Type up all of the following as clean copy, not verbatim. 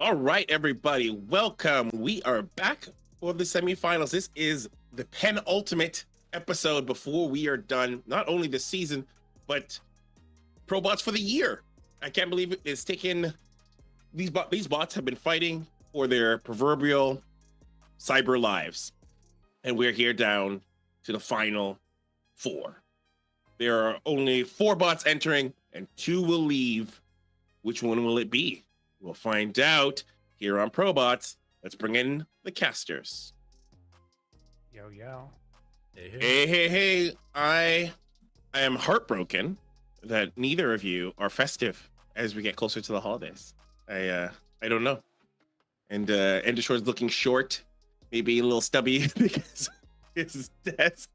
All right, everybody, welcome. We are back for the semifinals. This is the penultimate episode before we are done, not only this season, but ProBots for the year. I can't believe it's taken, these bots have been fighting for their proverbial cyber lives. And we're here down to the final four. There are only 4 bots entering and 2 will leave. Which one will it be? We'll find out here on ProBots. Let's bring in the casters. Yo, yo. Hey. I am heartbroken that neither of you are festive as we get closer to the holidays. I don't know. And Endishore's looking short, maybe a little stubby because his desk.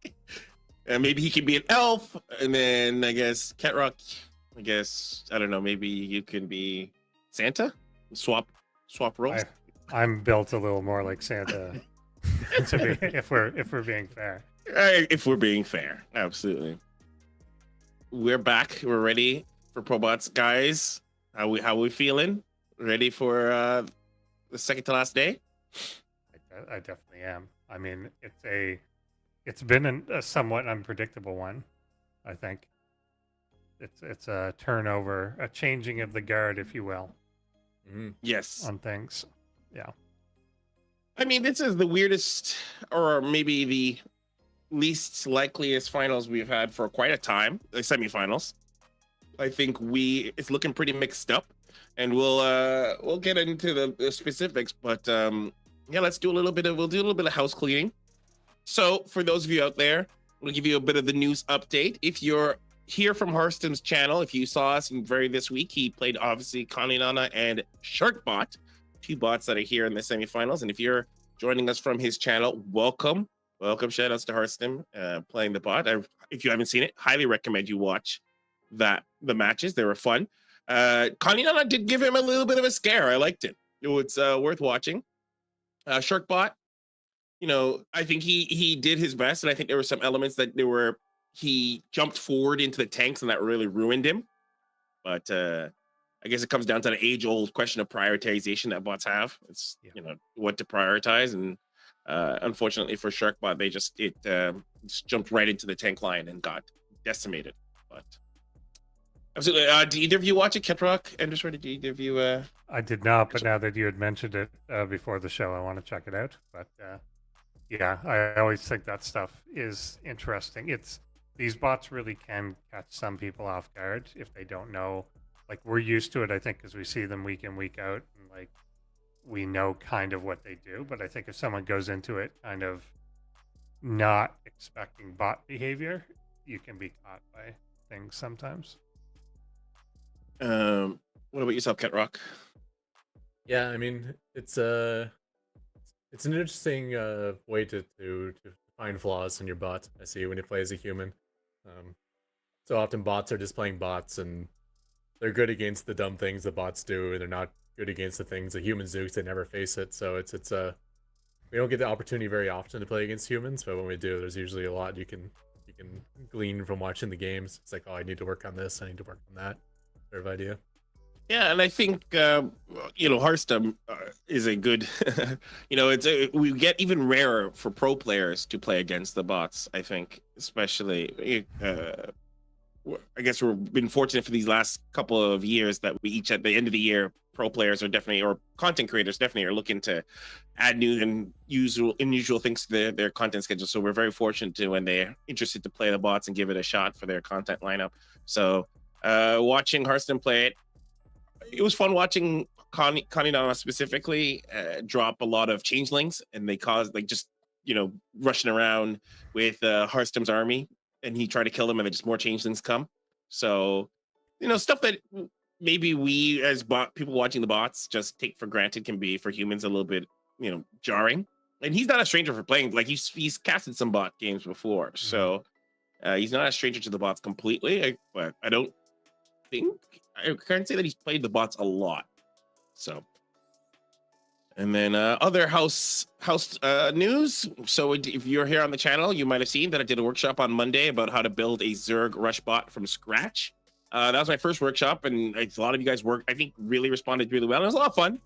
Maybe he can be an elf, and then I guess Catrock. I don't know. Maybe you can be Santa. Swap roles. I'm built a little more like Santa, if we're being fair. If we're being fair, absolutely. We're back. We're ready for ProBots, guys. How we feeling? Ready for the second to last day? I definitely am. I mean, it's been a somewhat unpredictable one. I think it's a turnover, a changing of the guard, if you will. Yes. On things. Yeah. I mean, this is the weirdest, or maybe the least likeliest finals we've had for quite a time, the semifinals. I think it's looking pretty mixed up, and we'll get into the specifics, but yeah, we'll do a little bit of house cleaning. So for those of you out there, we'll give you a bit of the news update. If you're here from Harstem's channel, if you saw us this week, he played obviously Caninana and Sharkbot, 2 bots that are here in the semifinals. And if you're joining us from his channel, welcome. Shout outs to Harstem playing the bot. If you haven't seen it, highly recommend you watch the matches. They were fun. Caninana did give him a little bit of a scare. I liked it. It's worth watching. Sharkbot, I think he did his best, and I think there were some elements that he jumped forward into the tanks and that really ruined him. But I guess it comes down to the age-old question of prioritization that bots have. It's what to prioritize, and unfortunately for Sharkbot, they just jumped right into the tank line and got decimated. But absolutely, did either of you watch it, Ketrock? Endishoore, did either of you? I did not, but now that you had mentioned it before the show, I want to check it out. But yeah, I always think that stuff is interesting. These bots really can catch some people off guard if they don't know. Like, we're used to it, I think, because we see them week in, week out, and like we know kind of what they do. But I think if someone goes into it kind of not expecting bot behavior, you can be caught by things sometimes. What about yourself, Ketrock? Yeah, I mean, it's an interesting way to find flaws in your bot. I see when you play as a human. So often bots are just playing bots, and they're good against the dumb things the bots do, and they're not good against the things that humans do because they never face it. So we don't get the opportunity very often to play against humans, but when we do, there's usually a lot you can glean from watching the games. It's like, oh, I need to work on this, I need to work on that sort of idea. Yeah, and I think Harstem is a good. We get even rarer for pro players to play against the bots. I think, especially, I guess we've been fortunate for these last couple of years that we each at the end of the year, pro players are definitely, or content creators definitely, are looking to add new and unusual things to their content schedule. So we're very fortunate to when they're interested to play the bots and give it a shot for their content lineup. So watching Harstem play it was fun watching Caninana specifically drop a lot of changelings, and they caused rushing around with Harstem's army, and he tried to kill them, and then just more changelings come. So stuff that maybe we as people watching the bots just take for granted can be for humans a little bit jarring. And he's not a stranger for playing, like he's casted some bot games before, so he's not a stranger to the bots completely. But I don't think I can't say that he's played the bots a lot. So, and then other house news. So if you're here on the channel, you might have seen that I did a workshop on Monday about how to build a Zerg rush bot from scratch. That was my first workshop, and a lot of you guys I think really responded really well. It was a lot of fun.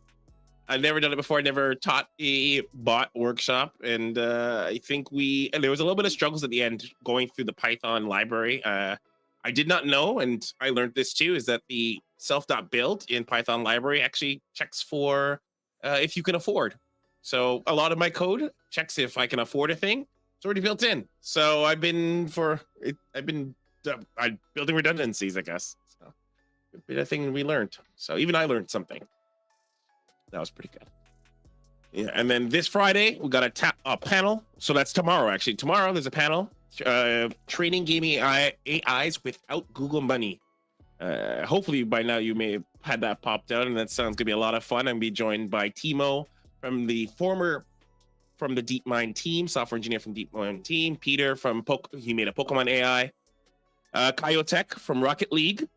I've never done it before. I never taught a bot workshop, and I think and there was a little bit of struggles at the end going through the Python library. I did not know, and I learned this too, is that the self.build in Python library actually checks for if you can afford. So a lot of my code checks if I can afford a thing. It's already built in. So I've been building redundancies, I guess. So a bit of thing we learned. So even I learned something. That was pretty good. Yeah, and then this Friday we got a panel. So that's tomorrow. Actually, tomorrow there's a panel. Training gaming AIs without Google money. Hopefully by now you may have had that popped out, and that sounds gonna be a lot of fun. I'm gonna be joined by Timo from the DeepMind team, software engineer from DeepMind team, Peter from he made a Pokemon AI, Kaiotek from Rocket League,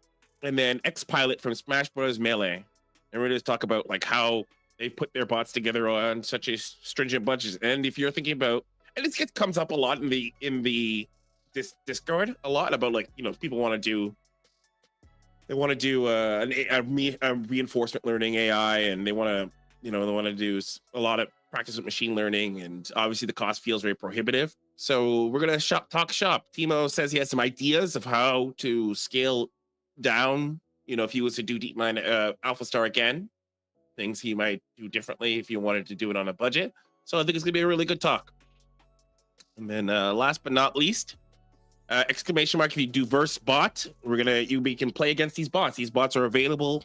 and then X-Pilot from Smash Bros. Melee. And we're going to talk about like how they put their bots together on such a stringent budget. And if you're thinking about, and this comes up a lot in the Discord a lot about, like, you know, people want to do a reinforcement learning AI, and they want to do a lot of practice with machine learning, and obviously the cost feels very prohibitive. So we're gonna talk shop. Timo says he has some ideas of how to scale down. You know, if he was to do DeepMind Alpha Star again, things he might do differently if you wanted to do it on a budget. So I think it's gonna be a really good talk. And then last but not least, exclamation mark, if you do verse bot, we can play against these bots. These bots are available.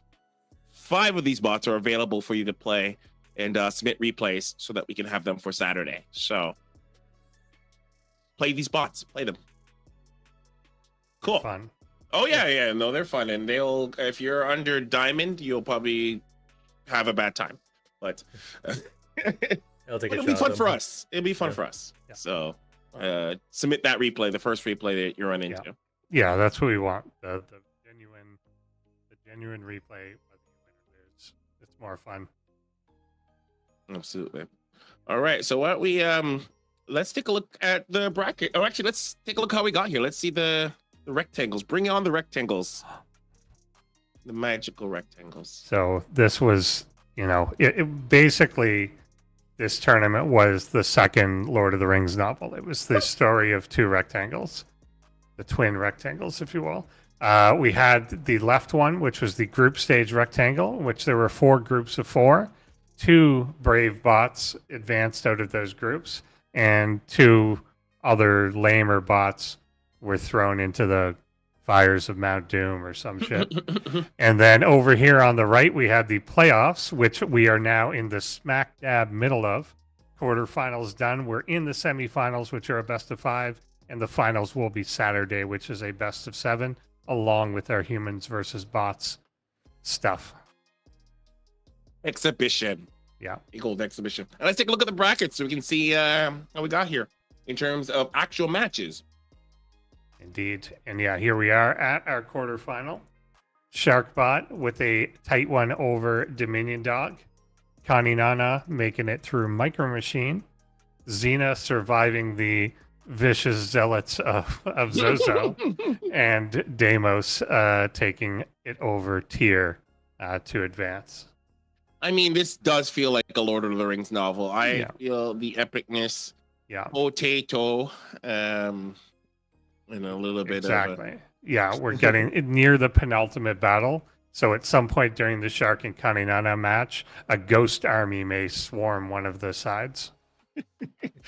5 of these bots are available for you to play and submit replays so that we can have them for Saturday. So play these bots, play them. Cool. Fun. Oh yeah, no, they're fun, and if you're under Diamond, you'll probably have a bad time, but It'll it'll be fun for us. It'll be fun for us. Yeah. So submit that replay, the first replay that you run into. Yeah, that's what we want. The genuine replay. It's more fun. Absolutely. All right, so why don't we let's take a look at the bracket. Oh, actually, let's take a look how we got here. Let's see the rectangles. Bring on the rectangles. The magical rectangles. So this was, it basically, this tournament was the second Lord of the Rings novel. It was the story of 2 rectangles, the twin rectangles, if you will. We had the left one, which was the group stage rectangle, which there were 4 groups of 4. 2 brave bots advanced out of those groups, and 2 other lamer bots were thrown into the fires of Mount Doom or some shit. And then over here on the right, we had the playoffs, which we are now in the smack dab middle of. Quarterfinals done. We're in the semifinals, which are a best of 5, and the finals will be Saturday, which is a best of 7, along with our humans versus bots stuff. Exhibition. Yeah. Big old exhibition. And let's take a look at the brackets so we can see how we got here in terms of actual matches. Indeed. And yeah, here we are at our quarterfinal. Sharkbot with a tight one over Dominion Dog. Caninana making it through Micro Machine. Xena surviving the vicious zealots of Zozo. And Deimos taking it over Tier to advance. I mean, this does feel like a Lord of the Rings novel. I feel the epicness. Yeah. Potato. And a little bit exactly. Yeah, we're getting near the penultimate battle. So at some point during the Shark and Caninana match, a ghost army may swarm one of the sides.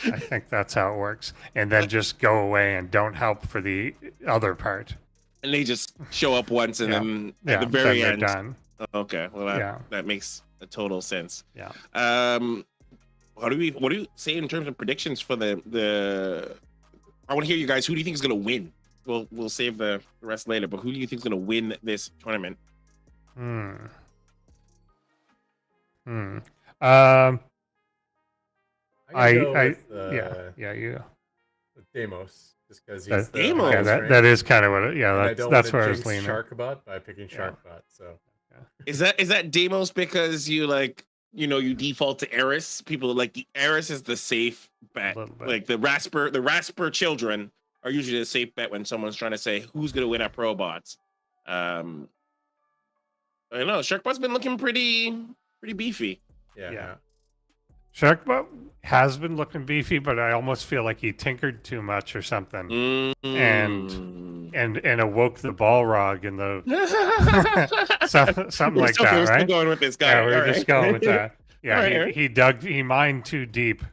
I think that's how it works. And then just go away and don't help for the other part. And they just show up once and then at the very end. Done. Okay. Well, that makes a total sense. Yeah. What do you say in terms of predictions for the I want to hear you guys. Who do you think is going to win? We'll save the rest later, but who do you think is going to win this tournament? You. Deimos, just because he's the Deimos. highest ranked. That is kind of what. That's where I was jinx leaning. Sharkbot by picking Sharkbot. So Is that Deimos because you you default to Eris? People like the Eris is the safe bet. Like the Rasper children are usually the safe bet when someone's trying to say who's going to win at ProBots. I don't know. Sharkbot's been looking pretty beefy. Yeah. Yeah. Sharkbot has been looking beefy, but I almost feel like he tinkered too much or something, Mm. and awoke the Balrog in the something we're like still, that, we're still right? going with this guy. Yeah, we All were just right. going with that. All Yeah, right, all right. he mined too deep,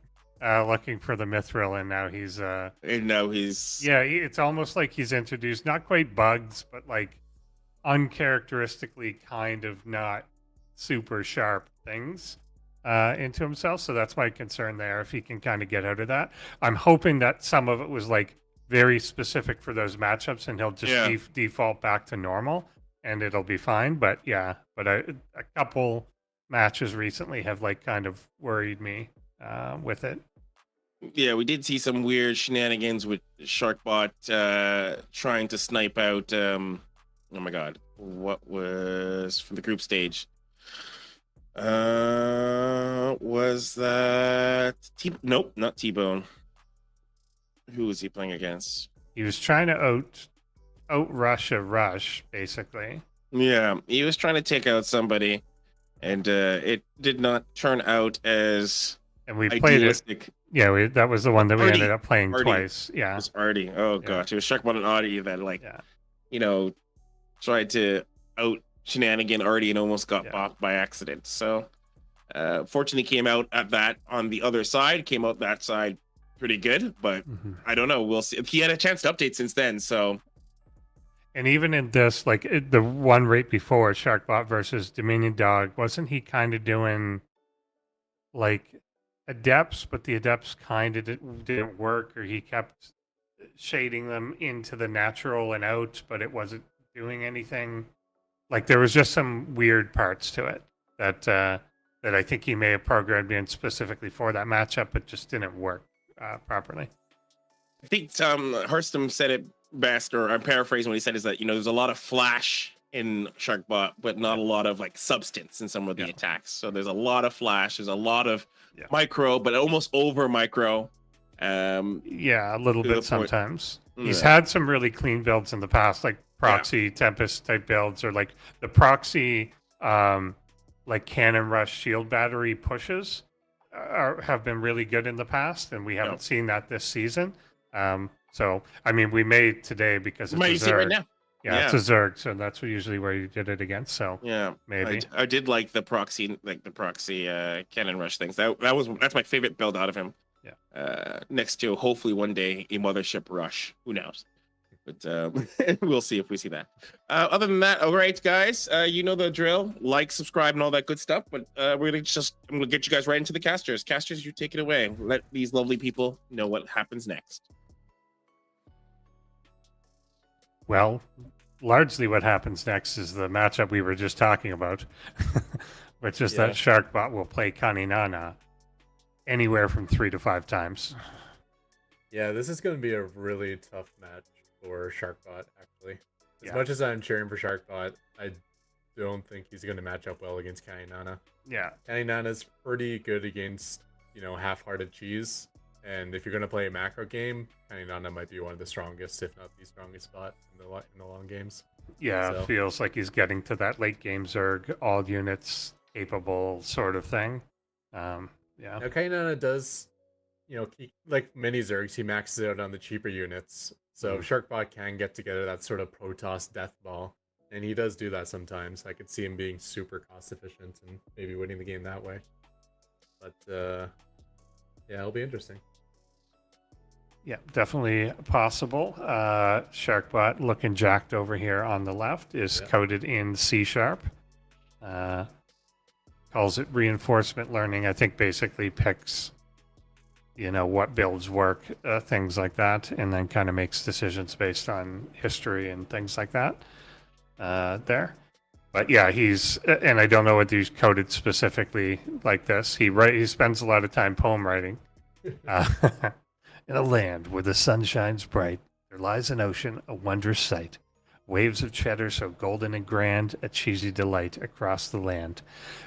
looking for the mithril, and now he's And now he's yeah, it's almost like he's introduced not quite bugs, but like uncharacteristically kind of not super sharp things into himself. So that's my concern there. If he can kind of get out of that, I'm hoping that some of it was like very specific for those matchups, and he'll just Yeah. default back to normal, and it'll be fine. But yeah, but a couple matches recently have like kind of worried me with it. Yeah, we did see some weird shenanigans with Sharkbot trying to snipe out oh my god, what was from the group stage? Was that nope, not T-Bone. Who was he playing against? He was trying to outrush a rush, basically. Yeah, he was trying to take out somebody, and it did not turn out as And we played it. idealistic. Yeah, that was the one that we Artie. ended up playing Artie. twice. It Yeah, was Artie. Oh Yeah. gosh, it was Sharkbot and Artie that yeah, tried to out shenanigan Artie and almost got Yeah. bopped by accident. So fortunately came out at that on the other side, came out that side pretty good, but Mhm. I don't know. We'll see. He had a chance to update since then, so And even in this, like the one right before Sharkbot versus Dominion Dog, wasn't he kind of doing like adepts, but the adepts kind of didn't work, or he kept shading them into the natural and out, but it wasn't doing anything. Like there was just some weird parts to it that I think he may have programmed in specifically for that matchup, but just didn't work properly. I think Hurstum said it best, or I'm paraphrasing what he said, is that there's a lot of flash in Sharkbot, but not a lot of like substance in some of the Yeah. attacks. So there's a lot of flash, there's a lot of Yeah. micro, but almost over micro. Yeah, a little To the bit point. sometimes. He's Yeah. had some really clean builds in the past, like proxy Tempest type builds, or like the proxy like cannon rush shield battery pushes have been really good in the past, and we haven't seen that this season. So I mean, we made today because it's Might a you see it right Zerg. now? Yeah, it's a Zerg, so that's usually where you did it against. So Yeah, maybe. I did like the proxy, cannon rush things. That's my favorite build out of him. Yeah. Next to hopefully one day a mothership rush. Who knows? But we'll see if we see that. Other than that, all right, guys. You know the drill. Like, subscribe, and all that good stuff. But I'm gonna get you guys right into the casters. Casters, you take it away. Let these lovely people know what happens next. Well, largely what happens next is the matchup we were just talking about, which is that Sharkbot will play Caninana anywhere from 3 to 5 times. Yeah, this is going to be a really tough match for Sharkbot, actually. As Yeah. much as I'm cheering for Sharkbot, I don't think he's going to match up well against Caninana. Yeah. Caninana's pretty good against, half-hearted cheese. And if you're going to play a macro game, Caninana might be one of the strongest, if not the strongest spot in the long games. Yeah, So- feels like he's getting to that late game Zerg, all units capable sort of thing. Yeah. Now, Caninana does, like many Zergs, he maxes out on the cheaper units. So Sharkbot can get together that sort of Protoss death ball. And he does do that sometimes. I could see him being super cost efficient and maybe winning the game that way. But, yeah, it'll be interesting. Yeah, definitely possible. Sharkbot looking jacked over here on the left is coded in C#. Calls it reinforcement learning. I think basically picks, what builds work, things like that, and then kind of makes decisions based on history and things like that there. But yeah, and I don't know whether he's coded specifically like this. He spends a lot of time poem writing. In a land where the sun shines bright, there lies an ocean, a wondrous sight. Waves of cheddar so golden and grand, a cheesy delight across the land.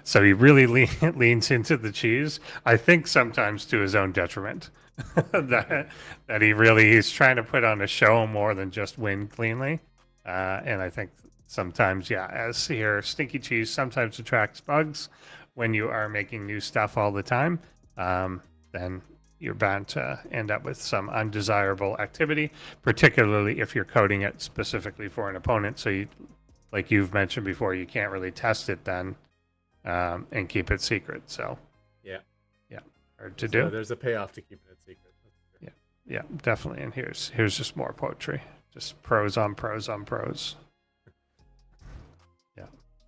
So he really leans into the cheese, I think sometimes to his own detriment. that he's trying to put on a show more than just win cleanly. And I think sometimes, as here, stinky cheese sometimes attracts bugs, when you are making new stuff all the time, then you're bound to end up with some undesirable activity, particularly if you're coding it specifically for an opponent. So you, like you've mentioned before, you can't really test it then and keep it secret. So Yeah. hard to So do. there's a payoff to keeping it secret. Yeah, definitely. And here's just more poetry, just prose on prose on prose. Yeah,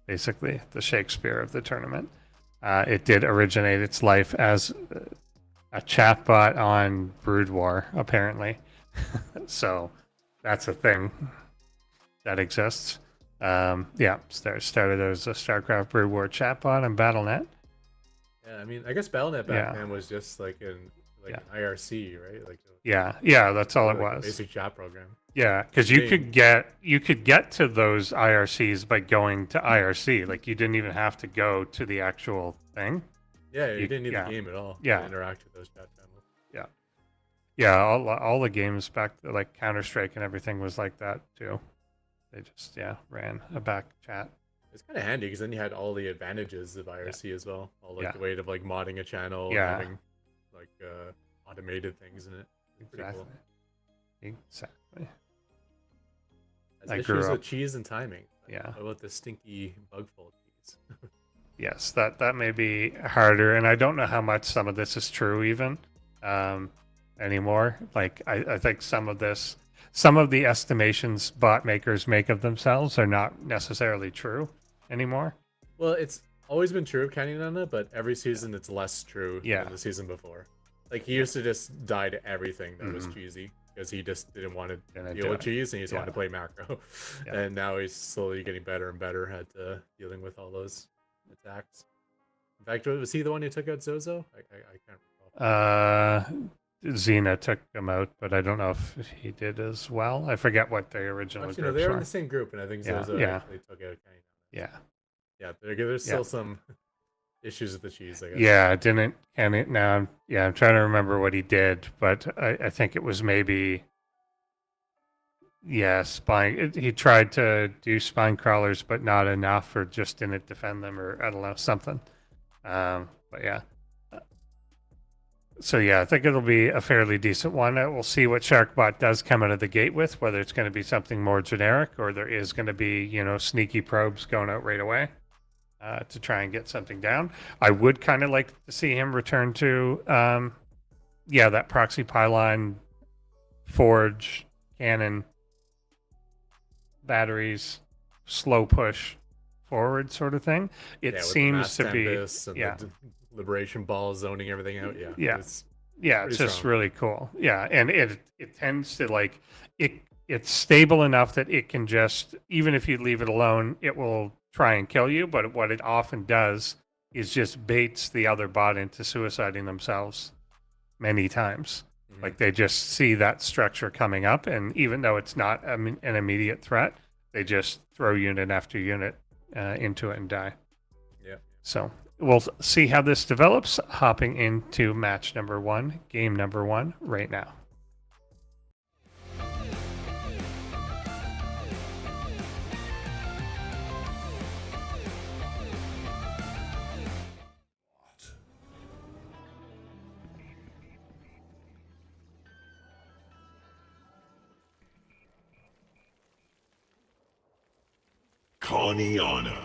basically the Shakespeare of the tournament. It did originate its life as a chatbot on Brood War, apparently. So that's a thing that exists. Started as a StarCraft Brood War chatbot on BattleNet. Yeah, I mean, I guess BattleNet back then was just like an IRC, right? Like That's all it like a was. basic chat program. Yeah, because you could get to those IRCs by going to IRC. Like you didn't even have to go to the actual thing. Yeah, you didn't need the game at all. Yeah, to interact with those chat channels. Yeah. All the games back like Counter-Strike and everything was like that too. They just ran a back chat. It's kind of handy because then you had all the advantages of IRC as well. All like the way of like modding a channel, having like automated things in it. Exactly. Cool. Exactly. Has issues with cheese and timing. Yeah. What about the stinky bug-full cheese? Yes, that may be harder, and I don't know how much some of this is true even anymore. Like I think some of the estimations bot makers make of themselves are not necessarily true anymore. Well, it's always been true of Caninana, but every season it's less true than the season before. Like he used to just die to everything that was cheesy because he just didn't want to deal with cheese and he just wanted to play macro. And now he's slowly getting better and better at dealing with all those attacks. In fact, was he the one who took out Zozo? I can't recall. Xena took him out, but I don't know if he did as well. I forget what the original groups were. They were in the same group, and I think Zozo actually took out Caninana. Yeah, there's still some issues with the cheese, I guess. Yeah, didn't and it now. Yeah, I'm trying to remember what he did, but I think it was maybe spine. He tried to do spine crawlers, but not enough, or just didn't defend them, or I don't know, something. But yeah. So yeah, I think it'll be a fairly decent one. We'll see what Sharkbot does come out of the gate with, whether it's going to be something more generic or there is going to be, sneaky probes going out right away to try and get something down. I would kind of like to see him return to, that proxy pylon, forge, cannon, batteries, slow push forward sort of thing. It seems to be, the liberation ball zoning everything out. It's just strong. Really cool. And it tends to it's stable enough that it can just, even if you leave it alone, it will try and kill you. But what it often does is just baits the other bot into suiciding themselves many times. Like they just see that structure coming up, and even though it's not an immediate threat, they just throw unit after unit into it and die. So we'll see how this develops, hopping into match number 1, game number 1 right now. Caninana.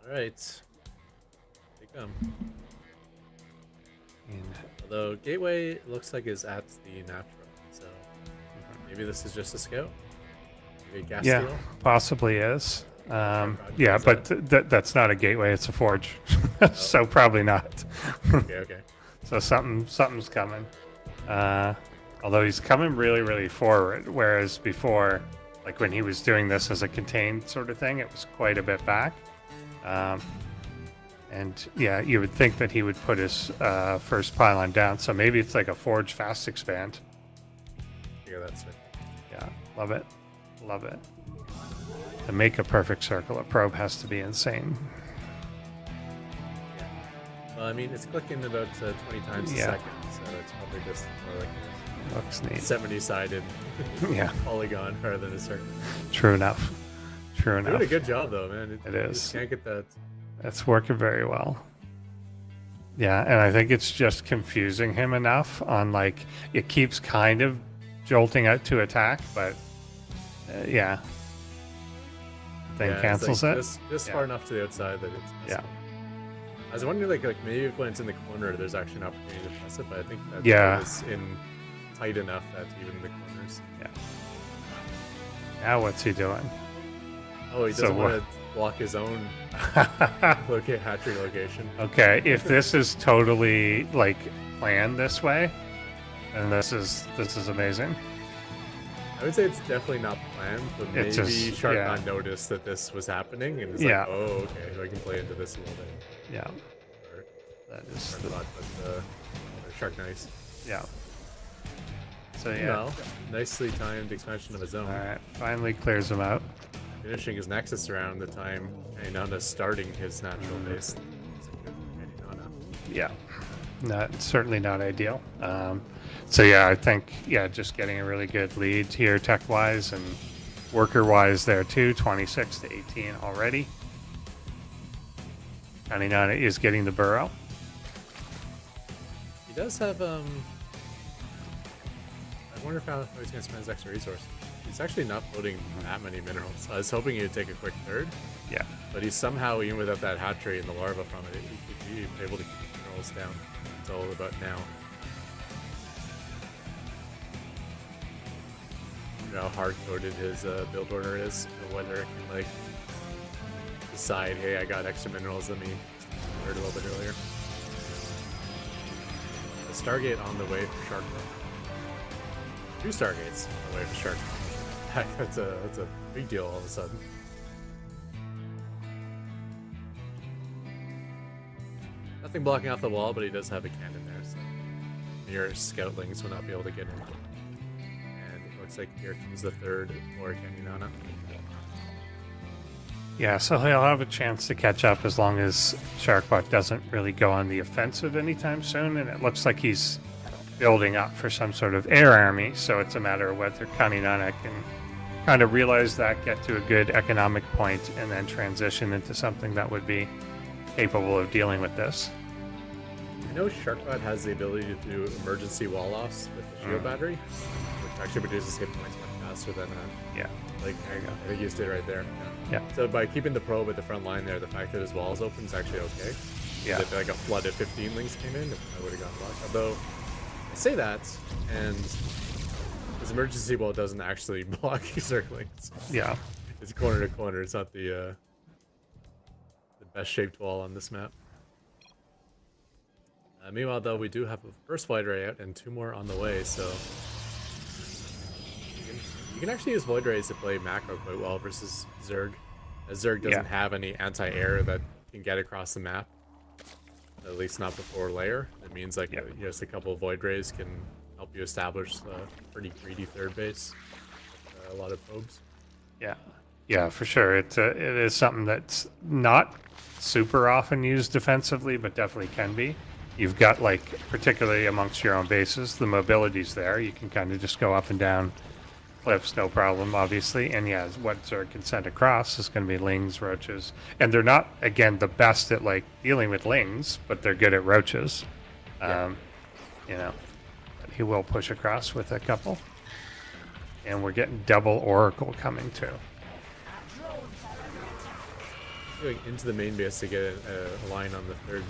Alright. They come. Although Gateway looks like is at the natural, so maybe this is just a scout. Maybe a gas steal? Possibly is. But that's not a gateway, it's a forge. So probably not. Okay. So something's coming. Although he's coming really, really forward, whereas before, like when he was doing this as a contained sort of thing, it was quite a bit back. You would think that he would put his first pylon down. So maybe it's like a forge fast expand. Yeah, that's it. Yeah, love it. To make a perfect circle, a probe has to be insane. Well, I mean, it's clicking about 20 times a second, so it's probably just more like Looks neat. 70-sided Yeah, polygon rather than a circle. true enough. True enough. Doing a good job though, man. It You is. just can't get that. It's working very well. Yeah, and I think it's just confusing him enough on like it keeps kind of jolting out to attack, but yeah, then Yeah, cancels it's like it. just Yeah. far enough to the outside that it's Yeah. messable. I was wondering like maybe if when it's in the corner, there's actually an opportunity to press it, but I think that Yeah. it's in tight enough that even in the corners. Now what's he doing? Oh, he So doesn't what- want to block his own hatchery location. Okay, if this is totally like planned this way, then this is amazing. I would say it's definitely not planned, but maybe It's just- Sharkbot yeah. noticed that this was happening and it's Yeah. like, oh, okay, so I can play into this a little bit. Yeah, Or that is Sharkbot, but Shark Nice. yeah. So yeah, No, nicely timed expansion of his own. all right, finally clears him out. Finishing his Nexus around the time Caninana starting his natural base. It's a good Caninana. Yeah, certainly not ideal. So yeah, I think just getting a really good lead here tech wise and worker wise there too. 26 to 18 already. Caninana is getting the burrow. He does have I wonder how he's gonna spend his extra resource. He's actually not floating that many minerals. I was hoping he'd take a quick third, Yeah, but he's somehow, even without that hatchery and the larva from it, he could be able to keep the minerals down until about now. You know how hard-coded his build order is, or whether it can like decide, hey, I got extra minerals, let me start a little bit earlier. A Stargate on the way for Sharkbot. 2 Stargates on the way for Sharkbot. That's a big deal all of a sudden. Nothing blocking off the wall, but he does have a cannon there, so your scoutlings will not be able to get in. And it looks like here comes the third for Caninana. yeah. So he'll have a chance to catch up as long as Sharkbot doesn't really go on the offensive anytime soon, and it looks like he's building up for some sort of air army. So it's a matter of whether Caninana can kind of realize that, get to a good economic point, and then transition into something that would be capable of dealing with this. I know Sharkbot has the ability to do emergency wall-offs with the Geo battery, which actually reduces hit points much faster than Yeah, like there you go. I think you just did it right there. Yeah. So by keeping the probe at the front line there, the fact that his wall's open is actually okay. Yeah. If like a flood of 15 links came in, I would have gotten blocked. Although I say that, and his emergency wall doesn't actually block his Zerglings. Yeah. It's corner to corner. It's not the best shaped wall on this map. Meanwhile, though, we do have a first Void Ray out and 2 more on the way, so you can actually use Void Rays to play macro quite well versus Zerg, as Zerg doesn't Yeah. have any anti-air that can get across the map, at least not before layer. It means like just a couple of Void Rays can help you establish a pretty greedy third base, a lot of probes. Yeah, yeah, for sure. It is something that's not super often used defensively, but definitely can be. You've got, like, particularly amongst your own bases, the mobility's there. You can kind of just go up and down cliffs, no problem, obviously. And yeah, what Zerg can send across is going to be lings, roaches, and they're not, again, the best at like dealing with lings, but they're good at roaches. Yeah. You know, but he will push across with a couple, and we're getting double Oracle coming too. Going into the main base to get a line on the third.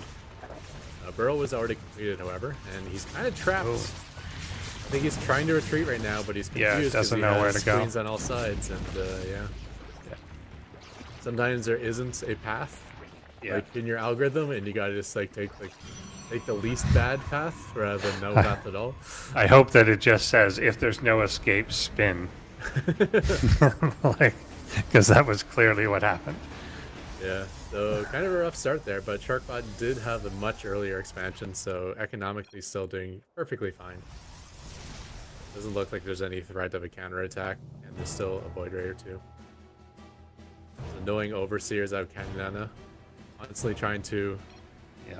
Burrow was already completed, however, and he's kind of trapped. Ooh. I think he's trying to retreat right now, but he's Yeah, confused. 'cause doesn't he know where has to go. screens on all sides, and yeah. Sometimes there isn't a path, Yeah. like in your algorithm, and you gotta just like take the least bad path rather than no path at all. I hope that it just says if there's no escape, spin. Like, because that was clearly what happened. Yeah, so kind of a rough start there, but Sharkbot did have a much earlier expansion, so economically still doing perfectly fine. Doesn't look like there's any threat of a counterattack, and there's still a Void Ray or 2. So knowing Overseers out of Caninana, constantly trying to Yeah.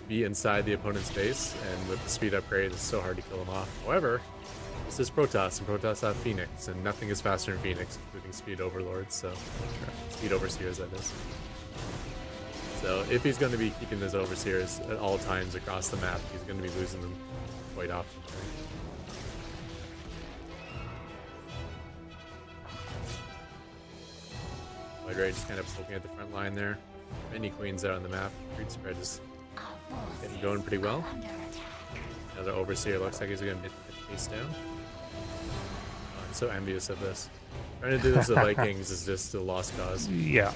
be inside the opponent's base, and with the speed upgrade, it's so hard to kill them off. However, this is Protoss, and Protoss have Phoenix, and nothing is faster than Phoenix, including Speed Overlords, so Speed Overseers, that is. So if he's going to be keeping those Overseers at all times across the map, he's going to be losing them quite often. Wide Rage just kind of poking at the front line there. Many queens out on the map. Creep spread is getting going pretty well. Another Overseer looks like he's going to get face down. Oh, I'm so envious of this. Trying to do this with Vikings is just a lost cause. Yeah.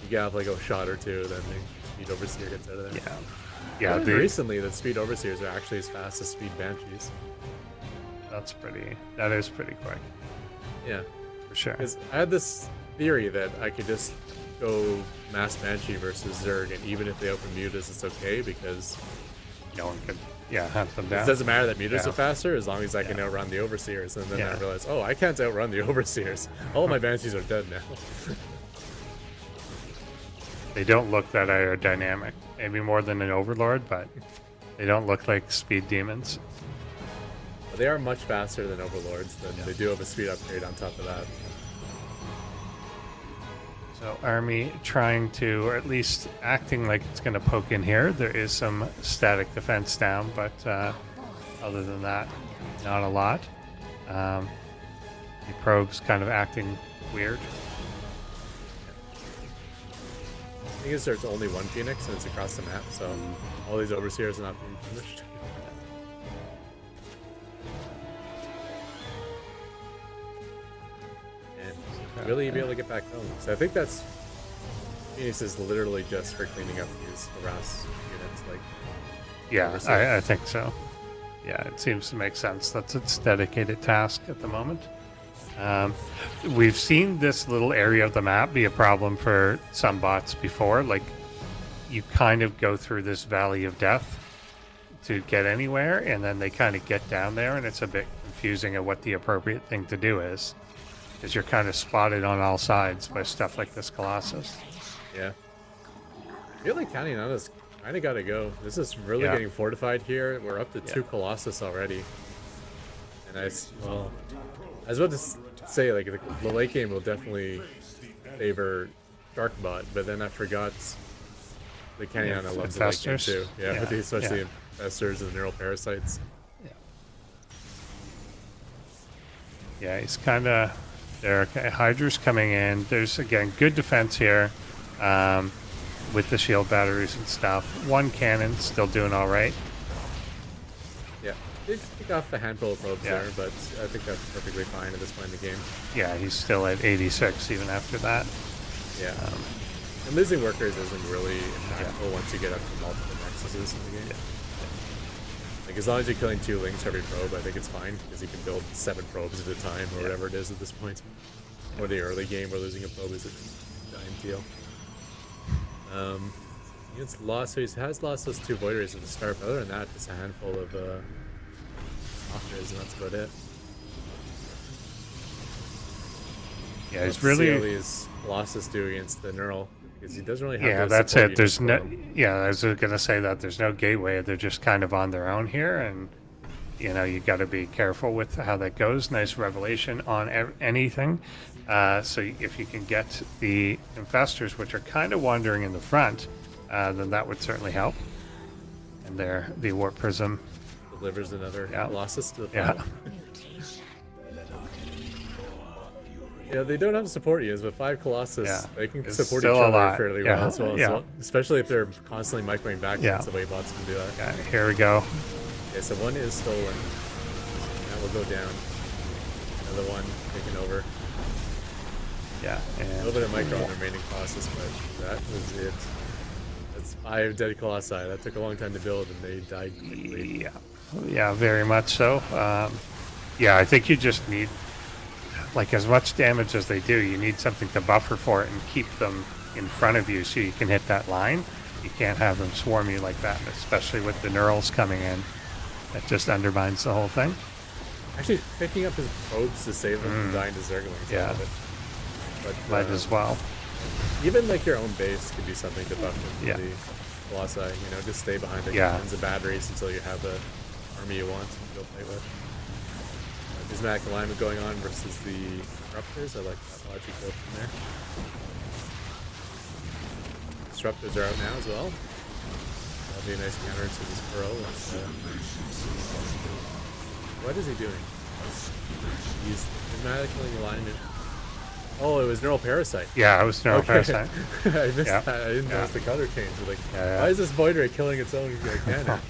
You gap like a shot or two, then the Speed Overseer gets out of there. Yeah. Yeah. Recently, that Speed Overseers are actually as fast as Speed Banshees. That is pretty quick. Yeah. For sure. Because I had this theory that I could just go Mass Banshee versus Zerg, and even if they open Mutas, it's okay because No one could, hunt them down. it doesn't matter that Mutas Yeah. are faster as long as I can outrun the Overseers. And then Yeah. I realized, oh, I can't outrun the Overseers. All my Banshees are dead now. They don't look that aerodynamic. Maybe more than an Overlord, but they don't look like speed demons. But they are much faster than Overlords, then they do have a speed upgrade on top of that. So Army trying to, or at least acting like it's going to poke in here. There is some static defense down, but other than that, not a lot. The probe's kind of acting weird. I think there's only one Phoenix and it's across the map, so all these Overseers are not being punished. And really be able to get back home. So I think that's Phoenix is literally just for cleaning up these harass units. Like, Yeah, I think so. Yeah, it seems to make sense. That's its dedicated task at the moment. We've seen this little area of the map be a problem for some bots before. Like, you kind of go through this valley of death to get anywhere, and then they kind of get down there, and it's a bit confusing of what the appropriate thing to do is. Because you're kind of spotted on all sides by stuff like this Colossus. yeah. I feel like Caninana's kind of got to go. This is really Yeah. getting fortified here. We're up to 2 Colossus already. And I was about to say, like, the late game will definitely favor Sharkbot, but then I forgot the Caninana loves the late game Infestors. too. Yeah, with especially infestors and neural parasites. Yeah, he's kind of there. Okay, Hydra's coming in. There's, again, good defense here with the shield batteries and stuff. One cannon still doing all right. Yeah, did pick off a handful of probes Yeah. there, but I think that's perfectly fine at this point in the game. Yeah, he's still at 86 even after that. Yeah. And losing workers isn't really impactful once you get up to multiple nexuses in the game. Like, as long as you're killing 2 links every probe, I think it's fine, because you can build 7 probes at a time, or whatever it is at this point. Or the early game where losing a probe is a giant deal. It's lost, so he has lost those 2 Void Rays at the start, but other than that, just a handful of Stalkers, and that's about it. Yeah, he's Let's see how really. these Colossus do against the Neural, because he doesn't really have Yeah, those that's support it. There's units no. for him. Yeah, I was gonna say that there's no gateway. They're just kind of on their own here, and you got to be careful with how that goes. Nice revelation on anything. So if you can get the infestors, which are kind of wandering in the front, then that would certainly help. And there, the warp prism. Delivers another Yeah. Colossus to the Yeah. final. Yeah, they don't have support units, but 5 Colossus, Yeah. they can It's support each still a other lot. fairly Yeah. well as well, Yeah. especially if they're constantly microing back. Yeah. That's the way bots can do that. Yeah, here we go. Okay, so one is stolen. That will go down. Another one taken over. Yeah, A and little bit of micro on the remaining Colossus, but that was it. That's 5 dead Colossi. That took a long time to build, and they died quickly. yeah, very much so. Yeah, I think you just need, like, as much damage as they do, you need something to buffer for it and keep them in front of you so you can hit that line. You can't have them swarm you like that, especially with the neurals coming in. That just undermines the whole thing. Actually, picking up his probes to save them from dying to Zerglings. Yeah. I love it. But Might as well. even like your own base could be something to buffer for Yeah. the Colossi. You know, just stay behind the cannons and batteries until you have the army you want to go play with. Prismatic alignment going on versus the Disruptors. I like that logic go from there. Disruptors are out now as well. That'll be a nice counter to this Pearl. What is he doing? He's prismatically alignment. Oh, it was Neural Parasite. Yeah, it was Neural Parasite. I missed that. I didn't notice the color change. Like, why is this Void Ray killing its own cannon?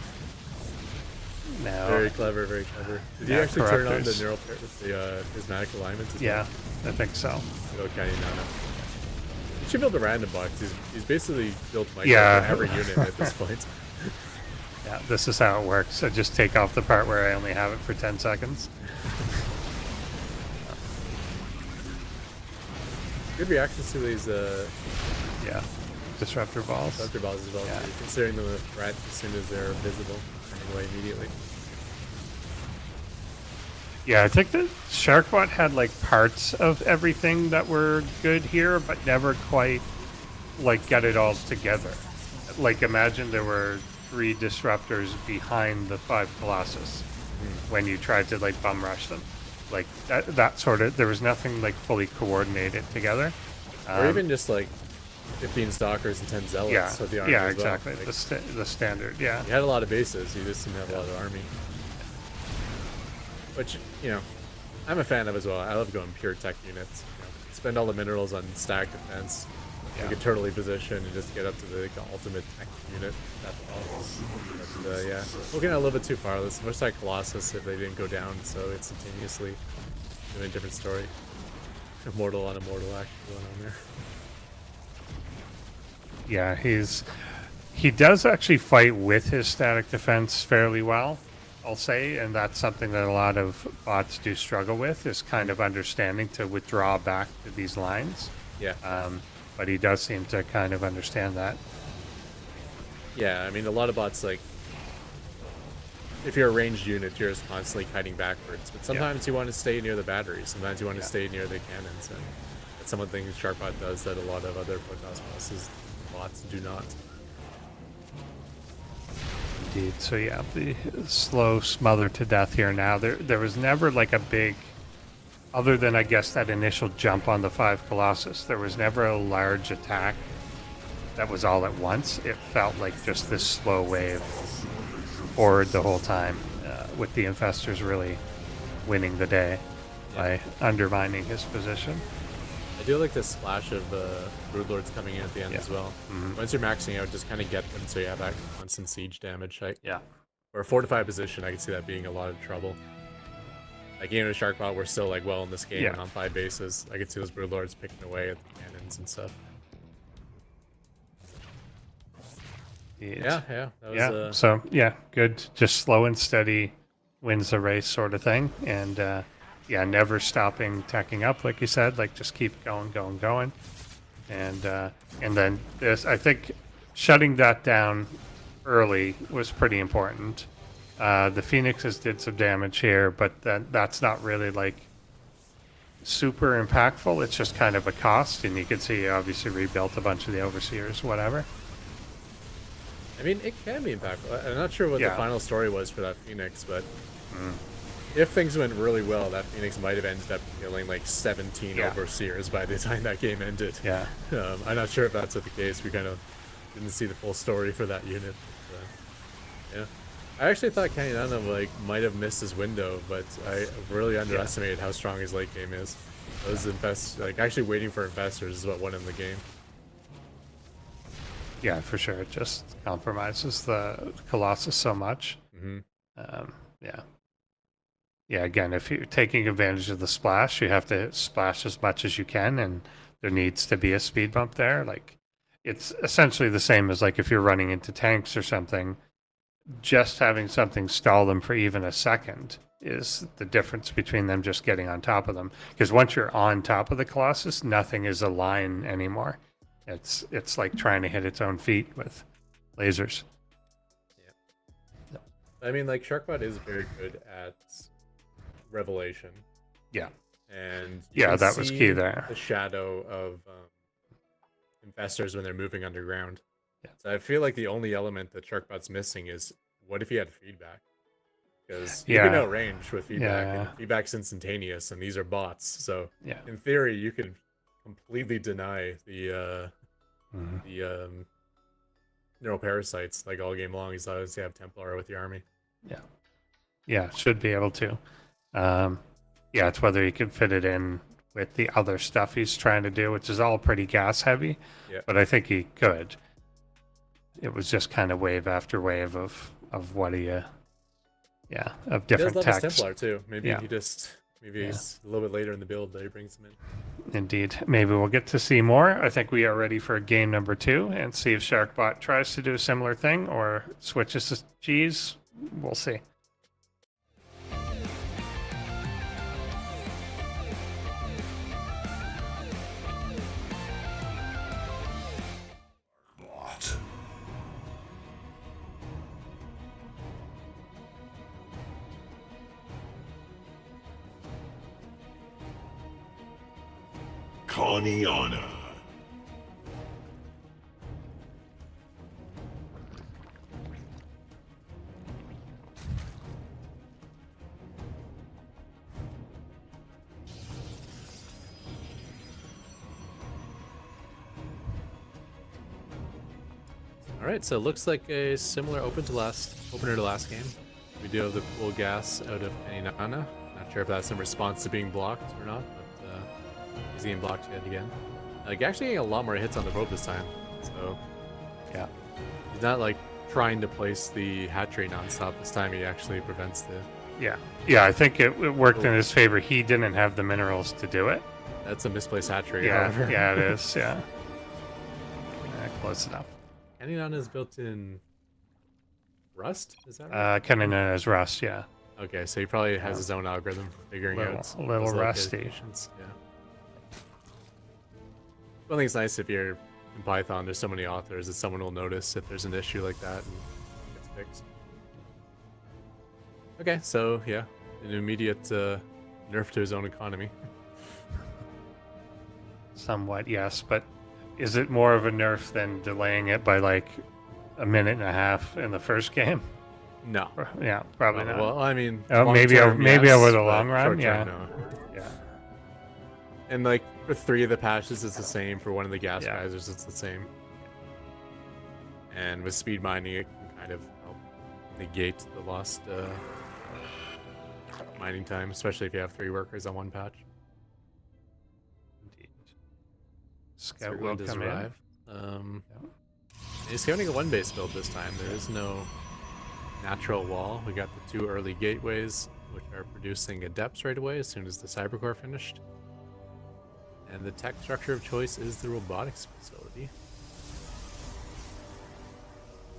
No. Very clever, very clever. Did you actually turn on the prismatic alignments as well? I think so. Little Caninana. You should build a random box. He's basically built my every unit at this point. Yeah, this is how it works. I just take off the part where I only have it for 10 seconds. Good reactions to these disruptor balls. Disruptor balls as well, too, considering them a threat as soon as they're visible, turning away immediately. Yeah, I think that Sharkbot had like parts of everything that were good here, but never quite like get it all together. Like imagine there were 3 disruptors behind the 5 Colossus when you tried to like bum rush them. Like that sort of, there was nothing like fully coordinated together. Or even just like 15 Stalkers and 10 Zealots with the army as exactly. Well. Like, the standard, You had a lot of bases, you just didn't have a lot of army. Which, you know, I'm a fan of as well. I love going pure tech units. You know, spend all the minerals on stack defense, like eternally position, and just get up to the ultimate tech unit. But looking a little bit too far. This looks like Colossus if they didn't go down so instantaneously. Doing a different story. Immortal on immortal action going on there. Yeah, he does actually fight with his static defense fairly well, I'll say, and that's something that a lot of bots do struggle with, is kind of understanding to withdraw back to these lines. Yeah. But he does seem to kind of understand that. Yeah, I mean, a lot of bots, like, if you're a ranged unit, you're just constantly kiting backwards. But sometimes you want to stay near the batteries. Sometimes you want to stay near the cannons. And that's some of the things Sharkbot does that a lot of other Protoss bots do not. Indeed. So yeah, the slow smother to death here now. There was never like a big, other than I guess that initial jump on the 5 Colossus, there was never a large attack that was all at once. It felt like just this slow wave forward the whole time, with the Infestors really winning the day by undermining his position. I do like this splash of Broodlords coming in at the end as well. Once you're maxing out, just kind of get them so you have that constant siege damage. For a fortified position, I can see that being a lot of trouble. Like even with Sharkbot, we're still like well in this game and on 5 bases. I could see those Broodlords picking away at the cannons and stuff. That was, So good. Just slow and steady wins the race, sort of thing, and never stopping teching up, like you said. Like just keep going, and then this. I think shutting that down early was pretty important. The Phoenixes did some damage here, but that's not really like super impactful. It's just kind of a cost, and you can see obviously rebuilt a bunch of the Overseers, whatever. I mean, it can be impactful. I'm not sure what the final story was for that Phoenix, but if things went really well, that Phoenix might have ended up killing like 17 Overseers by the time that game ended. I'm not sure if that's the case. We kind of didn't see the full story for that unit. But, I actually thought Caninana like might have missed his window, but I really underestimated how strong his late game is. Those actually waiting for Infestors is what won him the game. Yeah, for sure. It just compromises the Colossus so much. Again, if you're taking advantage of the splash, you have to splash as much as you can, and there needs to be a speed bump there. Like, it's essentially the same as like if you're running into tanks or something, just having something stall them for even a second is the difference between them just getting on top of them. Because once you're on top of the Colossus, nothing is a line anymore. It's like trying to hit its own feet with lasers. I mean, like, Sharkbot is very good at revelation. And that was key there. The shadow of Infestors when they're moving underground. Yeah. So I feel like the only element that Sharkbot's missing is what if he had feedback? Because you can Yeah. outrange with feedback, Yeah. and feedback's instantaneous, and these are bots. So Yeah. in theory, you could completely deny the neural parasites like all game long, as long as you have Templar with your army. Yeah. Yeah, should be able to. Yeah, it's whether he can fit it in with the other stuff he's trying to do, which is all pretty gas heavy. Yeah. But I think he could. It was just kind of wave after wave of what he, of He different does love his texts. Templar too. Maybe Yeah. maybe he's a little bit later in the build that he brings them in. Indeed. Maybe we'll get to see more. I think we are ready for game number 2 and see if Sharkbot tries to do a similar thing or switches to cheese. We'll see. Caninana. All right, so it looks like a similar opener to last game. We do have the cool gas out of Caninana. Not sure if that's in response to being blocked or not, but he's getting blocked yet again. Like actually getting a lot more hits on the rope this time. So Yeah. he's not like trying to place the hatchery nonstop. This time he actually prevents the. Yeah. Yeah, I think it worked in his favor. He didn't have the minerals to do it. That's a misplaced hatchery. Yeah, However. yeah, it is. Yeah. Close enough. Caninana is built in Rust. Is that right? Caninana is Rust. Yeah. Okay, so he probably has his own algorithm for figuring out A little those rusty. locations. Yeah. I think it's nice if you're in Python. There's so many authors that someone will notice if there's an issue like that and it gets fixed. Okay, so yeah, an immediate nerf to his own economy. Somewhat, yes, but is it more of a nerf than delaying it by like a minute and a half in the first game? No. Yeah, probably not. Well, I mean, maybe long-term, maybe yes, over the but long run, short-term, yeah. no. Yeah. And like for 3 of the patches, it's the same. For one of the gas Yeah. risers, it's the same. And with speed mining, it can kind of help negate the lost mining time, especially if you have 3 workers on one patch. Indeed. So Scout we're will going to come in. survive. He's scouting a 1-base build this time. There is no natural wall. We got the 2 early gateways, which are producing adepts right away as soon as the cybercore finished. And the tech structure of choice is the robotics facility.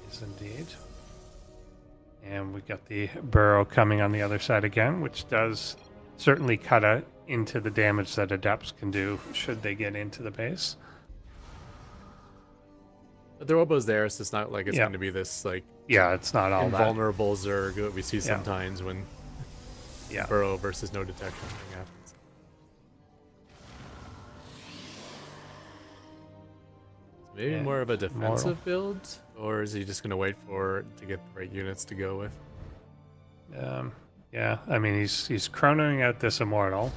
Yes, indeed. And we got the burrow coming on the other side again, which does certainly cut into the damage that adepts can do should they get into the base. But the robo's there, so it's not like it's Yeah. going to be this like Yeah, it's not all that. invulnerable Zerg that we see sometimes when Yeah. burrow versus no detection thing happens. Maybe Yeah, more of a defensive build, or is he just going to wait for it to get the right units to go with? Yeah, I mean he's chronoing out this immortal,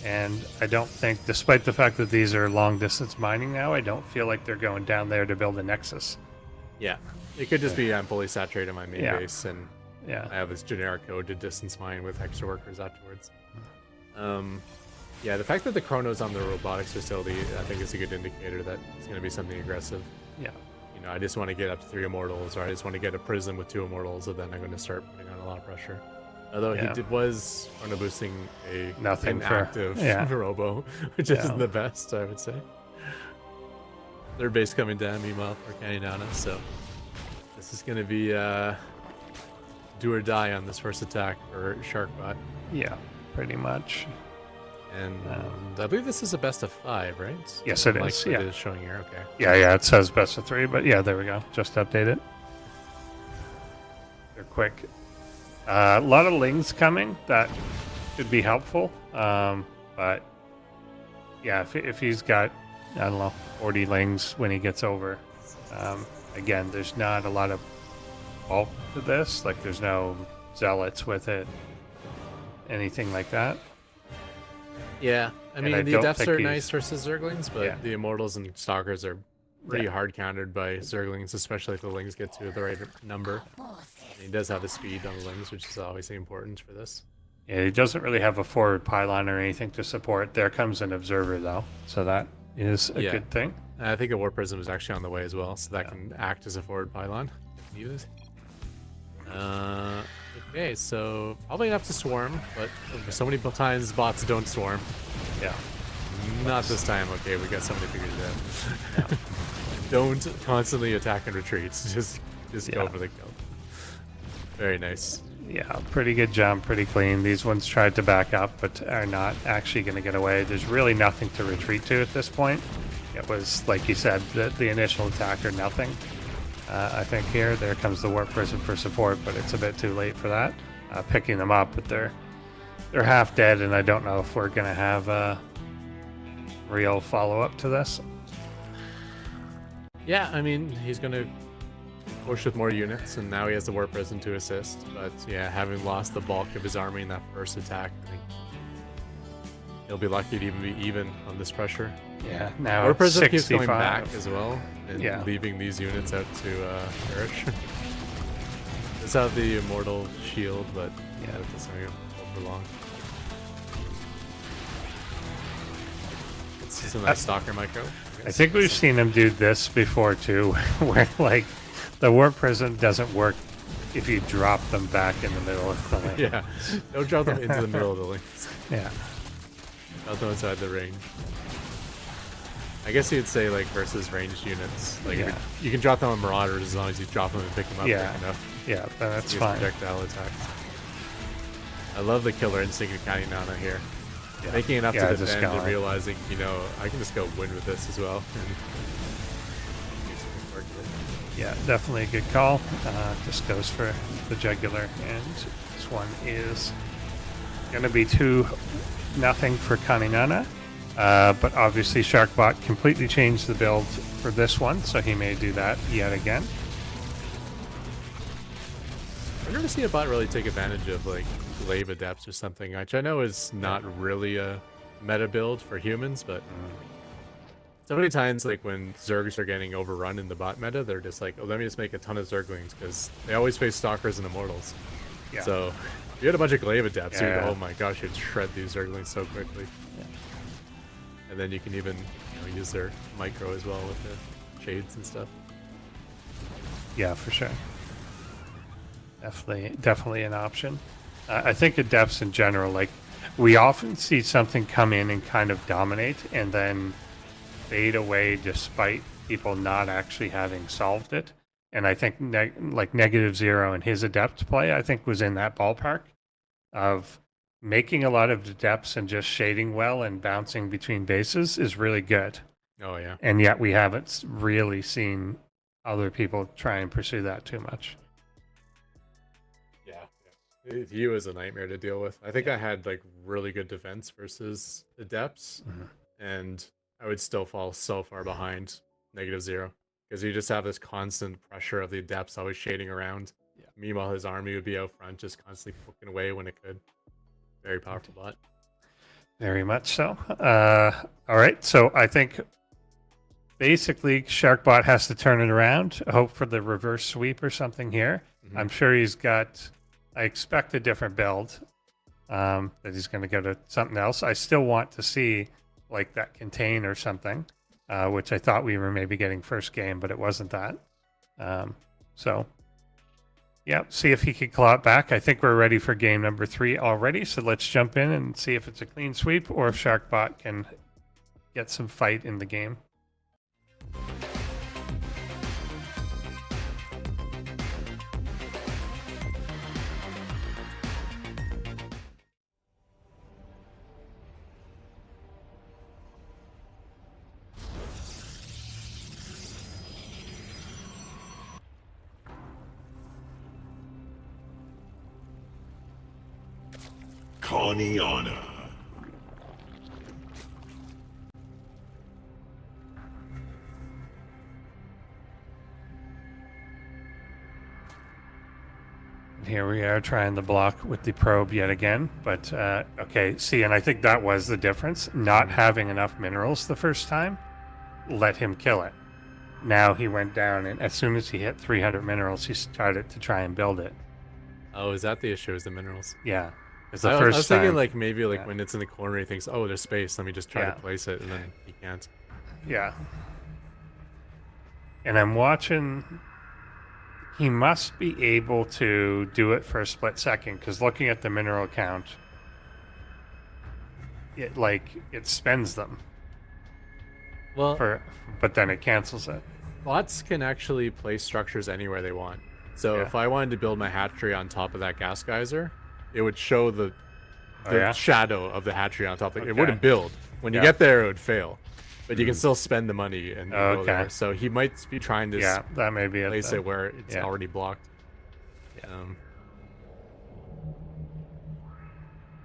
and I don't think, despite the fact that these are long distance mining now, I don't feel like they're going down there to build a nexus. Yeah, it could just be I'm fully saturated on my main Yeah. base, and Yeah. I have this generic code to distance mine with extra workers afterwards. Yeah, the fact that the chrono's on the robotics facility, I think is a good indicator that it's going to be something aggressive. Yeah. You know, I just want to get up to 3 immortals, or I just want to get a prism with 2 immortals, and then I'm going to start putting on a lot of pressure. Although Yeah. was chrono boosting a Nothing for- inactive yeah. robo, which Yeah. isn't the best, I would say. Third base coming down, meanwhile, for Caninana, so this is going to be do or die on this first attack for Sharkbot. Yeah, pretty much. And I believe this is a best of 5, right? Yes, it Like is, what yeah. it is showing here. Okay. Yeah, it says best of 3, but yeah, there we go. Just update it. They're quick. A lot of lings coming. That should be helpful. But yeah, if he's got, I don't know, 40 lings when he gets over, again, there's not a lot of bulk to this. Like, there's no zealots with it, anything like that. Yeah, I mean, I the don't Adepts think are he's- nice versus Zerglings, but Yeah. the Immortals and Stalkers are pretty Yeah. hard countered by Zerglings, especially if the Lings get to the right number. And he does have the speed on the Lings, which is obviously important for this. Yeah, he doesn't really have a forward pylon or anything to support. There comes an observer though, so that is a Yeah. good thing. And I think a Warp Prism is actually on the way as well, so that can act as a forward pylon if needed. Okay, so probably enough to swarm, but so many times bots don't swarm. Yeah. Not this time. Okay, we got somebody figured it out. Don't constantly attack and retreat. Just go Yeah. for the kill. Very nice. Yeah, pretty good jump, pretty clean. These ones tried to back up, but are not actually going to get away. There's really nothing to retreat to at this point. It was, like you said, the initial attack or nothing. I think here, there comes the Warp Prism for support, but it's a bit too late for that. Picking them up, but they're half dead, and I don't know if we're going to have a real follow-up to this. Yeah, I mean, he's going to push with more units, and now he has the Warp Prism to assist. But yeah, having lost the bulk of his army in that first attack, I think he'll be lucky to even be even on this pressure. Yeah, now Warp it's Prism keeps 65. going back as well, and Yeah. leaving these units out to perish. Does have the Immortal Shield, but yeah, that doesn't go for long. It's just a nice Stalker micro. I think we've seen him do this before too, where like the Warp Prism doesn't work if you drop them back in the middle of the lane. Yeah, don't drop them into the middle of the links. Yeah. Drop them inside the range. I guess you'd say like versus ranged units. Like Yeah. you can drop them on Marauders as long as you drop them and pick them up Yeah. quick enough. Yeah, then that's to use fine. projectile attacks. I love the killer instinct of Caninana here. Yeah. Making enough Yeah, to just defend and going. realizing, you know, I can just go win with this as well. And do some work here. Yeah, definitely a good call. Just goes for the jugular, and this one is going to be 2-0 for Caninana. But obviously Sharkbot completely changed the build for this one, so he may do that yet again. I've never seen a bot really take advantage of like glaive adepts or something, which I know is not really a meta build for humans, but so many times like when Zergs are getting overrun in the bot meta, they're just like, oh, let me just make a ton of Zerglings because they always face Stalkers and Immortals. Yeah. So if you had a bunch of glaive adepts, you'd, Yeah. oh my gosh, you'd shred these Zerglings so quickly. Yeah. And then you can even use their micro as well with the shades and stuff. Yeah, for sure. Definitely an option. I think adepts in general, like, we often see something come in and kind of dominate and then fade away despite people not actually having solved it. And I think like -0 in his adept play, I think was in that ballpark of making a lot of adepts and just shading well and bouncing between bases is really good. Oh yeah. And yet we haven't really seen other people try and pursue that too much. Yeah. He was a nightmare to deal with. I think I had like really good defense versus adepts, and I would still fall so far behind -0 because you just have this constant pressure of the adepts always shading around. Yeah. Meanwhile, his army would be out front, just constantly poking away when it could. Very powerful bot. Very much so. All right, so I think basically Sharkbot has to turn it around, hope for the reverse sweep or something here. I'm sure he's got, I expect a different build, that he's going to go to something else. I still want to see like that contain or something, which I thought we were maybe getting first game, but it wasn't that. So yeah, see if he can claw it back. I think we're ready for game number 3 already, so let's jump in and see if it's a clean sweep or if Sharkbot can get some fight in the game. Caninana. Here we are trying the block with the probe yet again, but okay, see, and I think that was the difference. Not having enough minerals the first time let him kill it. Now he went down, and as soon as he hit 300 minerals, he started to try and build it. Oh, is that the issue? Is the minerals? Yeah. It's the I first was thinking time. like maybe like Yeah. when it's in the corner, he thinks, "Oh, there's space. Let me just try Yeah. to place it," and then he can't. Yeah. And I'm watching. He must be able to do it for a split second, because looking at the mineral count, it spends them Well, but then it cancels it. bots can actually place structures anywhere they want. So Yeah. if I wanted to build my hatchery on top of that gas geyser, it would show the Oh, yeah? shadow of the hatchery on top. It Okay. wouldn't build. When you Yeah. get there, it would fail. But you can still spend the money and go Okay. there. So he might be trying to Yeah, that may be it. place then. it where it's Yeah. already blocked.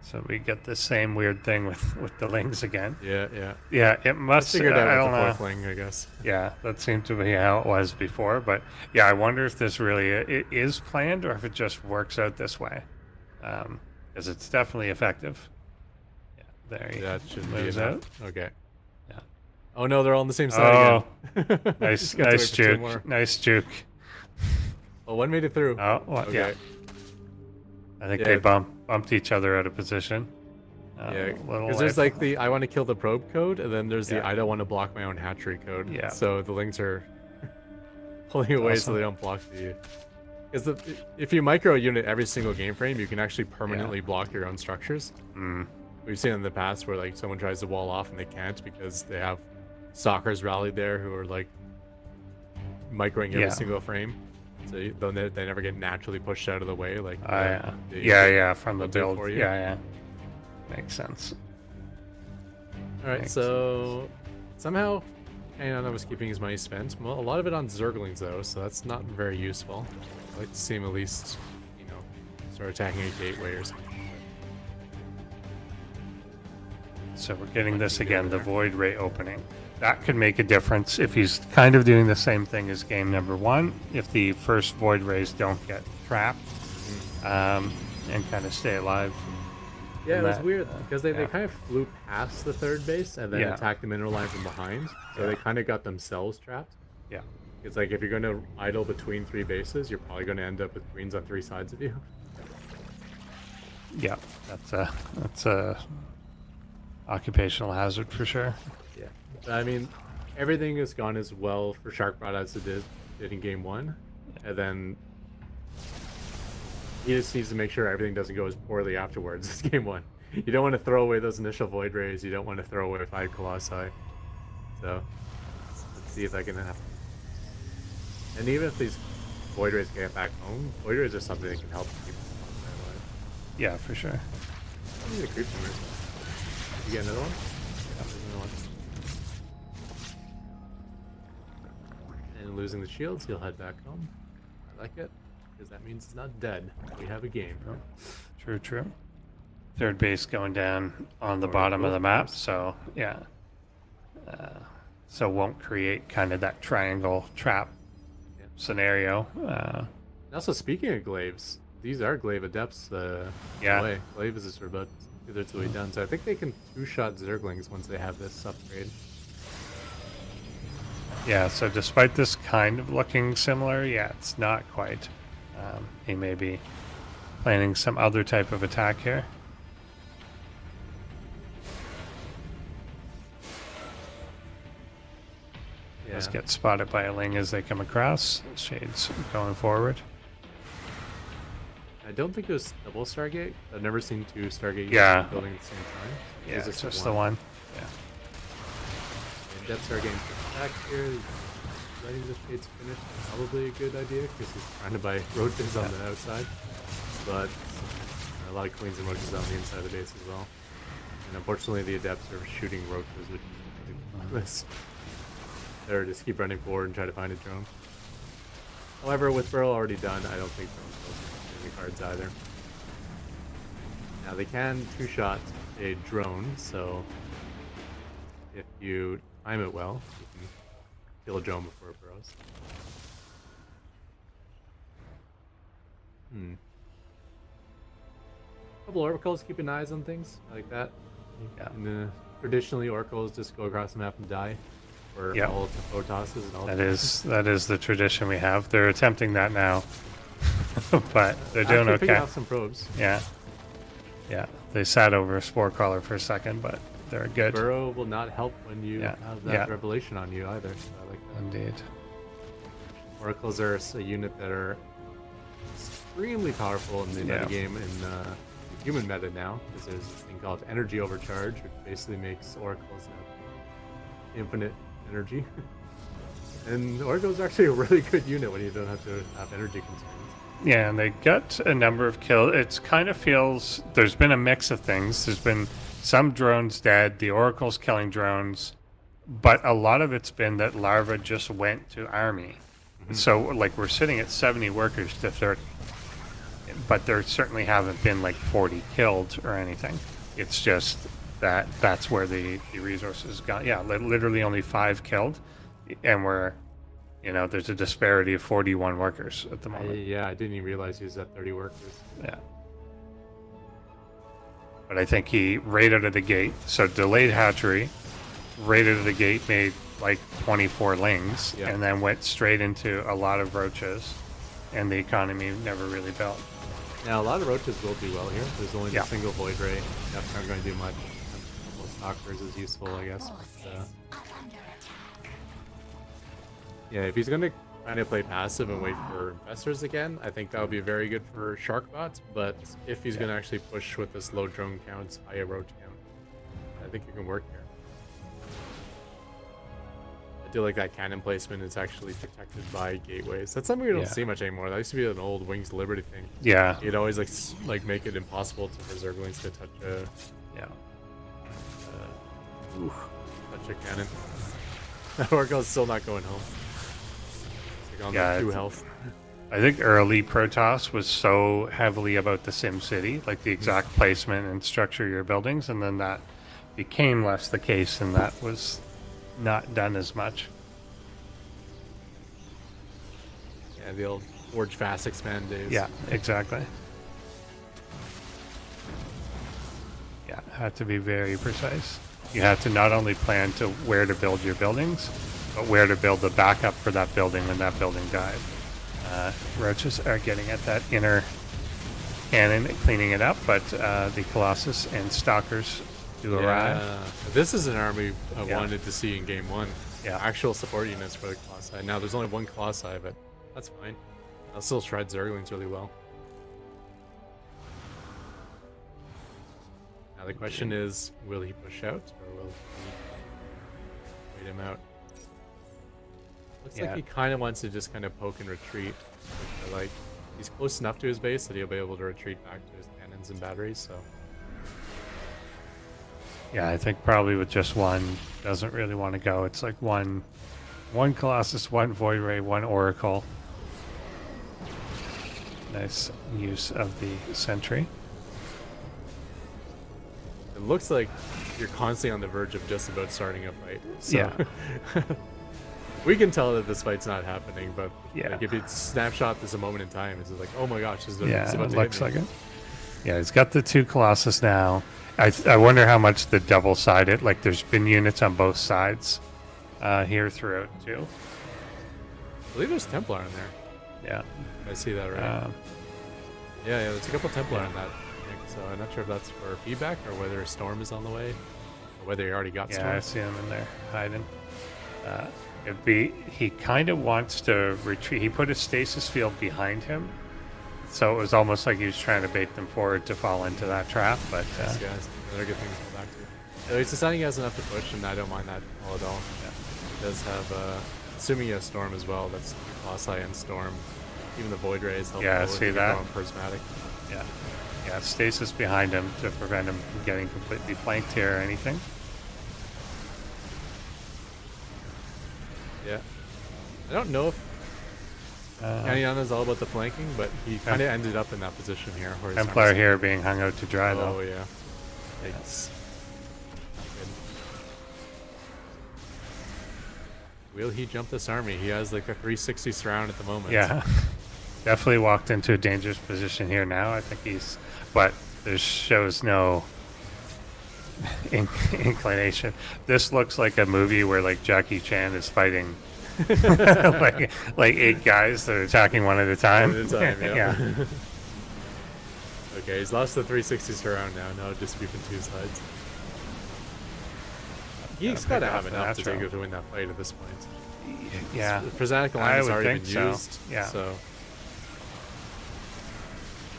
So we get the same weird thing with the lings again. Yeah, yeah. Yeah, it must. Figured I out don't with the know. fourth link, I guess. Yeah, that seemed to be how it was before. But yeah, I wonder if this really it is planned or if it just works out this way, because it's definitely effective. Yeah, there he That should be moves enough. Okay. Yeah. Oh no, they're all on the same side again. Nice, Just got to wait for two more. nice juke. Oh, one made it through. Oh, well, Okay. yeah. I think Yeah. they bumped each other out of position. Yeah, little because there's life- like the I want to kill the probe code, and then there's the Yeah. I don't want to block my own hatchery code. Yeah. So the links are pulling away so Awesome. they don't block the. Because if you micro unit every single game frame, you can actually permanently block your own structures. Mm. We've seen in the past where like someone tries to wall off and they can't because they have stalkers rallied there who are like microing every Yeah. single frame. So they never get naturally pushed out of the way. Like Yeah, the- yeah, from the they'll do it build. for you. Yeah. Makes sense. All right, Makes so somehow Caninana was keeping his money spent. Well, a lot of it on Zerglings though, so that's not very useful. I'd like to see him at least, start attacking a gateway or something. So we're getting this Get again, over the there. void ray opening. That could make a difference if he's kind of doing the same thing as game number one. If the first void rays don't get trapped and kind of stay alive. Yeah, it was that, weird because they yeah. kind of flew past the third base and then Yeah. attacked the mineral line from behind. So they kind of got themselves trapped. Yeah. It's like if you're going to idle between three bases, you're probably going to end up with queens on three sides of you. Yeah. That's a occupational hazard for sure. Yeah. But, I mean, everything has gone as well for Sharkbot as it did in game one. And then he just needs to make sure everything doesn't go as poorly afterwards as game one. You don't want to throw away those initial void rays. You don't want to throw away 5 colossi. So let's see if that can happen. And even if these void rays get back home, void rays are something that can help keep them alive. Yeah, for sure. I need a creep tumor. You get another one? Yeah, there's another one. And losing the shields, he'll head back home. I like it, because that means it's not dead. We have a game. True. Third base going down on the Or bottom of both the map, base. so yeah. So won't create kind of that triangle trap Yeah. scenario. And also, speaking of glaives, these are glaive adepts. Yeah. Away. Glaive is about 2/3 of the way done, so I think they can two-shot Zerglings once they have this upgrade. Yeah, so despite this kind of looking similar, yeah, it's not quite. He may be planning some other type of attack here. Let's get spotted by a Ling as they come across. Shades going forward. I don't think it was double Stargate. I've never seen 2 Stargate Yeah. building at the same time. Yeah, Is it's this just the one. Yeah. And Depth Star getting back here. Letting the Shades finish is probably a good idea because he's trying to buy roaches on the outside. But a lot of queens and roaches on the inside of the base as well. And unfortunately, the Adepts are shooting roaches, which is ridiculous. Or just keep running forward and try to find a drone. However, with Burrow already done, I don't think drones will any cards either. Now they can two-shot a drone, so if you time it well, you can kill a drone before it burrows. couple oracles keeping eyes on things like that. Yeah. And traditionally, oracles just go across the map and die, or Yep. all to photosses and all That is the tradition we have. They're attempting that now, but they're doing Actually picking okay. off some probes. Yeah, yeah. They sat over a spore crawler for a second, but they're good. Burrow will not help when you Yeah, have that yeah. revelation on you either. So I like that. Indeed. Oracles are a unit that are extremely powerful in the Yeah. metagame in human meta now, because there's this thing called energy overcharge, which basically makes oracles have infinite energy. And oracles are actually a really good unit when you don't have to have energy concerns. Yeah, and they got a number of kills. It's kind of feels there's been a mix of things. There's been some drones dead, the oracle's killing drones, but a lot of it's been that larva just went to army. So like we're sitting at 70 workers to 30, but there certainly haven't been like 40 killed or anything. It's just that's where the resources got. Yeah, literally only 5 killed, and we're, there's a disparity of 41 workers at the moment. I didn't even realize he was at 30 workers. Yeah. But I think he right out of the gate, so delayed hatchery, right out of the gate made like 24 lings, Yeah. and then went straight into a lot of roaches, and the economy never really built. Now, a lot of roaches will do well here. There's only Yeah. the single void ray. That's not going to do much. Most stalkers is useful, I guess. But, yeah, if he's going to kind of play passive and wait for investors again, I think that would be very good for Sharkbot. But if he's going to actually push with this low drone counts, high roach count, I think it can work here. I do like that cannon placement is actually protected by gateways. That's something we don't Yeah. see much anymore. That used to be an old Wings of Liberty thing. Yeah, You'd always like make it impossible for Zerglings to touch yeah. a cannon. That Oracle's still not going home. It's like on Yeah, like 2 it's- health. I think early Protoss was so heavily about the Sim City, like the exact placement and structure of your buildings, and then that became less the case, and that was not done as much. Yeah, the old Forge Fast Expand days. Yeah, exactly. Yeah, had to be very precise. You had to not only plan to where to build your buildings, but where to build the backup for that building when that building died. Roaches are getting at that inner cannon, cleaning it up, but the Colossus and Stalkers do arrive. This is an army I Yeah. wanted to see in game 1. Yeah. Actual support units for the Colossi. Now there's only 1 Colossi, but that's fine. I'll still shred Zerglings really well. Now the question is, will he push out or will he wait him out? Looks Yeah. like he kind of wants to just kind of poke and retreat. Which I like. He's close enough to his base that he'll be able to retreat back to his cannons and batteries, so. Yeah, I think probably with just one, doesn't really want to go. It's like one Colossus, 1 Void Ray, 1 Oracle. Nice use of the sentry. It looks like you're constantly on the verge of just about starting a fight. So Yeah. we can tell that this fight's not happening, but Yeah. like if it's snapshot this a moment in time, it's like, oh my gosh, this is Yeah, it's about it to looks hit me. like it. Yeah, he's got the 2 Colossus now. I wonder how much the double-sided, like there's been units on both sides here throughout too. I believe there's Templar in there. Yeah. I see that right. Yeah, there's a couple Templar in that. I think. So I'm not sure if that's for feedback or whether a Storm is on the way, or whether he already got Yeah, I Storm. see him in there hiding. He kind of wants to retreat. He put a stasis field behind him, so it was almost like he was trying to bait them forward to fall into that trap. But Yes, guys, another good thing to go back to. So he's deciding he has enough to push, and I don't mind that all at all. He does have, assuming he has Storm as well, that's Colossi and Storm. Even the Void Rays help. Yeah, see that? Prismatic. yeah, stasis behind him to prevent him from getting completely flanked here or anything. Yeah. I don't know if Caninana is all about the flanking, but he kind of ended up in that position here. Where his Templar army's- here being hung out to dry Oh, though. yeah. Yes. Will he jump this army? He has like a 360 surround at the moment. Yeah, definitely walked into a dangerous position here now. I think but This shows no inclination. This looks like a movie where like Jackie Chan is fighting like 8 guys that are attacking one at a time. One at a time, Yeah. Okay, he's lost the 360s around now. Now just beefing 2 sides. He's Gotta got to pick have off the enough to natural. take it to win that fight at this point. Yeah. Prismatic I line has would already think been so. used. Yeah. So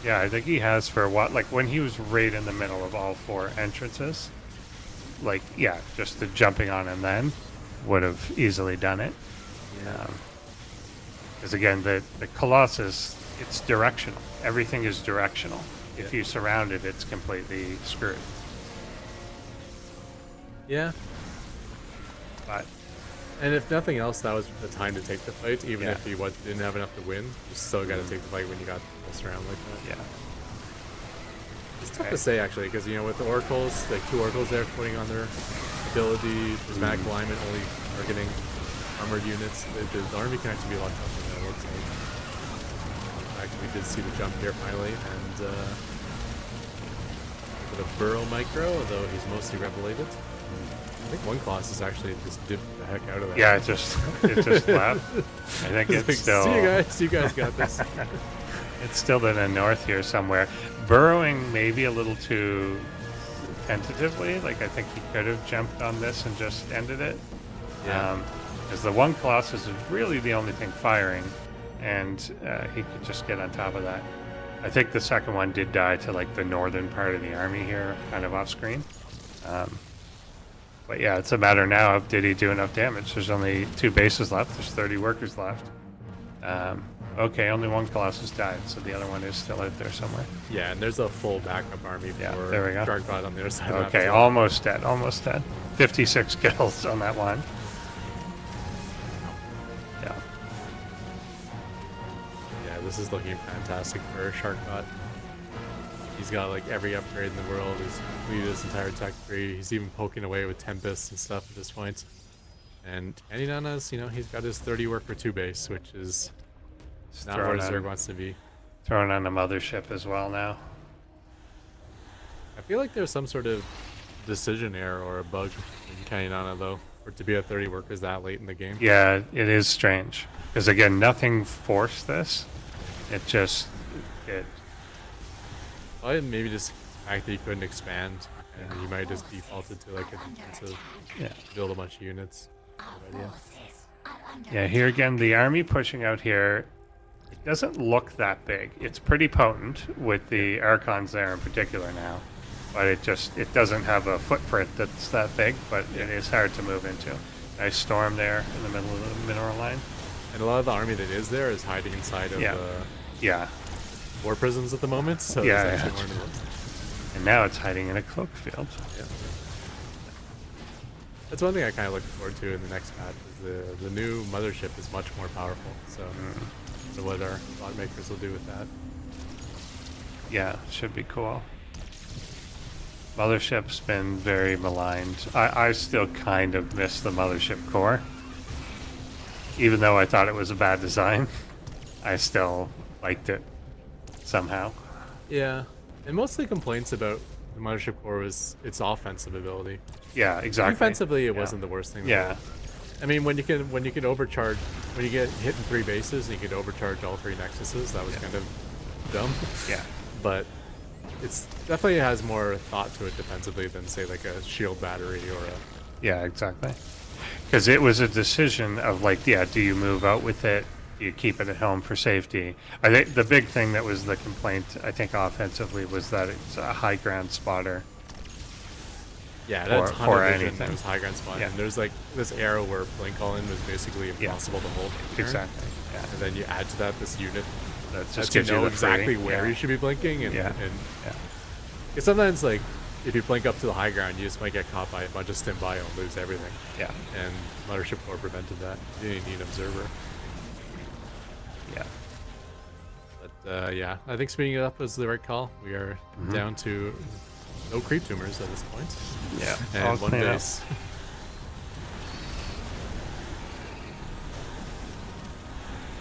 Yeah, I think he has for what, like when he was right in the middle of all 4 entrances, like, yeah, just the jumping on him then would have easily done it. Because again, the Colossus, it's directional. Everything is directional. If you surround it, it's completely screwed. yeah. But And if nothing else, that was the time to take the fight. Even Yeah. if he didn't have enough to win, you still got to take the fight when you got this round like that. yeah, It's tough to say actually, because with the oracles, like 2 oracles there putting on their ability, prismatic alignment only targeting armored units. The army can actually be a lot tougher than it looks like. In fact, we did see the jump here finally, and bit of burrow micro, although he's mostly revelated. I think one Colossus actually just dipped the heck out of that. yeah, it just left. I think it's Like, still. see you guys got this. It's still in the north here somewhere. Burrowing maybe a little too tentatively. Like I think he could have jumped on this and just ended it. Yeah. Because the one Colossus is really the only thing firing, and he could just get on top of that. I think the second one did die to like the northern part of the army here, kind of off screen. But yeah, it's a matter now of did he do enough damage? There's only 2 bases left. There's 30 workers left. Okay, only one Colossus died, so the other one is still out there somewhere. Yeah, and there's a full backup army Yeah, for there we go. Sharkbot on the other side. of the map Okay, as well. almost dead, almost dead. 56 kills on that one. Yeah. Yeah, this is looking fantastic for Sharkbot. He's got like every upgrade in the world. He's completed his entire tech tree. He's even poking away with Tempest and stuff at this point. And Caninana's, he's got his 30 work for 2 base, which is Just not where throwing Zerg on, wants to be. throwing on the mothership as well now. I feel like there's some sort of decision error or a bug in Caninana though, for it to be at 30 workers that late in the game. Yeah, it is strange. Because again, nothing forced this. It just did. Probably maybe just the fact that you couldn't expand, and you might just defaulted to like a defensive, Yeah. build a bunch of units. Good idea. Yeah, here again, the army pushing out here, it doesn't look that big. It's pretty potent with the Archons there in particular now. But it doesn't have a footprint that's that big, but it is hard to move into. Nice storm there in the middle of the mineral line. And a lot of the army that is there is hiding inside of Yeah. Yeah, war prisons at the moment, so Yeah, there's yeah. actually more to look. and now it's hiding in a cloak field. Yeah. That's one thing I kind of look forward to in the next patch. Is the new mothership is much more powerful. So, so what our bot makers will do with that. Yeah, should be cool. Mothership's been very maligned. I still kind of miss the mothership core. Even though I thought it was a bad design, I still liked it somehow. Yeah, and mostly complaints about the mothership core was its offensive ability. Yeah, exactly. Defensively, it Yeah. wasn't the worst thing. in the Yeah, world. I mean, when you can overcharge, when you get hit in 3 bases and you can overcharge all 3 nexuses, that was kind of dumb. yeah, But it's definitely has more thought to it defensively than say like a shield battery or a. yeah, exactly. Because it was a decision of like, yeah, do you move out with it? Do you keep it at home for safety? I think the big thing that was the complaint, I think, offensively was that it's a high ground spotter. Yeah, that's for 100 vision. anything. It was high ground spot. Yeah. And there's like this arrow where blink all in was basically impossible to hold. Exactly. Yeah, And then you add to that this unit that that just you gives you know the exactly free- where yeah. you should be blinking. And, Yeah. and Yeah. 'cause sometimes like if you blink up to the high ground, you just might get caught by a bunch of stim bio and lose everything. Yeah. And Mothership Core prevented that. You didn't need an observer. Yeah. But yeah, I think speeding it up was the right call. We are down to no creep tumors at this point. Yeah. And all one clean up. base.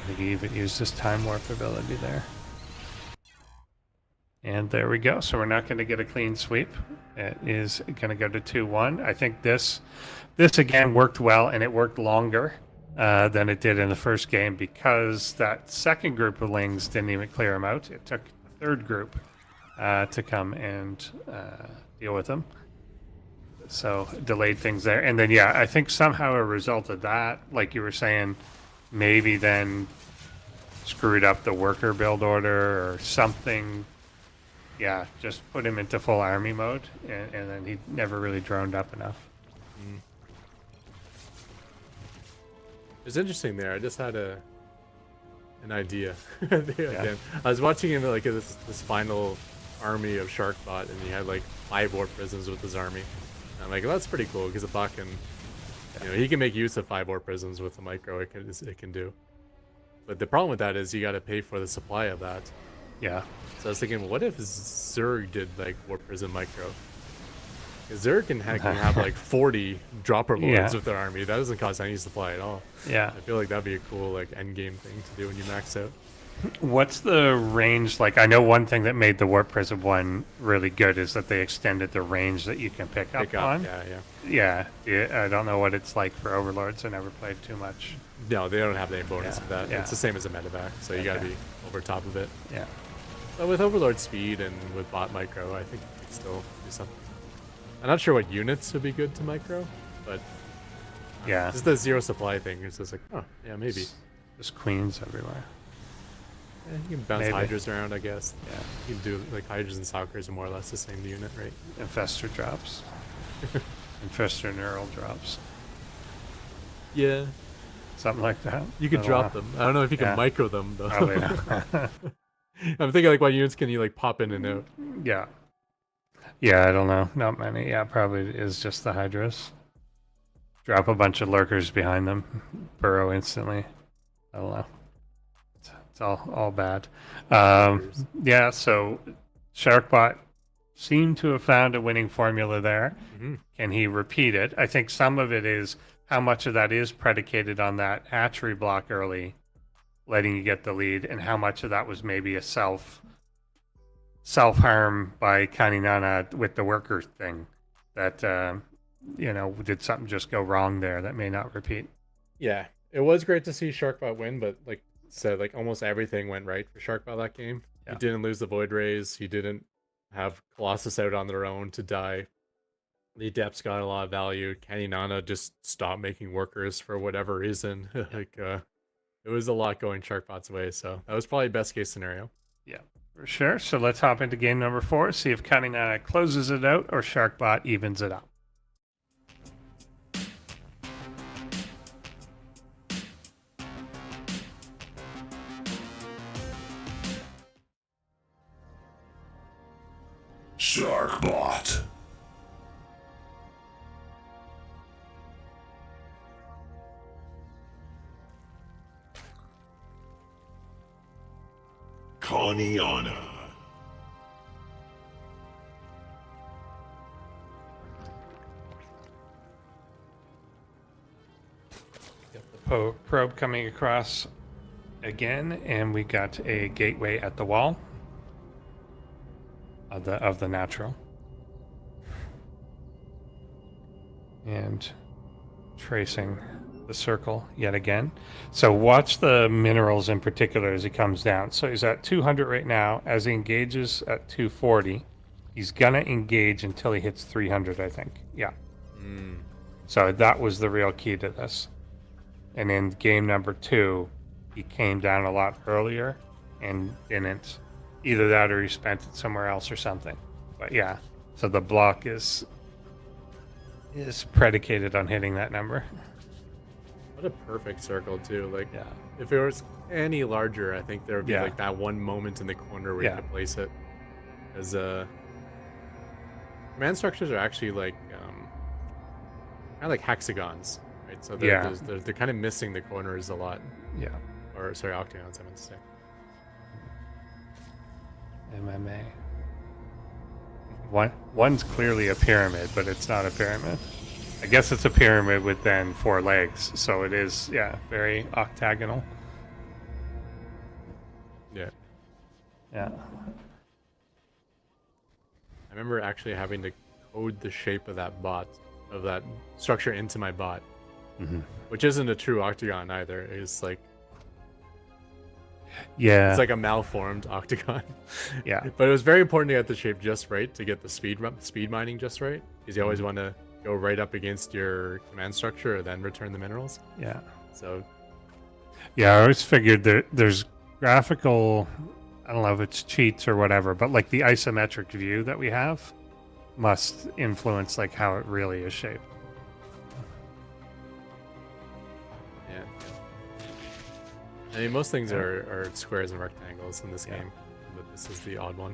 I think he even used his time warp ability there. And there we go. So we're not going to get a clean sweep. It is going to go to 2-1. I think this again worked well, and it worked longer than it did in the first game because that second group of Lings didn't even clear them out. It took the third group to come and deal with them. So delayed things there. And then, yeah, I think somehow a result of that, like you were saying, maybe then screwed up the worker build order or something. Yeah, just put him into full army mode, and then he never really droned up enough. It's interesting there. I just had an idea. Again, I was watching him like this final army of Sharkbot, and he had like 5 warp prisms with his army. And I'm like, well, that's pretty cool because a bot can, he can make use of 5 warp prisms with the micro. It can do. But the problem with that is you got to pay for the supply of that. Yeah. So I was thinking, what if Zerg did like warp prism micro? 'Cause Zerg can have like 40 dropper lords with their army. That doesn't cost any supply at all. Yeah. I feel like that'd be a cool like end game thing to do when you max out. What's the range like? I know one thing that made the Warp Prism one really good is that they extended the range that you can pick up on. Yeah. I don't know what it's like for Overlords. I never played too much. No, they don't have any bonus for that. It's the same as a medevac, so you gotta be over top of it. Yeah. But with Overlord speed and with bot micro, I think you can still do something. I'm not sure what units would be good to micro, but just the zero supply thing is just like, oh yeah, maybe. There's queens everywhere. Yeah, you can bounce Hydras around, I guess. Yeah. You can do like Hydras and Stalkers are more or less the same unit, right? Infestor drops. Infestor neural drops. Yeah. Something like that. You could drop them. I don't know if you can micro them though. Probably not. I'm thinking like what units can you like pop in and out? Yeah. Yeah, I don't know. Not many. Yeah, probably is just the Hydras. Drop a bunch of lurkers behind them. Burrow instantly. I don't know. It's all bad. Yeah, so Sharkbot seemed to have found a winning formula there. Can he repeat it? I think some of it is how much of that is predicated on that hatchery block early, letting you get the lead, and how much of that was maybe a self-harm by Caninana with the worker thing that, did something just go wrong there that may not repeat. Yeah, it was great to see Sharkbot win, but like said, like almost everything went right for Sharkbot that game. Yeah. He didn't lose the Void Rays. He didn't have Colossus out on their own to die. The Adepts got a lot of value. Caninana just stopped making workers for whatever reason. It was a lot going Sharkbot's way, so that was probably best case scenario. Yeah, for sure. So let's hop into game number 4, see if Caninana closes it out or Sharkbot evens it up. Sharkbot. Caninana. Got the probe coming across again, and we got a gateway at the wall of the natural, and tracing the circle yet again. So watch the minerals in particular as he comes down. So he's at 200 right now. As he engages at 240, he's gonna engage until he hits 300, I think. Yeah. So that was the real key to this. And in game number 2, he came down a lot earlier and didn't. Either that or he spent it somewhere else or something. But yeah, so the block is predicated on hitting that number. What a perfect circle too. Like, if it was any larger, I think there would be like that one moment in the corner where you could place it. As command structures are actually like kind of like hexagons, right? So they're kind of missing the corners a lot. Yeah. Or sorry, octagons, I meant to say. MMA. One's clearly a pyramid, but it's not a pyramid. I guess it's a pyramid with then 4 legs, so it is, very octagonal. Yeah. Yeah. remember actually having to code the shape of that structure into my bot, which isn't a true octagon either. It's like Yeah. it's like a malformed octagon. Yeah. But it was very important to get the shape just right to get the speed mining just right, because you always want to go right up against your command structure and then return the minerals. Yeah. So Yeah, I always figured there's graphical, I don't know if it's cheats or whatever, but like the isometric view that we have must influence like how it really is shaped. yeah. I mean, most things are squares and rectangles in this game, but this is the odd one.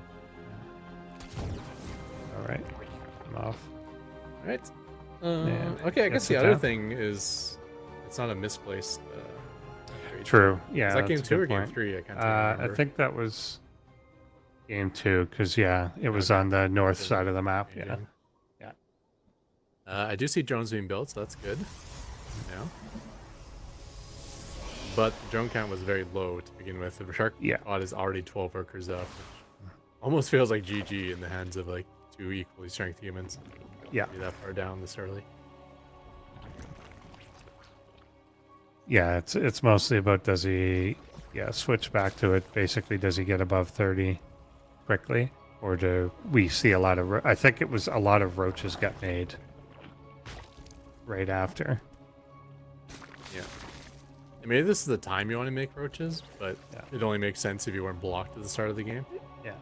All right. I'm off. All right. And Okay, I guess gets the it other down. thing is it's not a misplaced. Trade. True. Yeah. Is that game that's a 2 good or game point. 3? I can't I remember. think that was game 2 because it was Okay. on the north So side of the map. game Yeah. game. Yeah. I do see drones being built, so that's good. Yeah. But the drone count was very low to begin with. The Sharkbot is already 12 workers up, which almost feels like GG in the hands of like 2 equally strength humans. Yeah. Be that far down this early. Yeah. It's mostly about does he switch back to it. Basically, does he get above 30 quickly, or do we see a lot of? I think it was a lot of roaches got made right after. Yeah. And maybe this is the time you want to make roaches, but Yeah. it only makes sense if you weren't blocked at the start of the game. Yeah.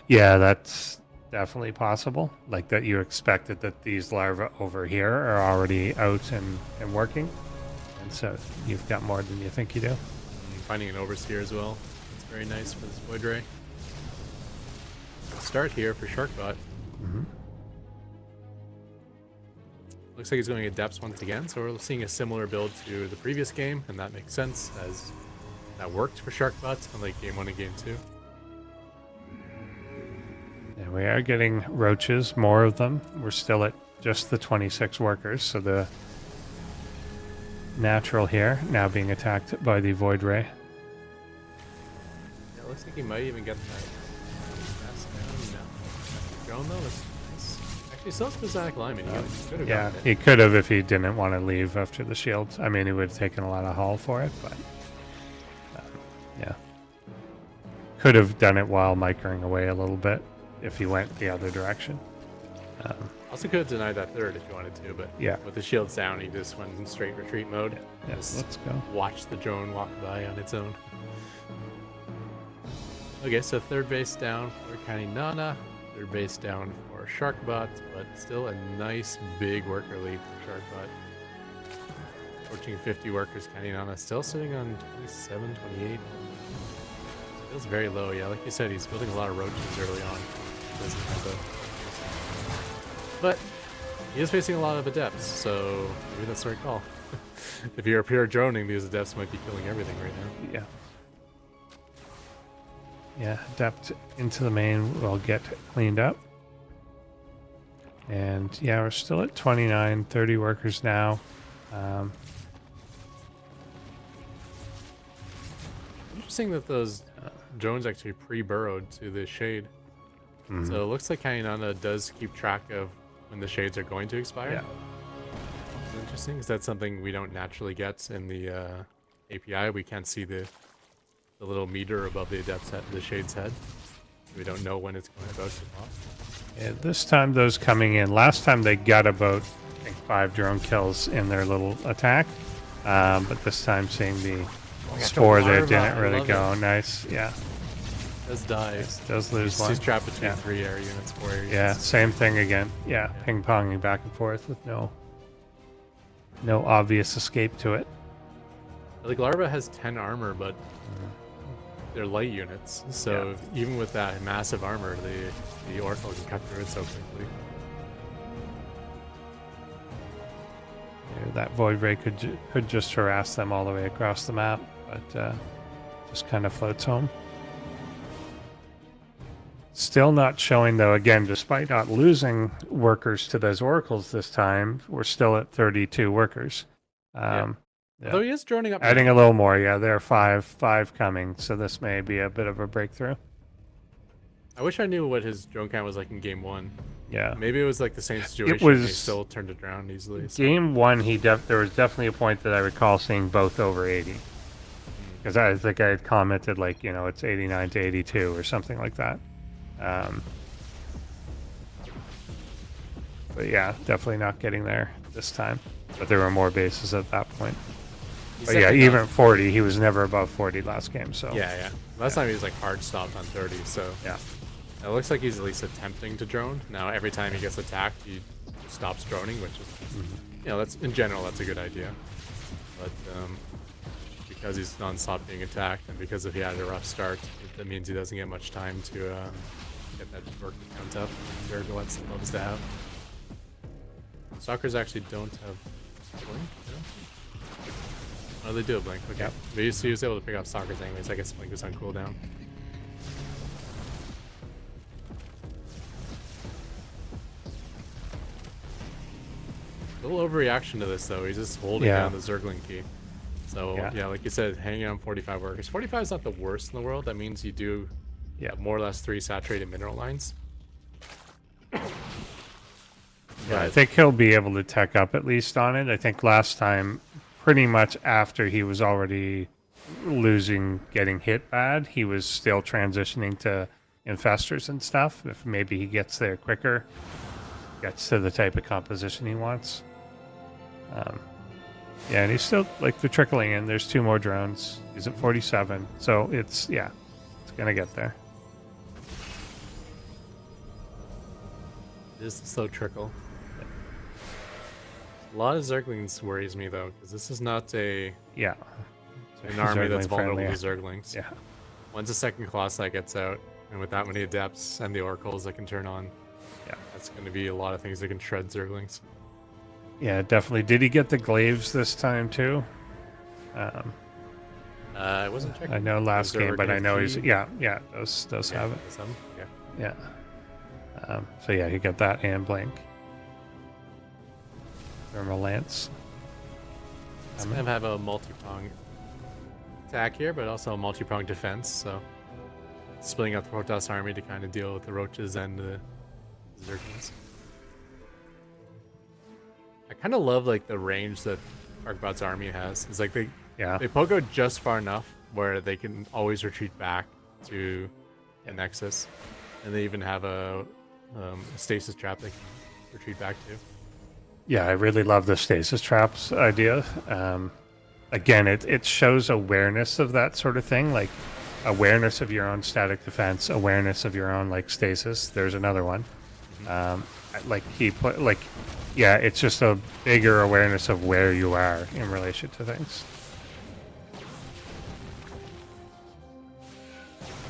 Yeah, that's definitely possible. Like that you expected that these larvae over here are already out and working. And so you've got more than you think you do. And finding an overseer as well. It's very nice for this void ray. Start here for Sharkbot. Looks like he's going at depths once again, so we're seeing a similar build to the previous game, and that makes sense as that worked for Sharkbot, unlike game 1 and game 2. Yeah, we are getting roaches, more of them. We're still at just the 26 workers, so the natural here now being attacked by the void ray. Yeah, it looks like he might even get that fast down. No. Drone though, that's nice. Actually, still has Prismatic Lineman. He could have Yeah, gotten it. he could have if he didn't want to leave after the shield. I mean, he would have taken a lot of haul for it, but yeah. Could have done it while micring away a little bit if he went the other direction. Also could have denied that third if you wanted to, but Yeah. with the shields down, he just went in straight retreat mode. Yes, Just let's go. watch the drone walk by on its own. Okay, so third base down for Caninana, third base down for Sharkbot, but still a nice big worker lead for Sharkbot. Approaching 50 workers, Caninana still sitting on 27, 28. Feels very low, yeah. Like you said, he's building a lot of roaches early on. Doesn't have a... But he is facing a lot of adepts, so maybe that's the right call. If you're pure droning, these adepts might be killing everything right now. Yeah. Yeah, adept into the main will get cleaned up. And yeah, we're still at 29, 30 workers now. Interesting that those drones actually pre-burrowed to the shade. So it looks like Caninana does keep track of when the shades are going to expire. Yeah. It's interesting because that's something we don't naturally get in the API. We can't see the little meter above the adept's head, the shade's head. We don't know when it's going about to pop. Yeah, this time those coming in. Last time they got about, I think, 5 drone kills in their little attack. But this time seeing the spore there larva, didn't I really love go. Nice, yeah. Does die. Does lose one. He's trapped between Yeah. 3 air units, 4 air units. Yeah, same thing again. Yeah, ping-ponging back and forth with no obvious escape to it. Like Larva has 10 armor, but they're light units. So even with that massive armor, the Oracle can cut through it so quickly. Yeah, that void ray could just harass them all the way across the map, but just kind of floats home. Still not showing though. Again, despite not losing workers to those oracles this time, we're still at 32 workers. Yeah. Although he is droning up. Adding a little more. Yeah, there are five coming. So this may be a bit of a breakthrough. I wish I knew what his drone count was like in game 1. Yeah. Maybe it was like the same situation. He was- still turned it around easily. So. Game 1, there was definitely a point that I recall seeing both over 80. Because I think I had commented like, you know, it's 89 to 82 or something like that. But yeah, definitely not getting there this time. But there were more bases at that point. He's But yeah, second even up. 40, he was never above 40 last game. So Yeah. Last time he was like hard stopped on 30. So yeah. it looks like he's at least attempting to drone. Now every time he gets attacked, he stops droning, which is, you know, that's in general that's a good idea. But because he's non-stop being attacked, and because if he had a rough start, that means he doesn't get much time to get that work count up. Sharkbot loves to have. Stalkers actually don't have blink. No? Oh, they do have blink. Okay. Yep. But he was able to pick up stalkers anyways. I guess blink was on cooldown. Little overreaction to this though. He's just holding Yeah. down the Zergling key. So yeah, like you said, hanging on 45 workers. 45 is not the worst in the world. That means you do have more or less 3 saturated mineral lines. Yeah, I think he'll be able to tech up at least on it. I think last time, pretty much after he was already losing, getting hit bad, he was still transitioning to infestors and stuff. If maybe he gets there quicker, gets to the type of composition he wants. Yeah, and he's still, like, they're trickling in. There's 2 more drones. He's at 47. So it's going to get there. It is a slow trickle. A lot of Zerglings worries me though, because this is not an Yeah. army that's Zergling vulnerable friendly. to Zerglings. Yeah. Once a second Colossi gets out, and with that many Adepts and the Oracles that can turn on, Yeah. that's going to be a lot of things that can shred Zerglings. Yeah, definitely. Did he get the glaives this time too? I wasn't checking. I know last Is there a game, but I glaive know he's key? does have it. Some? Yeah. Yeah. So yeah, he got that and blink. Thermal lance. It's going to have a multi-prong attack here, but also a multi-prong defense. So splitting up the Protoss army to kind of deal with the roaches and the Zerglings. I kind of love like the range that Sharkbot's army has. It's like they poke out just far enough where they can always retreat back to a Nexus, and they even have a stasis trap they can retreat back to. Yeah, I really love the stasis traps idea. Again, it shows awareness of that sort of thing, like awareness of your own static defense, awareness of your own like stasis. There's another one. It's just a bigger awareness of where you are in relation to things.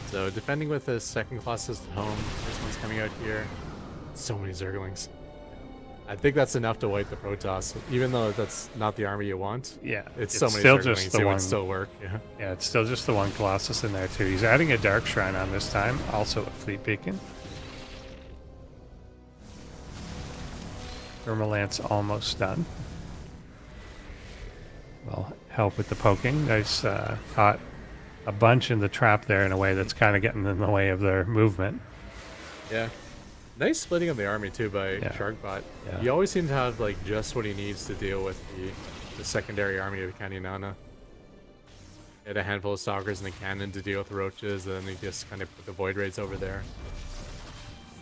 So defending with the second Colossus at home, this one's coming out here. So many Zerglings. I think that's enough to wipe the Protoss, even though that's not the army you want. Yeah, it's so many still Zerglings, just the it one. would still work. Yeah, it's still just the one Colossus in there too. He's adding a Dark Shrine on this time, also a Fleet Beacon. Thermal Lance almost done. Well, help with the poking. Nice, caught a bunch in the trap there in a way that's kind of getting in the way of their movement. Yeah. Nice splitting of the army too by Sharkbot. Yeah. He always seems to have like just what he needs to deal with the secondary army of Caninana. He had a handful of stalkers and a cannon to deal with the roaches, and then he just kind of put the void raids over there.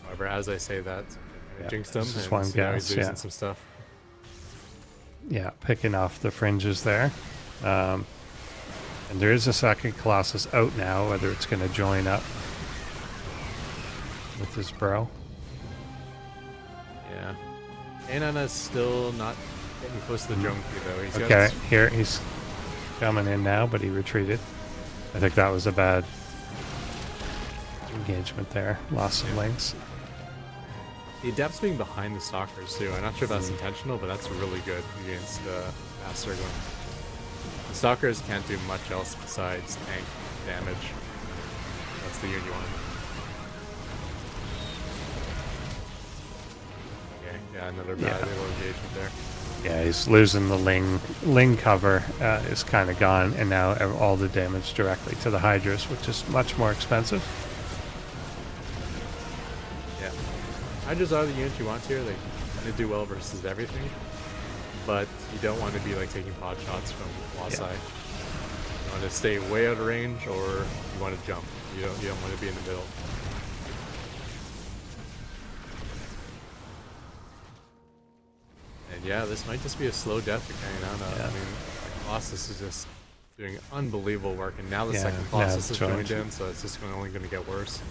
However, as I say that, I jinxed him, and Just one he's guess, losing some stuff. Yeah, picking off the fringes there. And there is a second Colossus out now, whether it's going to join up with his bro. Yeah. Caninana's still not getting close to the drone key though. He's Okay, here he's coming in now, but he retreated. I think that was a bad engagement there. Lost some links. The Adepts being behind the Stalkers too. I'm not sure if that's intentional, but that's really good against fast Zergling. The Stalkers can't do much else besides tank damage. That's the Union one. Okay, yeah, another bad little engagement there. Yeah, he's losing the Ling cover is kind of gone, and now all the damage directly to the Hydras, which is much more expensive. Hydras are the units you want here. They kind of do well versus everything, but you don't want to be like taking pot shots from Colossi. You want to stay way out of range, or you want to jump. You don't want to be in the middle. And yeah, this might just be a slow death for Caninana. Yeah. I mean, Colossus is just doing unbelievable work, and now the Yeah, second now Colossus it's is joined joined. in, so it's just only going to get worse.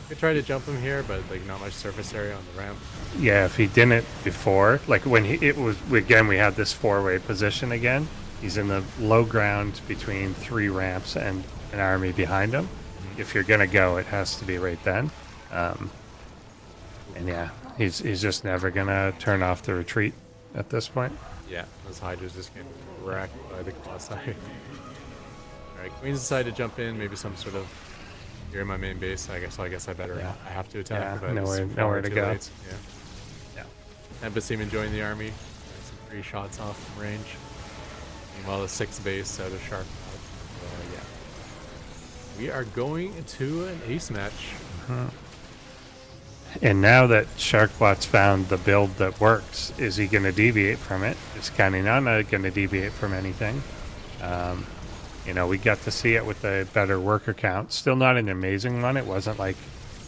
Could try to jump him here, but like not much surface area on the ramp. Yeah, if he didn't before, like when it was again, we had this 4-way position again. He's in the low ground between 3 ramps and an army behind him. If you're gonna go, it has to be right then. And yeah, he's just never gonna turn off the retreat at this point. Yeah, those Hydras just getting wrecked by the Colossi. Alright, Queens decide to jump in, maybe some sort of... You're in my main base, I guess I better... Yeah. I have to attack, Yeah, but nowhere- it's nowhere far to too go. late. Yeah. Yeah. Tempest even joined the army. Got some free shots off from range. Meanwhile, the 6th base out of Sharkbot. Yeah. We are going to an ace match. And now that Sharkbot's found the build that works, is he going to deviate from it? Is Caninana going to deviate from anything? You know, we got to see it with a better worker count. Still not an amazing one. It wasn't like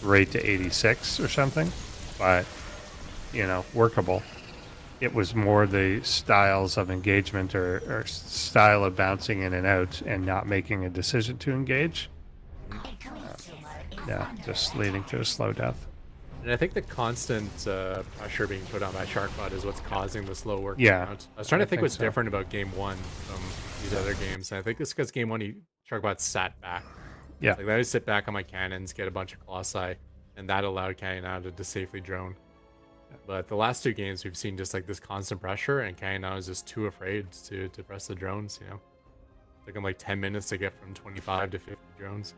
right to 86 or something, but, you know, workable. It was more the styles of engagement or style of bouncing in and out and not making a decision to engage. Yeah, just leading to a slow death. And I think the constant pressure being put on by Sharkbot is what's causing the slow work. Yeah, count. I was trying to think think what's so. different about game 1 from these other games. And I think it's because game 1, Sharkbot sat back. Yeah. Like, let me sit back on my cannons, get a bunch of Colossi, and that allowed Caninana to safely drone. But the last 2 games, we've seen just like this constant pressure, and Caninana is just too afraid to press the drones, you know? Took him like 10 minutes to get from 25 to 50 drones.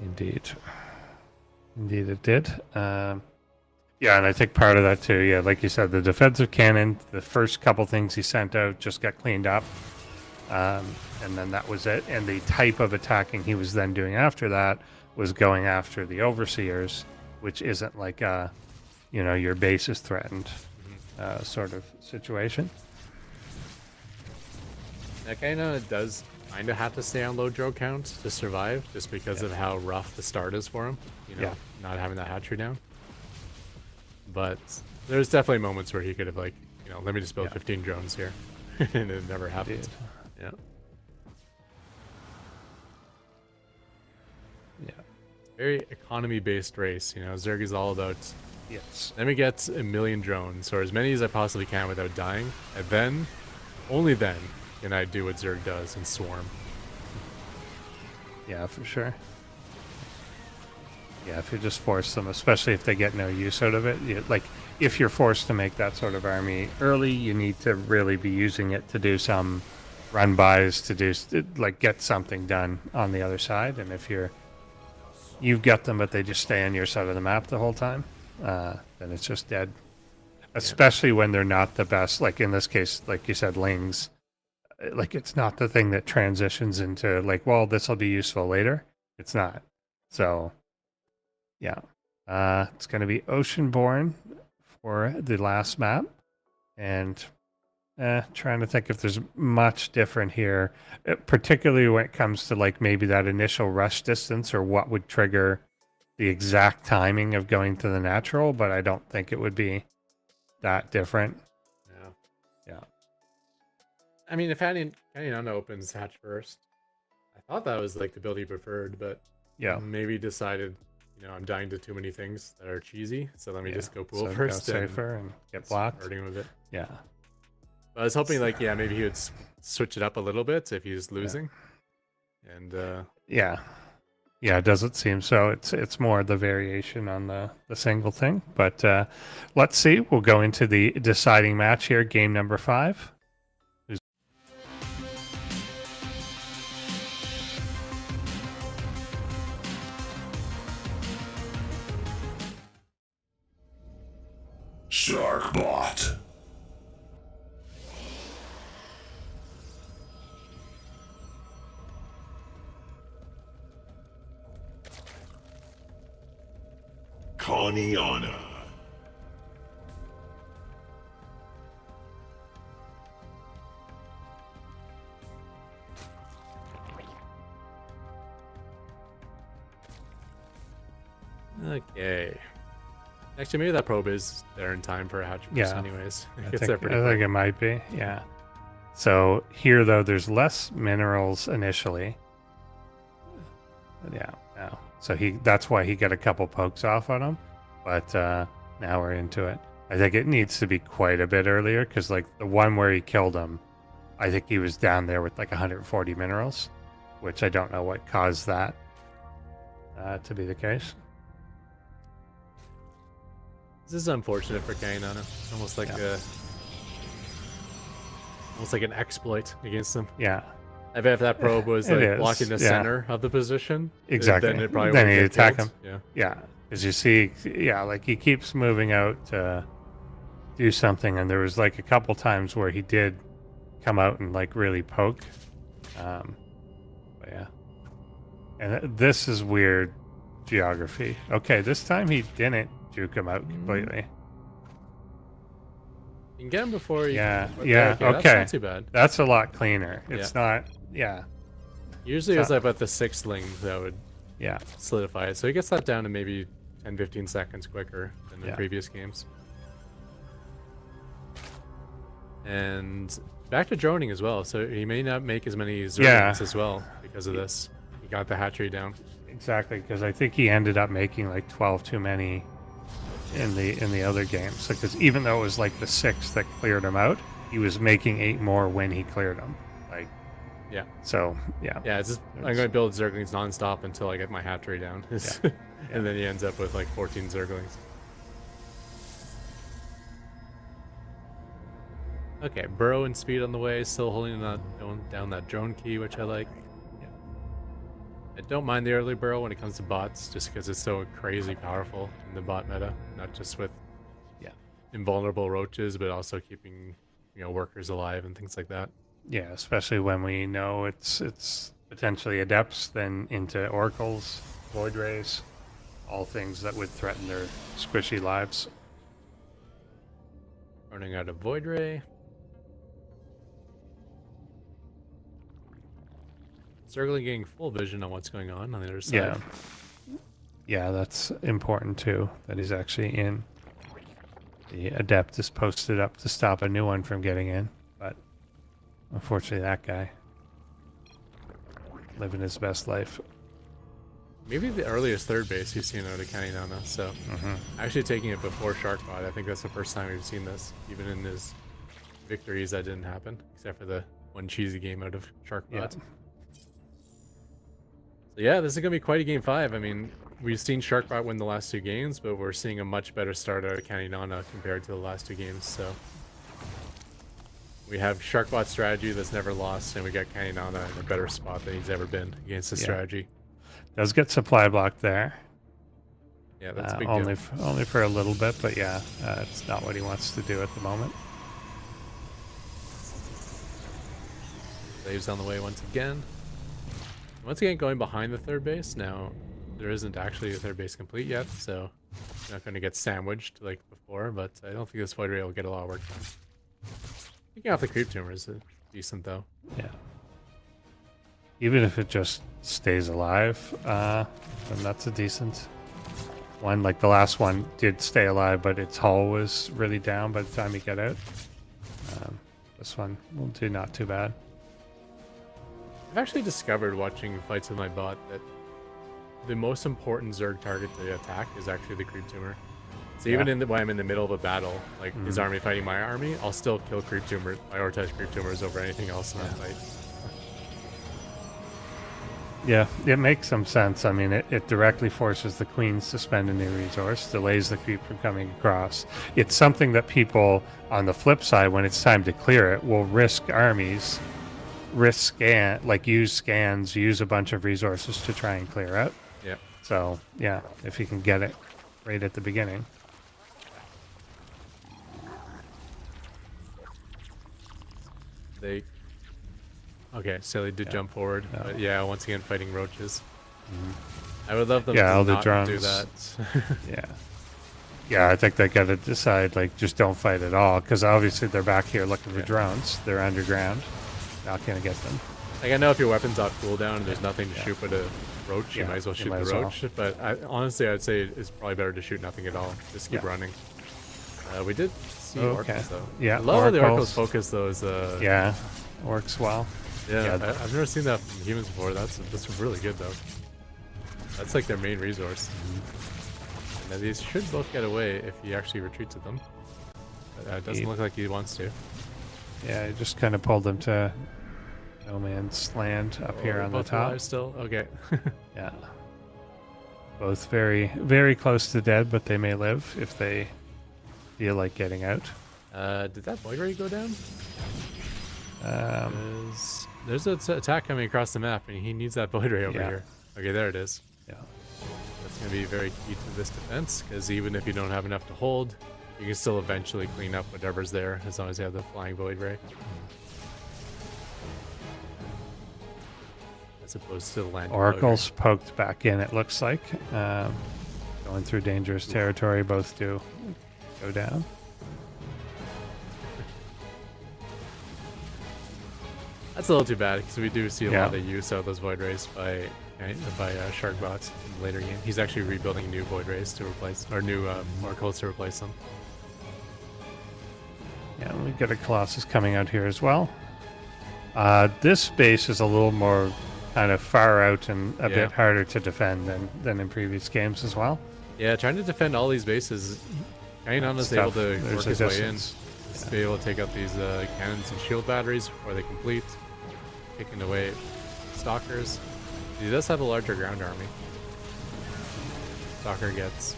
Indeed. Indeed it did. Yeah, and I think part of that too, yeah, like you said, the defensive cannon, the first couple things he sent out just got cleaned up. And then that was it. And the type of attacking he was then doing after that was going after the overseers, which isn't like a, you know, your base is threatened sort of situation. Now, Caninana does kind of have to stay on low drone count to survive, just because of how rough the start is for him. You know, Yeah. not having that hatchery down. But there's definitely moments where he could have, like, you know, let me just build Yeah. 15 drones here, and it never happened. Indeed. Yeah. Yeah. Very economy-based race. You know, Zerg is all about. Yes. Let me get 1,000,000 drones, or as many as I possibly can without dying, and then, only then, can I do what Zerg does and swarm. Yeah, for sure. Yeah, if you just force them, especially if they get no use out of it, like if you're forced to make that sort of army early, you need to really be using it to do some run bys, to do like get something done on the other side. And if you've got them, but they just stay on your side of the map the whole time, then it's just dead. Especially when they're not the best. Like in this case, like you said, Lings. Like it's not the thing that transitions into like, well, this will be useful later. It's not. So. Yeah, it's going to be Oceanborn for the last map, and trying to think if there's much different here, particularly when it comes to like maybe that initial rush distance or what would trigger the exact timing of going to the natural, but I don't think it would be that different. Yeah. Yeah. I mean, if Caninana opens hatch first, I thought that was like the build he preferred, but Yeah. maybe decided, you know, I'm dying to too many things that are cheesy, so let me Yeah. just go pool So first go safer and get blocked. hurting him a bit. Yeah. But I was hoping, like, yeah, maybe he would switch it up a little bit if he's losing. And Yeah. Yeah, it doesn't seem so. It's more the variation on the single thing. But let's see. We'll go into the deciding match here, game number 5. Sharkbot. Caninana. Okay. Actually, maybe that probe is there in time for a hatch burst Yeah. anyways. I It's there think, pretty I quick. think it might be. Yeah. So here though, there's less minerals initially. Yeah. No. So that's why he got a couple pokes off on him. But now we're into it. I think it needs to be quite a bit earlier because like the one where he killed him, I think he was down there with like 140 minerals, which I don't know what caused that to be the case. This is unfortunate for Caninana. It's almost like an exploit against him. Yeah. I bet if that probe was It like is, blocking the yeah. center of the position, Exactly. then it probably Then would he'd get attack killed. him. Yeah. Yeah, because you see, yeah, like he keeps moving out to do something, and there was like a couple times where he did come out and like really poke. But yeah, and this is weird geography. Okay, this time he didn't juke him out completely. You can get him before you. Yeah, can, yeah, That's okay. not too bad. That's a lot cleaner. It's not. Yeah, Usually So- it's like about the sixth link that would yeah, solidify it. So he gets that down to maybe 10-15 seconds quicker than the Yeah. previous games. And back to droning as well. So he may not make as many zerglings as well because of this. He got the hatchery down. exactly. Because I think he ended up making like 12 too many in the other games. Because even though it was like the 6 that cleared him out, he was making 8 more when he cleared them. Like, Yeah. so yeah, Yeah, it's just, I'm going to build zerglings nonstop until I get my hatchery down. And then he ends up with like 14 zerglings. Okay, burrow and speed on the way, still holding down that drone key, which I like. Yeah. I don't mind the early burrow when it comes to bots, just because it's so crazy powerful in the bot meta, not just with Yeah. invulnerable roaches, but also keeping workers alive and things like that. yeah. Especially when we know it's potentially adepts, then into oracles, void rays, all things that would threaten their squishy lives. Running out of void ray. Zergling getting full vision on what's going on the other side. Yeah. Yeah, that's important too, that he's actually in. The adept is posted up to stop a new one from getting in, but unfortunately that guy living his best life. Maybe the earliest third base you've seen out of Caninana, so actually taking it before Sharkbot, I think that's the first time we've seen this. Even in his victories that didn't happen, except for the one cheesy game out of Sharkbot. Yeah. So yeah, this is gonna be quite a game 5. I mean, we've seen Sharkbot win the last 2 games, but we're seeing a much better start out of Caninana compared to the last 2 games, so we have Sharkbot's strategy that's never lost, and we got Caninana in a better spot than he's ever been against the Yeah. strategy. Does get supply block there. Yeah, that's a big only deal. only for a little bit, but yeah, it's not what he wants to do at the moment. Waves on the way once again. Once again, going behind the third base. Now, there isn't actually a third base complete yet, so you're not going to get sandwiched like before, but I don't think this void ray will get a lot of work done. Taking off the creep tumor is decent, though. Yeah. Even if it just stays alive, then that's a decent one. Like the last one did stay alive, but its hull was really down by the time you get out. This one will do not too bad. I've actually discovered watching fights with my bot that the most important Zerg target to attack is actually the creep tumor. So even when I'm in the middle of a battle, like his army fighting my army, I'll still kill creep tumor, prioritize creep tumors over anything else in that fight. Yeah, it makes some sense. I mean, it directly forces the queens to spend a new resource, delays the creep from coming across. It's something that people, on the flip side, when it's time to clear it, will risk armies, use scans, use a bunch of resources to try and clear out. Yeah. So, yeah, if you can get it right at the beginning. Okay, so they did Yeah. jump forward. Yeah. But yeah, once again fighting roaches. I would love them Yeah, all to the not do drones. that. Yeah. Yeah, I think they got to decide, like, just don't fight at all, because obviously they're back here looking for Yeah. drones. They're underground. Not going to get them. Like, I know if your weapon's off cooldown and there's nothing to shoot but a roach, you Yeah, might as well you shoot might the as well. roach. But honestly, I'd say it's probably better to shoot nothing at all. Just keep Yeah. running. We did see Okay. orcals, though. Yeah, I love how the orcals. orcals focus those. Yeah, works well. Yeah, Yeah. I've never seen that from humans before. That's really good, though. That's like their main resource. Now these should both get away if he actually retreats with them. But, it doesn't look like he wants to. Yeah, I just kind of pulled them to no man's land up here on the Both top. alive still? Okay. Yeah. Both very, very close to dead, but they may live if they feel like getting out. Did that void ray go down? Um, There's an attack coming across the map, and he needs that void ray over Yeah. here. Okay, there it is. yeah. That's going to be very key to this defense, because even if you don't have enough to hold, you can still eventually clean up whatever's there, as long as you have the flying void ray. As opposed to the land. Oracle's poked back in, it looks like. Going through dangerous territory, both do go down. That's a little too bad, because we do see a Yeah. lot of use of those void rays by Sharkbot in the later game. He's actually rebuilding new void rays to replace, or new oracles to replace them. Yeah, we've got a Colossus coming out here as well. This base is a little more kind of far out and a Yeah. bit harder to defend than in previous games as well. Yeah, trying to defend all these bases, Caninana's It's able tough. to There's work a his way in. distance. Just to be able to take out these cannons and shield batteries before they complete, kicking away stalkers. He does have a larger ground army. Stalker gets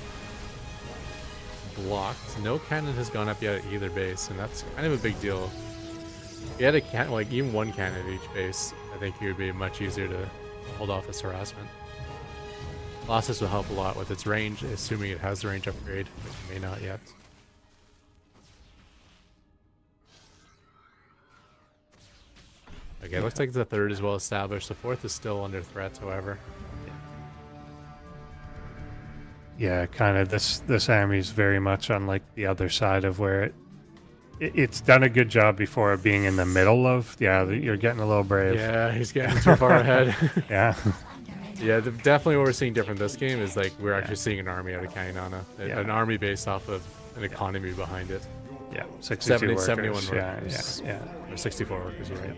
blocked. No cannon has gone up yet at either base, and that's kind of a big deal. If you had a cannon, like even one cannon at each base, I think it would be much easier to hold off this harassment. Colossus will help a lot with its range, assuming it has the range upgrade, which it may not yet. Okay, it looks like the third is well established. The fourth is still under threat, however. Yeah, kind of this army is very much on like the other side of where it's done a good job before of being in the middle of. Yeah, you're getting a little brave. Yeah, he's getting too far ahead. Yeah. Yeah, definitely what we're seeing different this game is like we're actually seeing an army out of Caninana. Yeah. An army based off of an economy behind it. Yeah, 62 71 workers. workers. Yeah. Or 64 workers, you're right.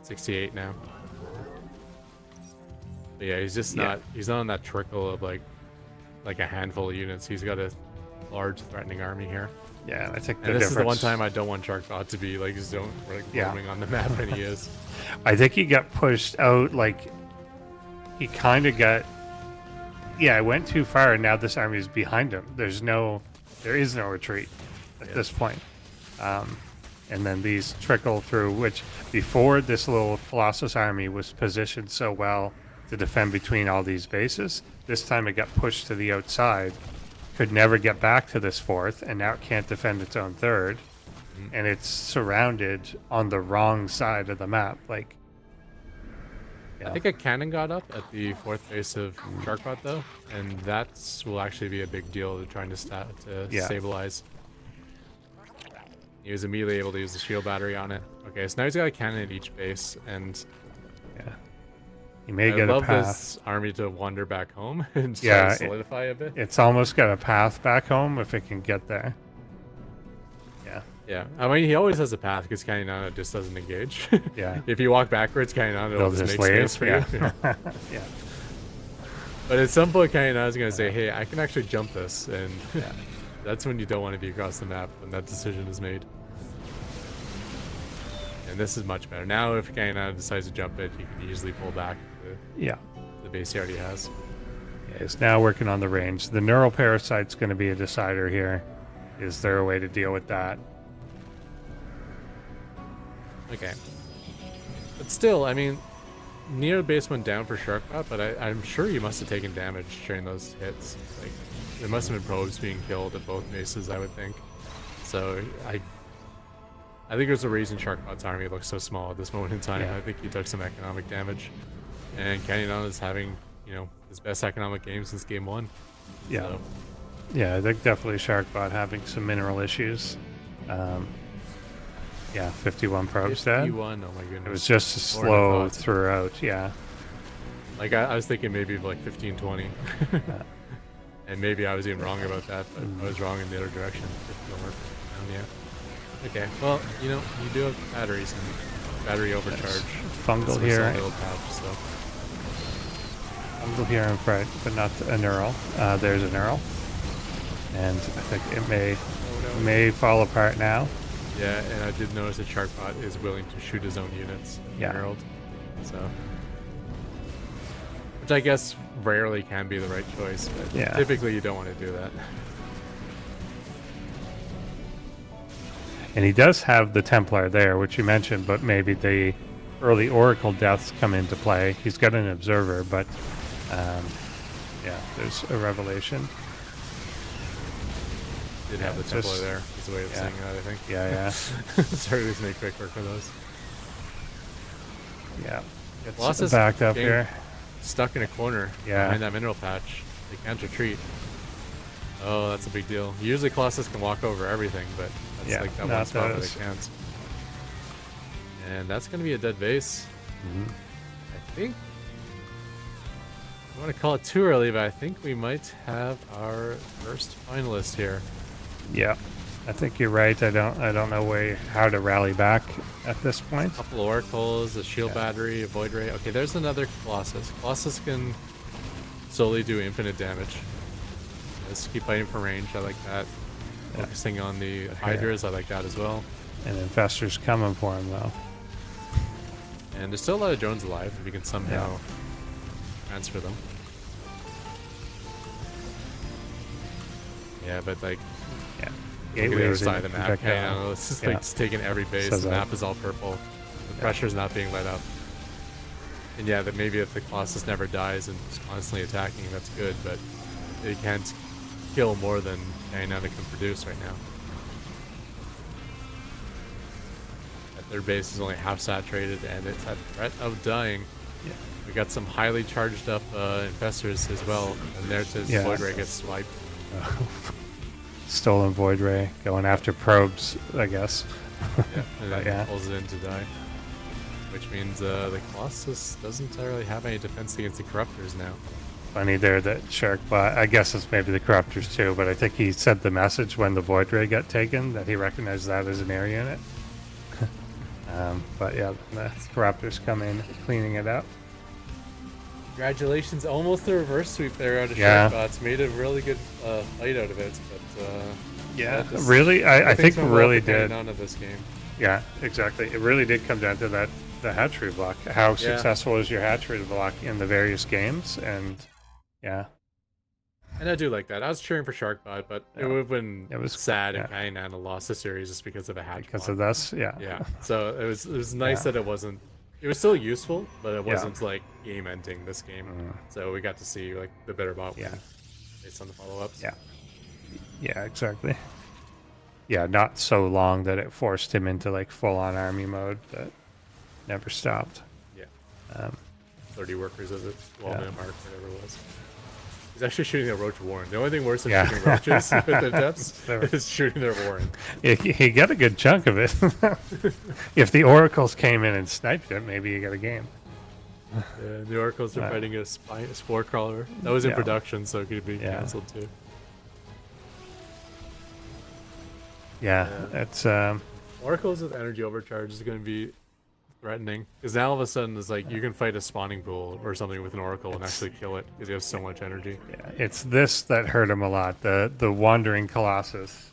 68 now. But yeah, he's just not, he's not on that trickle of like a handful of units. He's got a large threatening army here. Yeah, I think And this is the one time I don't want Sharkbot to be like roaming on the map, and he is. I think he got pushed out, like, he kind of got, yeah, it went too far, and now this army is behind him. There is no retreat at this point. And then these trickle through, which before this little Colossus army was positioned so well to defend between all these bases, this time it got pushed to the outside, could never get back to this fourth, and now it can't defend its own third, and it's surrounded on the wrong side of the map. Like, I think a cannon got up at the fourth base of Sharkbot though, and that will actually be a big deal to trying to stabilize. He was immediately able to use the shield battery on it. Okay, so now he's got a cannon at each base, and yeah, he may I get a love path. this army to wander back home and try Yeah, to solidify a bit. It's almost got a path back home if it can get there. Yeah, Yeah, I mean he always has a path because Caninana just doesn't engage. yeah. If you walk backwards, Caninana will They'll just just make leave. space for you. Yeah. Yeah. But at some point, Caninana's going to say, hey, I can actually jump this, and that's when you don't want to be across the map when that decision is made. And this is much better. Now if Caninana decides to jump it, he can easily pull back Yeah. the base he already has. Yeah, it's now working on the range. The neural parasite's going to be a decider here. Is there a way to deal with that? Okay. But still, I mean, Neo base went down for Sharkbot, but I'm sure you must have taken damage during those hits. Like, there must have been probes being killed at both bases, I would think. So I think there's a reason Sharkbot's army looks so small at this moment in time. Yeah. I think he took some economic damage. And Caninana is having, his best economic game since game one. Yeah. So, Yeah, I think definitely Sharkbot having some mineral issues. Yeah, 51 probes dead. 51, oh my goodness. It was just as Lord, I slow thought. throughout, yeah. Like, I was thinking maybe like 15, 20. And maybe I was even wrong about that, but I was wrong in the other direction. 51 more down, yeah. Okay, well, you know, you do have batteries and battery overcharge. Fungal This was here. a little patch, so. Fungal here in front, but not a neural. There's a neural. And I think it may fall apart now. Yeah, and I did notice that Sharkbot is willing to shoot his own units. Yeah. Herald, so. Which I guess rarely can be the right choice, but Yeah. typically you don't want to do that. And he does have the Templar there, which you mentioned, but maybe the early Oracle deaths come into play. He's got an Observer, but yeah, there's a Revelation. Did have the Templar there, is the way of saying that, I think. Yeah. Sorry to make quick work for those. Yeah. Lost It's backed up game. here. Stuck in a corner behind that mineral patch. They can't retreat. Oh, that's a big deal. Usually Colossus can walk over everything, but that's like that one spot where they can't. And that's going to be a dead base. I think. I don't want to call it too early, but I think we might have our first finalist here. Yeah. I think you're right. I don't know how to rally back at this point. A couple oracles, a shield battery, a void ray. Okay, there's another Colossus. Colossus can solely do infinite damage. Let's keep fighting for range. I like that. Focusing on the Hydras. I like that as well. And Infestor's coming for him though. And there's still a lot of drones alive if we can somehow transfer them. Yeah, but like, look at the other side of the map. Yeah, it's just like it's taking every base. The map is all purple. The pressure's not being let up. And yeah, that maybe if the Colossus never dies and is constantly attacking, that's good, but it can't kill more than Caninana can produce right now. That third base is only half saturated and it's at threat of dying. Yeah. We got some highly charged up infestors as well, and there's his Void Ray gets swiped. Stolen Void Ray going after probes, I guess. Yeah, and then pulls it in to die. Which means the Colossus doesn't entirely have any defense against the Corruptors now. Funny there that Sharkbot, I guess it's maybe the Corruptors too, but I think he said the message when the Void Ray got taken that he recognized that as an air unit. But yeah, the Corruptors come in cleaning it up. Congratulations, almost the reverse sweep there out of Sharkbots. Made a really good fight out of it, but really, I think really did. None of this game. Yeah, exactly. It really did come down to the hatchery block. How successful is your hatchery block in the various games? And and I do like that. I was cheering for Sharkbot, but it would have been sad if Caninana lost the series just because of a hatch because block. of this. Yeah. So it was nice that it wasn't. It was still useful, but it wasn't like game ending this game. So we got to see like the better bot win based on the follow-ups. Yeah, exactly. Yeah, not so long that it forced him into like full-on army mode that never stopped. Yeah. 30 workers as a 12-minute mark, whatever it was. He's actually shooting a roach warren. The only thing worse than shooting roaches with the depths is shooting their warren. He got a good chunk of it. If the oracles came in and sniped it, maybe you got a game. Yeah, the oracles are fighting a spore crawler. That was in production, so it could be cancelled too. Yeah, it's oracles with energy overcharge is going to be threatening because now all of a sudden it's like you can fight a spawning pool or something with an oracle and actually kill it because you have so much energy. Yeah, it's this that hurt him a lot. The wandering colossus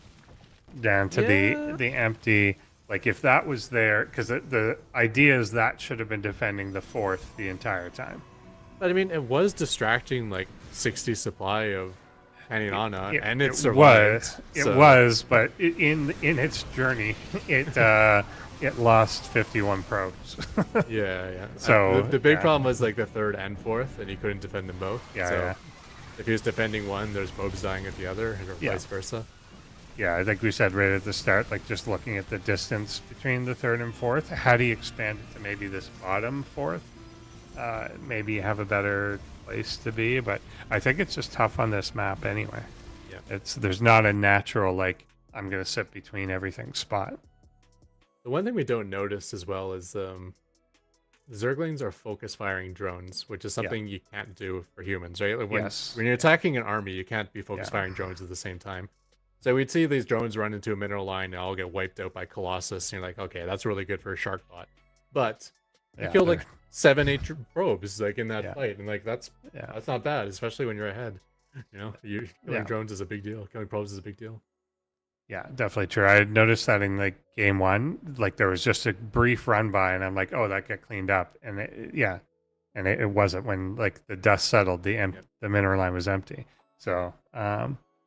down to the empty. Like if that was there, because the idea is that should have been defending the fourth the entire time. But I mean, it was distracting like 60 supply of Caninana, and it survived. It was, but in its journey, it lost 51 probes. Yeah. So the big problem was like the third and fourth, and he couldn't defend them both. If he was defending one, there's probes dying at the other, or vice versa. Yeah, I think we said right at the start, like just looking at the distance between the third and fourth, had he expanded to maybe this bottom fourth, maybe have a better place to be. But I think it's just tough on this map anyway. Yeah. There's not a natural like I'm gonna sit between everything spot. The one thing we don't notice as well is Zerglings are focus firing drones, which is something you can't do for humans, right? Like Yes. when you're attacking an army, you can't be focus Yeah. firing drones at the same time. So we'd see these drones run into a mineral line and all get wiped out by Colossus, and you're like, okay, that's really good for a Sharkbot. But you Yeah, killed like they're- 7, 8 probes like in that Yeah. fight, and like that's not bad, especially when you're ahead. You know, killing drones is a big deal. Killing probes is a big deal. Yeah, definitely true. I noticed that in like game 1, like there was just a brief run by, and I'm like, oh, that got cleaned up, and it wasn't when like the dust settled, the mineral line was empty. So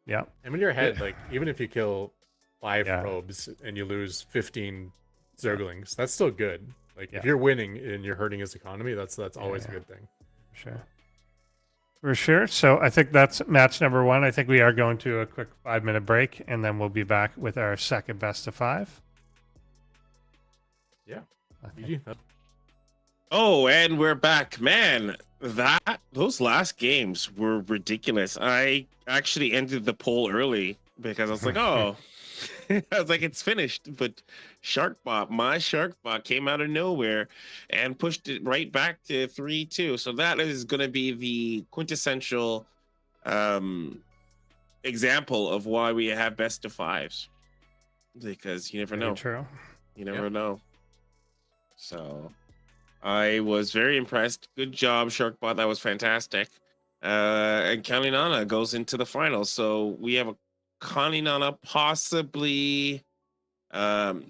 yeah. And when you're ahead, like even if you kill 5 Yeah. probes and you lose 15 Zerglings, that's still good. Like if Yeah. you're winning and you're hurting his economy, that's always a yeah. good thing. For sure. So I think that's match number 1. I think we are going to a quick 5-minute break, and then we'll be back with our second best of 5. Yeah. I think. GG. Oh, and we're back. Man, those last games were ridiculous. I actually ended the poll early because I was like, oh, I was like, it's finished. But my Sharkbot came out of nowhere and pushed it right back to 3-2. So that is going to be the quintessential example of why we have best of 5s. Because you never know. True. You never know. So I was very impressed. Good job, Sharkbot. That was fantastic. And Caninana goes into the finals. So we have a Caninana, possibly Caninana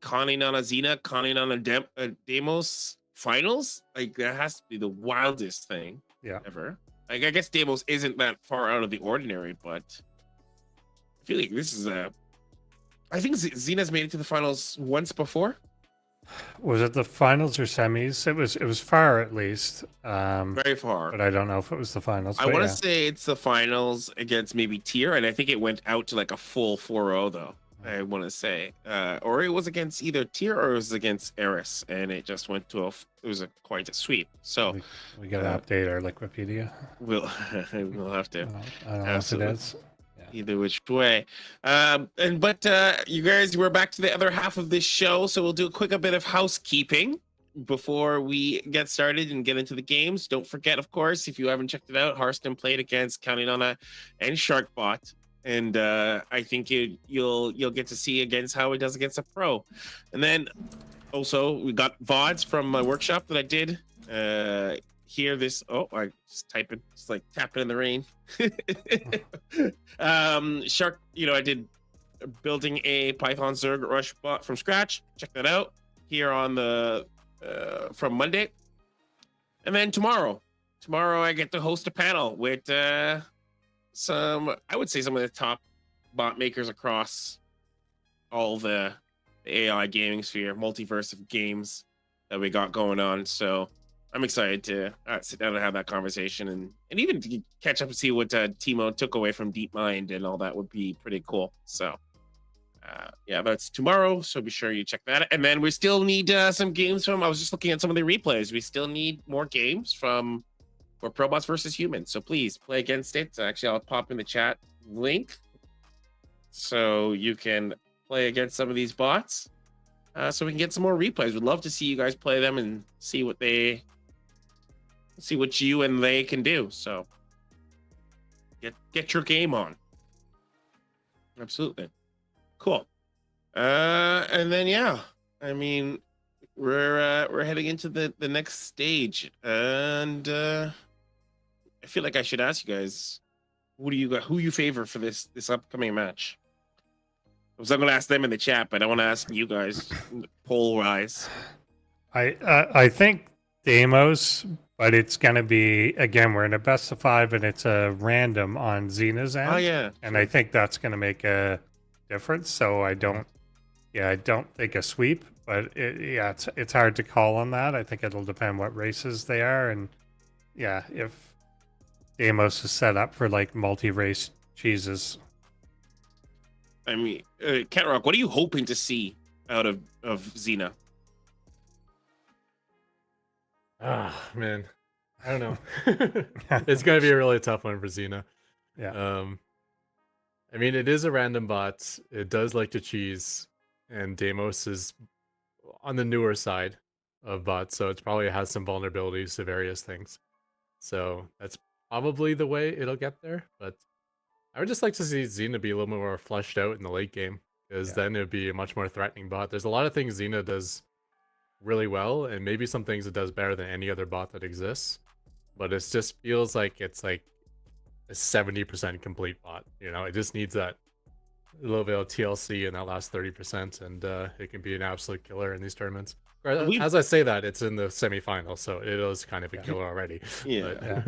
Xena, Caninana Deimos finals. Like that has to be the wildest thing ever. Like I guess Deimos isn't that far out of the ordinary, but I feel like this is I think Xena's made it to the finals once before. Was it the finals or semis? It was far at least. Very far. But I don't know if it was the finals. I want to say it's the finals against maybe Tier, and I think it went out to like a full 4-0 though. I want to say, or it was against either Tier or it was against Eris, and it just went to quite a sweep. So we got to update our Wikipedia. We'll have to. I don't know if it is. Either which way. But you guys, we're back to the other half of this show, so we'll do a bit of housekeeping before we get started and get into the games. Don't forget, of course, if you haven't checked it out, Harston played against Caninana and Sharkbot, and I think you'll get to see against how it does against a pro. And then also we got VODs from my workshop that I did. Hear this. Oh, I just type it. It's like tapping in the rain. I did building a Python Zerg Rush bot from scratch. Check that out here on the from Monday. And then tomorrow I get to host a panel with some of the top bot makers across all the AI gaming sphere, multiverse of games that we got going on. So I'm excited to sit down and have that conversation and even to catch up and see what Timo took away from DeepMind and all that would be pretty cool. So, that's tomorrow. So be sure you check that. And then we still need some games I was just looking at some of the replays. We still need more games for ProBots versus Humans. So please play against it. Actually, I'll pop in the chat link so you can play against some of these bots. So we can get some more replays. We'd love to see you guys play them and see what you and they can do. So get your game on. Absolutely. Cool. And then I mean we're heading into the next stage. And I feel like I should ask you guys, who you favor for this upcoming match? I was going to ask them in the chat, but I want to ask you guys poll wise. I think Deimos, but it's going to be, again, we're in a best of 5 and it's a random on Xena's end. Oh yeah. And I think that's going to make a difference. So I don't think a sweep, but it's hard to call on that. I think it'll depend what races they are. And if Deimos is set up for like multi-race cheeses. I mean, Cat Rock, what are you hoping to see out of Xena? Man, I don't know. It's gonna be a really tough one for Xena. Yeah. I mean, it is a random bot. It does like to cheese, and Deimos is on the newer side of bots, so it probably has some vulnerabilities to various things. So that's probably the way it'll get there. But I would just like to see Xena be a little more fleshed out in the late game, because then it would be a much more threatening bot. There's a lot of things Xena does really well, and maybe some things it does better than any other bot that exists. But it just feels like it's like a 70% complete bot. It just needs that little bit of TLC in that last 30%, and it can be an absolute killer in these tournaments. As I say that, it's in the semifinal, so it is kind of a killer already. Yeah.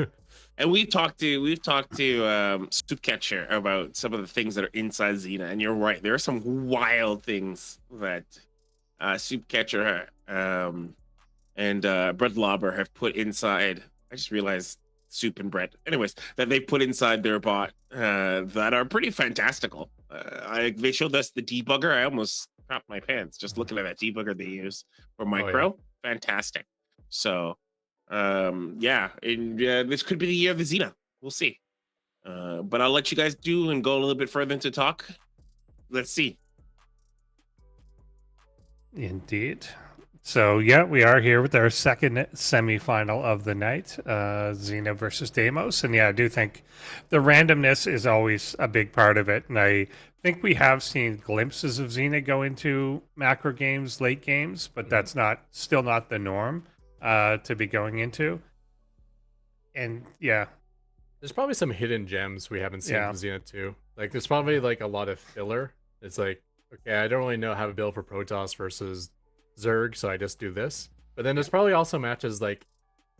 And we've talked to Soup Catcher about some of the things that are inside Xena, and you're right. There are some wild things that Soup Catcher and Bread Lobber have put inside. I just realized Soup and Bread. Anyways, that they've put inside their bot that are pretty fantastical. They showed us the debugger. I almost crapped my pants just looking at that debugger they use for micro. Fantastic. So this could be the year of the Xena. We'll see. But I'll let you guys do and go a little bit further into talk. Let's see. Indeed. So yeah, we are here with our second semifinal of the night, Xena versus Deimos, and yeah, I do think the randomness is always a big part of it, and I think we have seen glimpses of Xena go into macro games, late games, but that's still not the norm to be going into. And yeah, there's probably some hidden gems we haven't seen from Xena too. Like there's probably like a lot of filler. It's like, okay, I don't really know how to build for Protoss versus Zerg, so I just do this. But then there's probably also matches like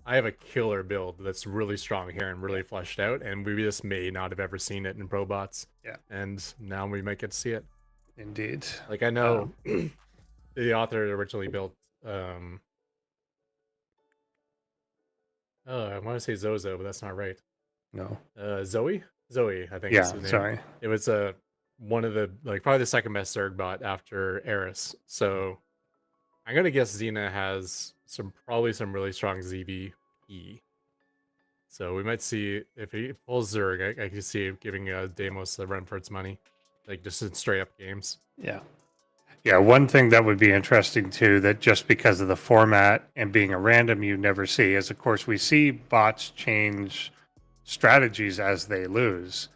I have a killer build that's really strong here and really fleshed out, and we just may not have ever seen it in ProBots. Yeah. And now we might get to see it. Indeed. Like I know the author originally built I want to say Zozo, but that's not right. No. Zoe, I think. Yeah, is the name. sorry. It was one of the probably the second best Zerg bot after Eris. So I'm gonna guess Xena has probably some really strong ZVE. So we might see if he pulls Zerg. I can see it giving Deimos a run for its money, like just in straight up games. Yeah. Yeah, one thing that would be interesting too, that just because of the format and being a random you never see, is of course we see bots change strategies as they lose.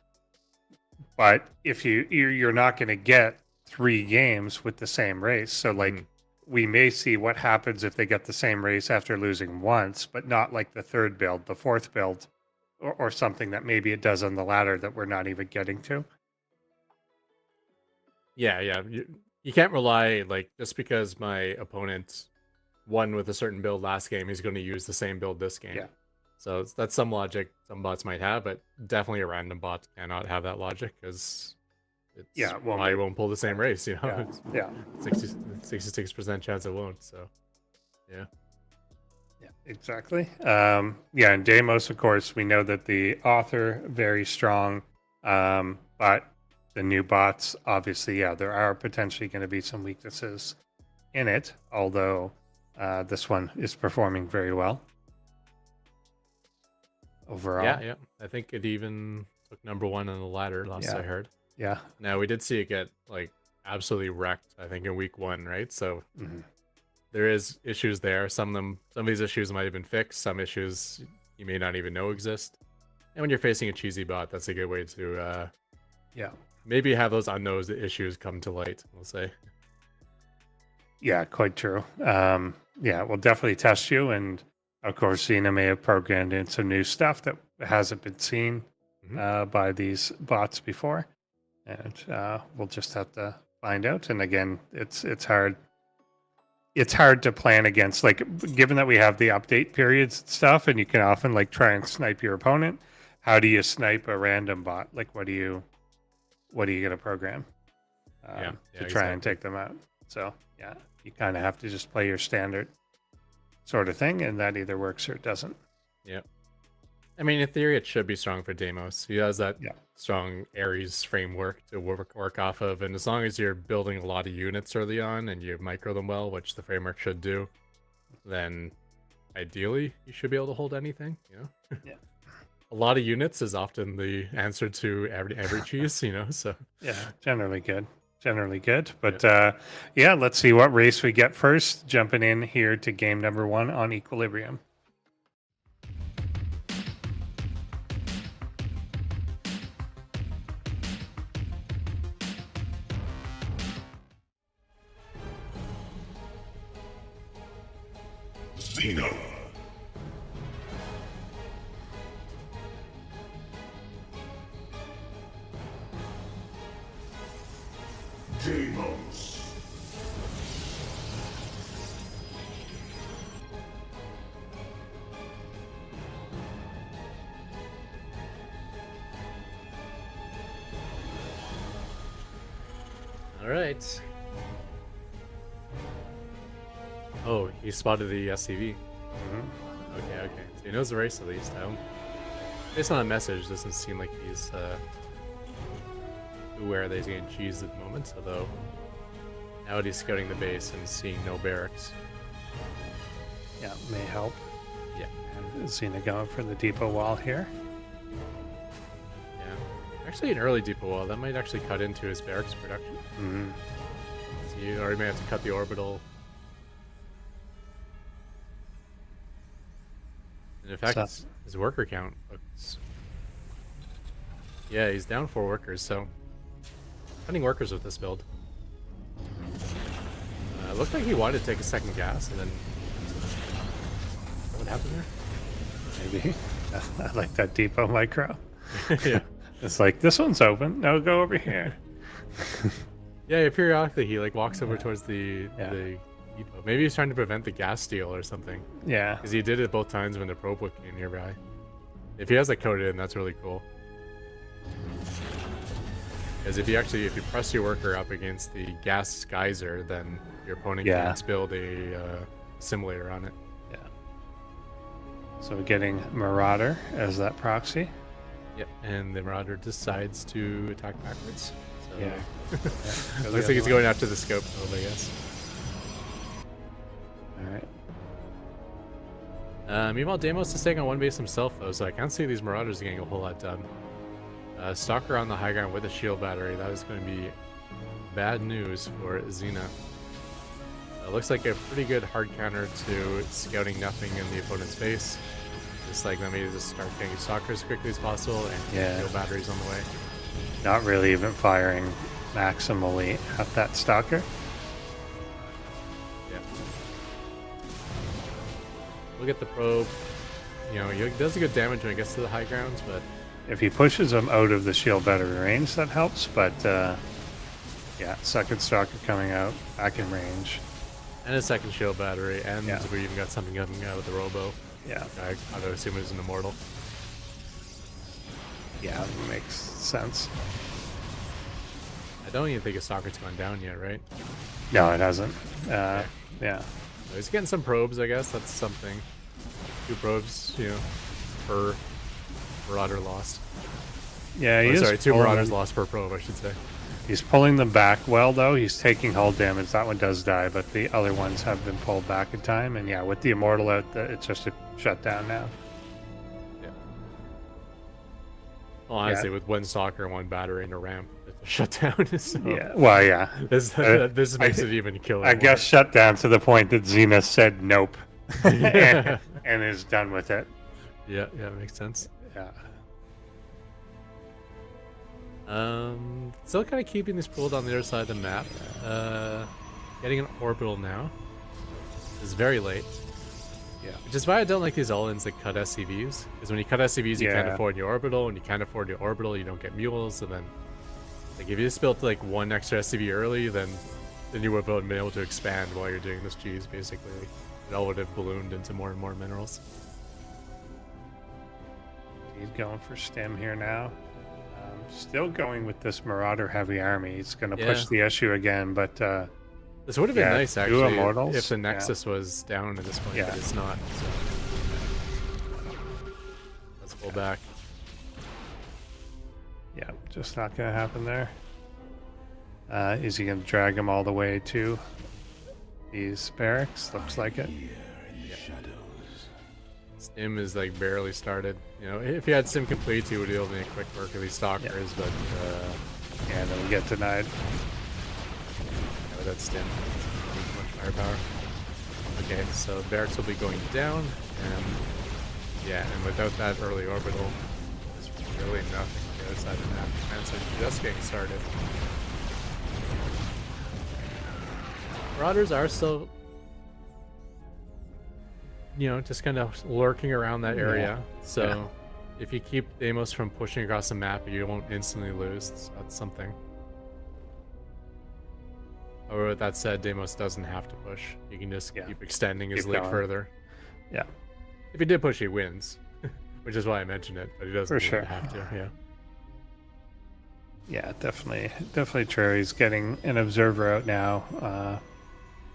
But if you're not going to get 3 games with the same race, so like we may see what happens if they get the same race after losing once, but not like the 3rd build, the 4th build, or something that maybe it does on the ladder that we're not even getting to. Yeah. You can't rely, like, just because my opponent won with a certain build last game, he's going to use the same build this game. Yeah. So that's some logic some bots might have, but definitely a random bot cannot have that logic because I won't pull the same race, Yeah. 66% chance it won't, so yeah. Yeah, exactly. And Deimos, of course, we know that the author, very strong, but the new bots, obviously, there are potentially going to be some weaknesses in it, although this one is performing very well overall. Yeah. I think it even took #1 on the ladder last I heard. Yeah. Now, we did see it get, like, absolutely wrecked, I think, in week 1, right? So there is issues there. Some of these issues might have been fixed. Some issues you may not even know exist. And when you're facing a cheesy bot, that's a good way to maybe have those unknown issues come to light, we'll say. Yeah, quite true. We'll definitely test you. And of course, Xena may have programmed in some new stuff that hasn't been seen by these bots before. And we'll just have to find out. And again, it's hard. It's hard to plan against, like, given that we have the update periods and stuff, and you can often like try and snipe your opponent. How do you snipe a random bot? Like, what are you going to program to try and take them out? So you kind of have to just play your standard sort of thing, and that either works or it doesn't. Yeah. I mean, in theory, it should be strong for Deimos. He has that strong Ares framework to work off of, and as long as you're building a lot of units early on and you micro them well, which the framework should do, then ideally you should be able to hold anything. a lot of units is often the answer to every cheese, you know. So Yeah, generally good. Generally good. But yeah, let's see what race we get first. Jumping in here to game number 1 on Equilibrium. Xena. Deimos. all right. Oh, he spotted the SCV. Okay, okay. So he knows the race at least. Based on a message, doesn't seem like he's aware that he's getting cheesed at the moment. Although now that he's scouting the base and seeing no barracks. Yeah, may help. Yeah. And Xena going for the depot wall here. Yeah. Actually, an early depot wall that might actually cut into his barracks production. Mm-hmm. So you already may have to cut the orbital. And in fact, So- his worker count looks. Yeah, he's down 4 workers, so cutting workers with this build. It looked like he wanted to take a second gas, and then what happened there? Maybe. I like that depot micro. Yeah, It's like, this one's open. No, go over here. yeah. Periodically, he like walks over towards Yeah. the depot. Maybe he's trying to prevent the gas steal or something. Yeah. Because he did it both times when the probe came nearby. If he has that coded in, that's really cool. Because if you press your worker up against the gas geyser, then your opponent Yeah. can't build a simulator on it. Yeah. So we're getting Marauder as that proxy. Yep. And the Marauder decides to attack backwards. So Yeah. Yeah. looks like he's going after the scope probe, I guess. All right. Meanwhile, Deimos is staying on one base himself, though, so I can't see these Marauders getting a whole lot done. Stalker on the high ground with a shield battery. That is going to be bad news for Xena. Looks like a pretty good hard counter to scouting nothing in the opponent's base. Just like let me just start getting Stalker as quickly as possible and Yeah. shield batteries on the way. Not really even firing maximally at that stalker. Yeah. Look at the probe. You know, he does a good damage when it gets to the high grounds, but If he pushes him out of the shield battery range, that helps. But yeah, second stalker coming out, back in range. and a second shield battery, and Yeah. we even got something coming out with the Robo. Yeah, I would assume it was an Immortal. yeah, makes sense. I don't even think his Stalker's gone down yet, right? No, it hasn't. Okay. Yeah, So he's getting some probes, I guess. That's something. 2 probes, you know, per Marauder lost. yeah. He Oh, is sorry, 2 pulling Marauders them- lost per probe, I should say. He's pulling them back well, though. He's taking hull damage. That one does die, but the other ones have been pulled back in time. And yeah, with the Immortal out, it's just a shutdown now. Yeah. Well, honestly, with 1 Stalker and 1 battery and a ramp, it's a shutdown. So Yeah, well, yeah. this makes I- it even killer. I guess shutdown to the point that Xena said nope, Yeah. and is done with it. Yeah, makes sense. Yeah. Still kind of keeping this pulled on the other side of the map. Getting an orbital now. It's very late. Yeah. Which is why I don't like these all-ins that cut SCVs. Because when you cut SCVs, you can't Yeah. afford your orbital. When you can't afford your orbital, you don't get mules. And then, like, if you just built like 1 extra SCV early, then you would have been able to expand while you're doing this cheese. Basically, it all would have ballooned into more and more minerals. He's going for stem here now. Still going with this Marauder heavy army. He's going to push Yeah. the issue again, but This would have been Yeah, nice 2 actually Immortals, if the yeah. Nexus was down at this point, Yeah. but it's not. So. Let's pull back. yeah, just not going to happen there. Is he going to drag him all the way to these barracks? Looks like it. Stim is like barely started. You know, if he had Stim complete, he would be able to make quick work of these stalkers, but Yeah, they'll get denied. without Stim, too much firepower. Okay, so barracks will be going down, and yeah, and without that early orbital, there's really nothing on the other side of the map. Command center just getting started. Marauders are still, you know, just kind of lurking around that area. So if you keep Deimos from pushing across the map, you won't instantly lose. So that's something. However, with that said, Deimos doesn't have to push. He can just keep extending his lead further. Yeah. If he did push, he wins, which is why I mentioned it. But he doesn't For sure. have to. Yeah. Yeah, definitely true. He's getting an observer out now.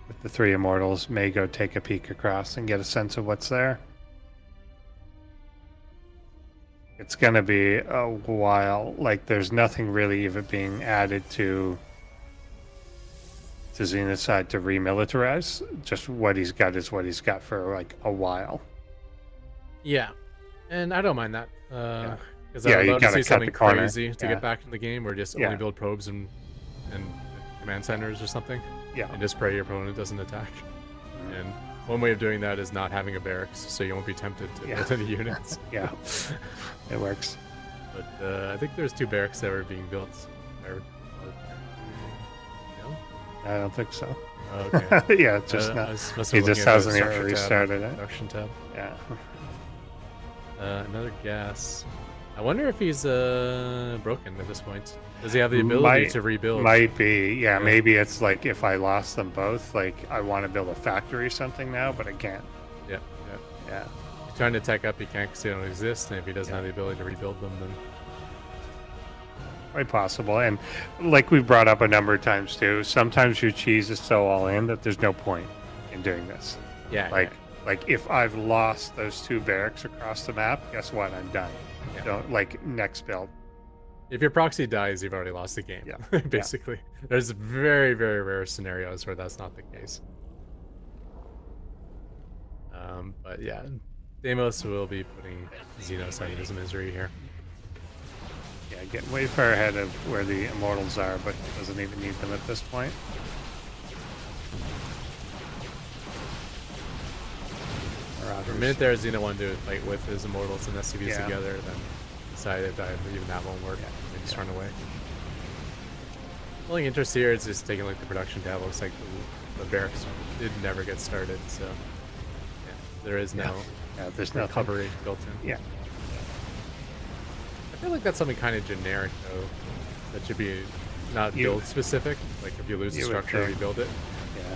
With the 3 immortals, may go take a peek across and get a sense of what's there. It's gonna be a while. Like, there's nothing really even being added to Xena's side to remilitarize. Just what he's got is what he's got for like a while. Yeah, and I don't mind that. Because Yeah, I would you love to gotta see cut something the corner. crazy to Yeah. get back in the game, or just only build probes and command centers or something. Yeah. And just pray your opponent doesn't attack. And one way of doing that is not having a barracks, so you won't be tempted to build any units. Yeah, it works. But I think there's 2 barracks that were being built. No? I don't think so. Oh, okay. Yeah, it's just not. Must He be just looking at the hasn't even structure tab, restarted it. Production tab. Yeah. Another gas. I wonder if he's broken at this point. Does he have the ability to rebuild? Might be. Yeah, maybe it's like if I lost them both, like I want to build a factory or something now, but I can't. Yeah. He's trying to tech up, he can't because they don't exist, and if he doesn't have the ability to rebuild them, then Quite possible. And like we've brought up a number of times too, sometimes your cheese is so all in that there's no point in doing this. Like if I've lost those 2 barracks across the map, guess what? I'm done. Yeah. Don't like next build. if your proxy dies, you've already lost the game. Yeah. Basically. There's very, very rare scenarios where that's not the case. But yeah, Deimos will be putting Xenos out of his misery here. Yeah, getting way far ahead of where the immortals are, but doesn't even need them at this point. For a minute there, Xena wanted to fight with his immortals and SCVs together, then decided that even that won't work. They just run away. Only interest here is just taking like the production tab. Looks like the barracks did never get started, so yeah, there is no There's no recovery built in. Yeah. I feel like that's something kind of generic though, that should be not build specific. Like if you lose the structure, rebuild it. Yeah.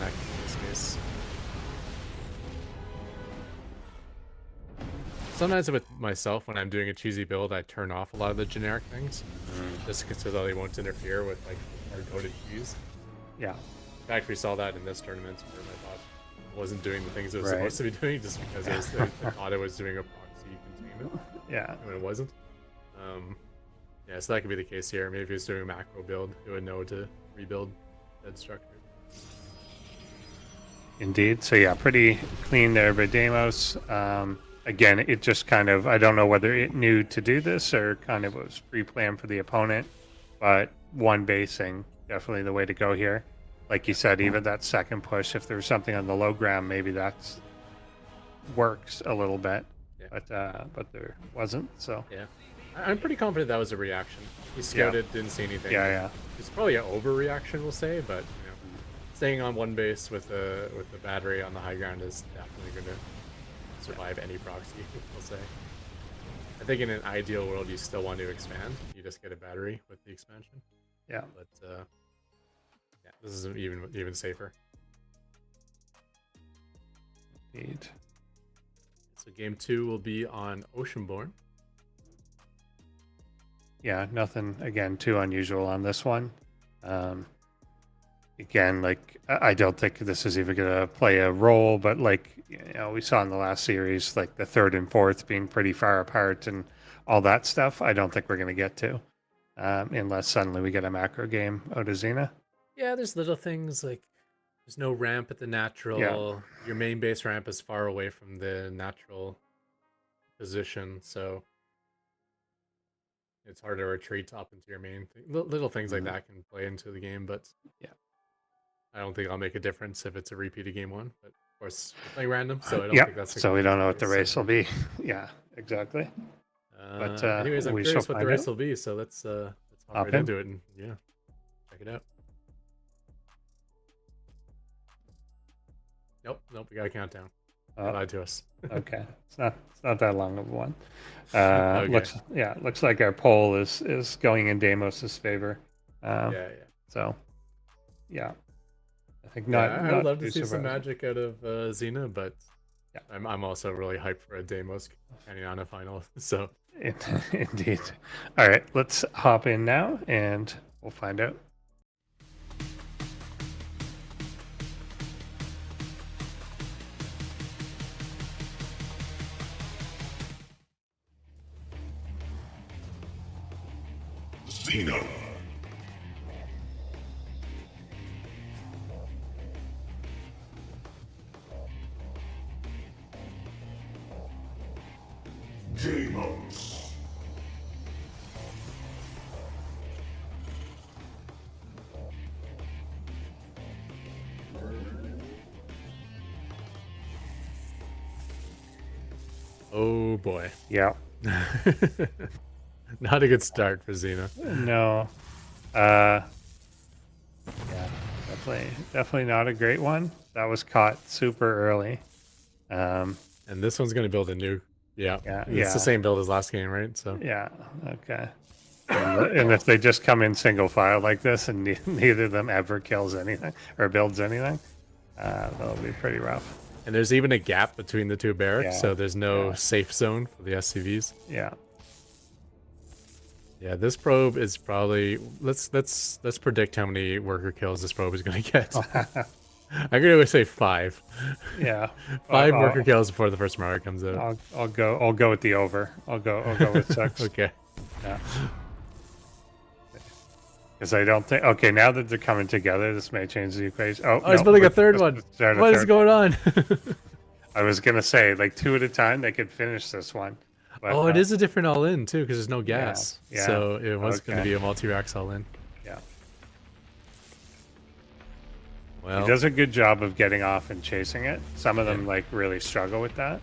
But in this case. Sometimes with myself, when I'm doing a cheesy build, I turn off a lot of the generic things, just so that they won't interfere with like hard-coded cheese. Yeah. In fact, we saw that in this tournament where my bot wasn't doing the things it was supposed to be doing, just because they thought it was doing a proxy containment. Yeah. When it wasn't. Yeah, so that could be the case here. Maybe if he was doing a macro build, he would know to rebuild that structure. Indeed. So yeah, pretty clean there by Deimos. Again, it just kind of, I don't know whether it knew to do this or kind of was pre-planned for the opponent, but one basing, definitely the way to go here. Like you said, even that second push, if there's something on the low ground, maybe that's works a little bit, but there wasn't, so. Yeah. I'm pretty confident that was a reaction. He scouted, didn't see anything. Yeah. It's probably an overreaction, we'll say, but you know, staying on one base with the battery on the high ground is definitely going to survive any proxy, we'll say. I think in an ideal world, you still want to expand. You just get a battery with the expansion. Yeah. But yeah, this is even safer. Indeed. So game 2 will be on Oceanborn. Yeah, nothing, again, too unusual on this one. Again, like, I don't think this is even going to play a role, but like, you know, we saw in the last series, like the third and fourth being pretty far apart and all that stuff, I don't think we're going to get to, unless suddenly we get a macro game out of Xena. Yeah, there's little things like There's no ramp at the natural. Your main base ramp is far away from the natural position, so it's hard to retreat up into your main thing. Little things like that can play into the game, but Yeah. I don't think I'll make a difference if it's a repeat of game 1. But of course, we're playing random, so I don't Yeah. think that's. So we don't know what the case, race will be. Yeah, exactly. But anyways, I'm we curious shall what the find race out. will be. So let's hop Hop right in. into it and check it out. Nope, we got a countdown. They Oh, lied to us. okay, it's not that long of one. Okay. Looks like our poll is going in Deimos's favor. Yeah. So, yeah, I think Yeah, not. I would love to too see some surprising. magic out of Xena, but Yeah. I'm also really hyped for a Deimos Caninana final. So Indeed. All right, let's hop in now, and we'll find out. Xena. Deimos. oh boy, Yeah. not a good start for Xena. No. Yeah. Definitely not a great one. That was caught super early. And this one's gonna build a new. Yeah, Yeah, it's yeah. the same build as last game, right? So Yeah. Okay. And if they just come in single file like this and neither of them ever kills anything or builds anything, that'll be pretty rough. and there's even a gap between the two barracks, Yeah, so there's no yeah. safe zone for the SCVs. Yeah. Yeah, this probe is probably let's predict how many worker kills this probe is gonna get. I'm gonna say 5. Yeah. 5 I'll- worker kills before the first mark comes out. I'll go with the over. I'll go with 6. Okay. Yeah. Because I don't think. Okay, now that they're coming together, this may change the equation. Oh, Oh, he's no, building a let's- third let's one. start a What is third. going on? I was gonna say like 2 at a time. They could finish this one. But, Oh, it is a different all-in too, because there's no gas. yeah. So it was going to Okay. be a multi-racks all-in. Yeah. Well, He does a good job of getting off and chasing it. Some of them like really struggle with that,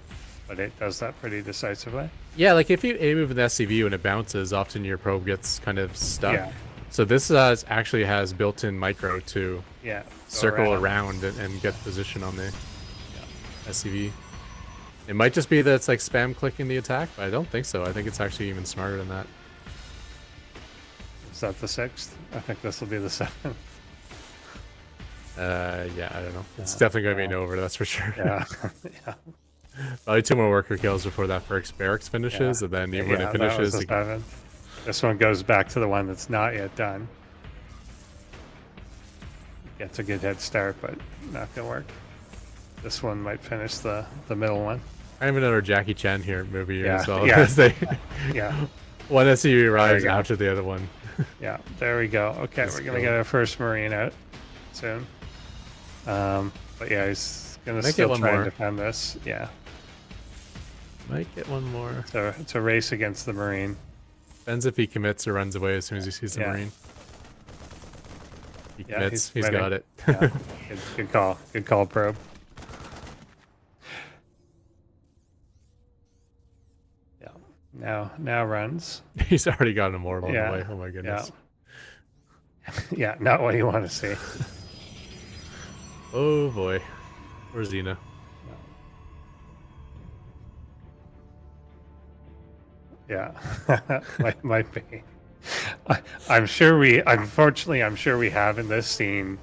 but it does that pretty decisively. yeah, like if you aim with an SCV when it bounces, often your probe gets kind of stuck. Yeah. So this actually has built-in micro to Yeah. Go circle around and get position on the SCV. It might just be that it's like spam clicking the attack, but I don't think so. I think it's actually even smarter than that. Is that the 6th? I think this will be the 7th. Yeah, I don't know. It's definitely going to be an over, that's for sure. Yeah. Yeah. Probably 2 more worker kills before that first barracks finishes, and then even when it that was finishes, the it 7th. This one goes back to the one that's not yet done. Gets a good head start, but not gonna work. This one might finish the middle one. I have another Jackie Chan here movie here Yeah, as well. yeah. as they, Yeah. one SCV arrives go. after the other one. Yeah, there we go. Okay, Let's we're gonna go. get our first Marine out soon. But yeah, he's gonna Might get still one try and more. defend this. Yeah, Might get one more. it's a race against the Marine. Depends if he commits or runs away as soon as he sees the Yeah. Marine. He Yeah, commits. he's He's got committing. it. Yeah, good call. Good call, probe. Yeah, now runs. He's already got an immortal Yeah, on the way. Oh my goodness. Yeah, not what you want to see. Oh boy. Where's Xena? Yeah, might be. I'm sure we have in this scene.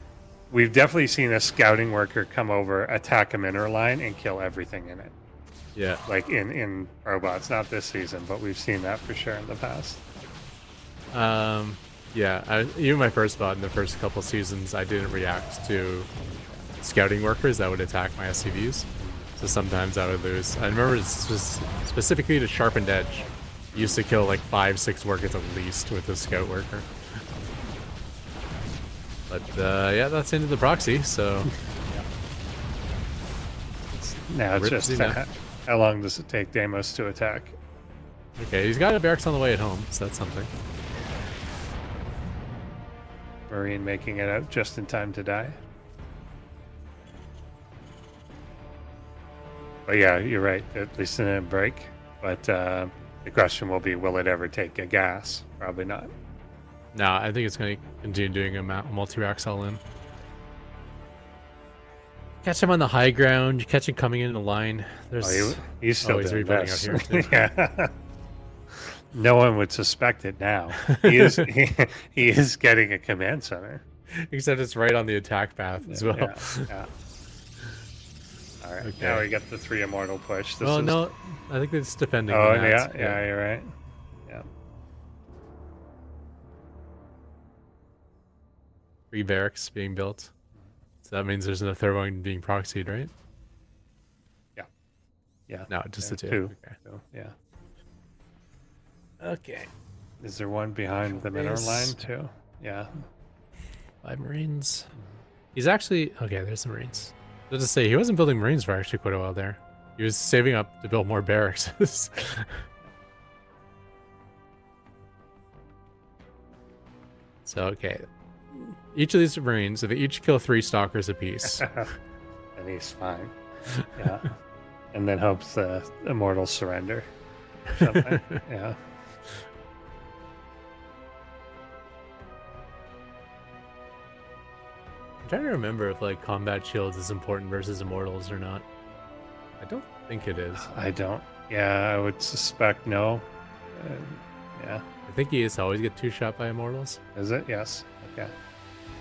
We've definitely seen a scouting worker come over, attack a mineral line, and kill everything in it. Yeah. Like in ProBots, not this season, but we've seen that for sure in the past. Yeah. Even my first bot in the first couple seasons, I didn't react to scouting workers that would attack my SCVs. So sometimes I would lose. I remember specifically the sharpened edge. Used to kill like 5-6 workers at least with a scout worker. But yeah, that's into the proxy, so Now it's Rip just Xena. how long does it take Deimos to attack? Okay, he's got a barracks on the way at home, so that's something. Marine making it out just in time to die. But yeah, you're right. At least it didn't break. But the question will be, will it ever take a gas? Probably not. No, I think it's going to continue doing a multi-racks all in. Catch him on the high ground. You catch him coming in the line. There's He's still he's doing rebooting this. out here too. Yeah. No one would suspect it now. He is he is getting a command center. Except it's right on the attack path as well. Yeah. All right. Okay. Now we got the 3 immortal push. This Well, is... no, I think it's defending. Oh the mats. yeah, you're right. Yeah. 3 barracks being built. So that means there's a third one being proxied, right? Yeah. No, just the 2. Okay. So, yeah. Okay. Is there one behind the mineral Base. line too? Yeah. 5 Marines. He's actually okay. There's the Marines. Let's just say he wasn't building Marines for actually quite a while there. He was saving up to build more barracks. So okay, each of these Marines, if they each kill 3 stalkers apiece. And he's fine. Yeah. And then hopes the immortals surrender. Or something. Yeah. I'm trying to remember if like combat shields is important versus immortals or not. I don't think it is. I don't. Yeah, I would suspect no. Yeah. I think he is always get 2 shot by immortals. Is it? Yes. Okay.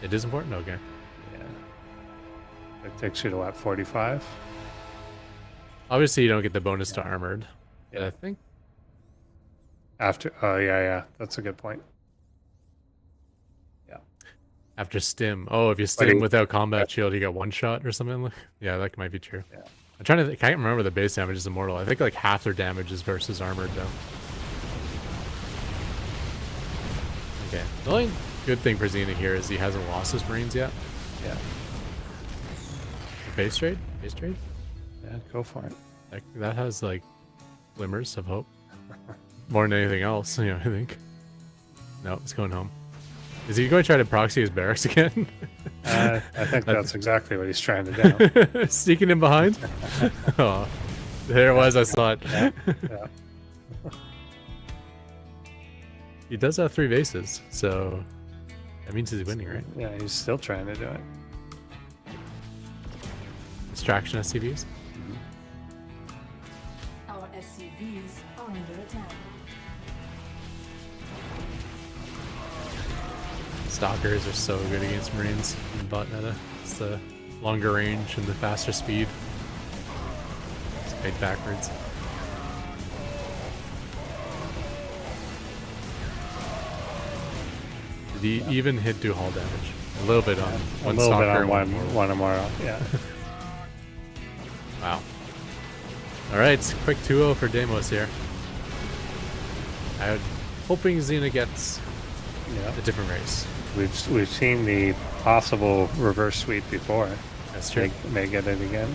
It is important. Okay. Yeah. It takes you to what, 45? Obviously, you don't get the bonus to armored. But Yeah. I think After. Oh, yeah. That's a good point. after stim. Oh, if you stim he- without combat shield, you get 1 shot or something. Yeah, that might be true. Yeah. I'm trying to. I can't remember the base damage is immortal. I think like half their damage is versus armored though. Okay. The only good thing for Xena here is he hasn't lost his Marines yet. Yeah. Base trade? Base trade? Yeah, go for it. That has like glimmers of hope. More than anything else, I think. No, it's going home. Is he going to try to proxy his barracks again? I think that's exactly what he's trying to do. Sneaking in behind? Oh, there it was, I saw it. Yeah. He does have 3 bases, so that means he's winning, right? Yeah, he's still trying to do it. Distraction SCVs? Our SCVs are under attack. Stalkers are so good against Marines in bot meta. It's the longer range and the faster speed. Just fight backwards. Did he even hit do hull damage? A little bit on A one little bit stalker on and one tomorrow. Yeah. Wow. Alright, quick 2-0 for Deimos here. I'm hoping Xena gets Yeah. a different race. We've seen the possible reverse sweep before. That's true. May get it again.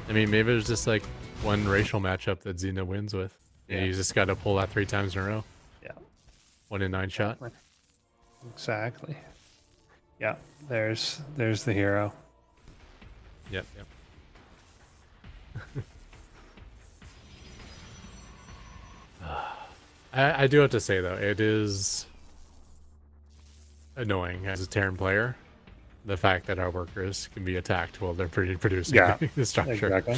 I mean, maybe there's just like one racial matchup that Xena wins with. Yeah, Yeah. you just got to pull that 3 times in a row. Yeah. 1 in 9 shot. Exactly. Yeah. There's the hero. Yep. I do have to say though, it is annoying as a Terran player, the fact that our workers can be attacked while they're producing Yeah, the structure. Exactly.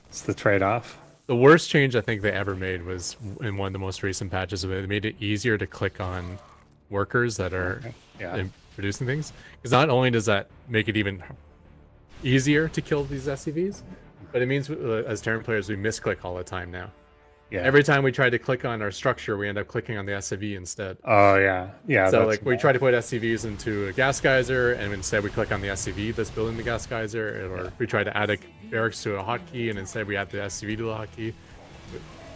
It's the trade-off. The worst change I think they ever made was in one of the most recent patches. They made it easier to click on workers that are Yeah. producing things. Because not only does that make it even easier to kill these SCVs, but it means as Terran players we misclick all the time now. Yeah. Every time we try to click on our structure, we end up clicking on the SCV instead. Oh yeah. Yeah. So that's- like we try to put SCVs into a gas geyser, and instead we click on the SCV that's building the gas geyser, or we try to add a barracks to a hotkey, and instead we add the SCV to the hotkey.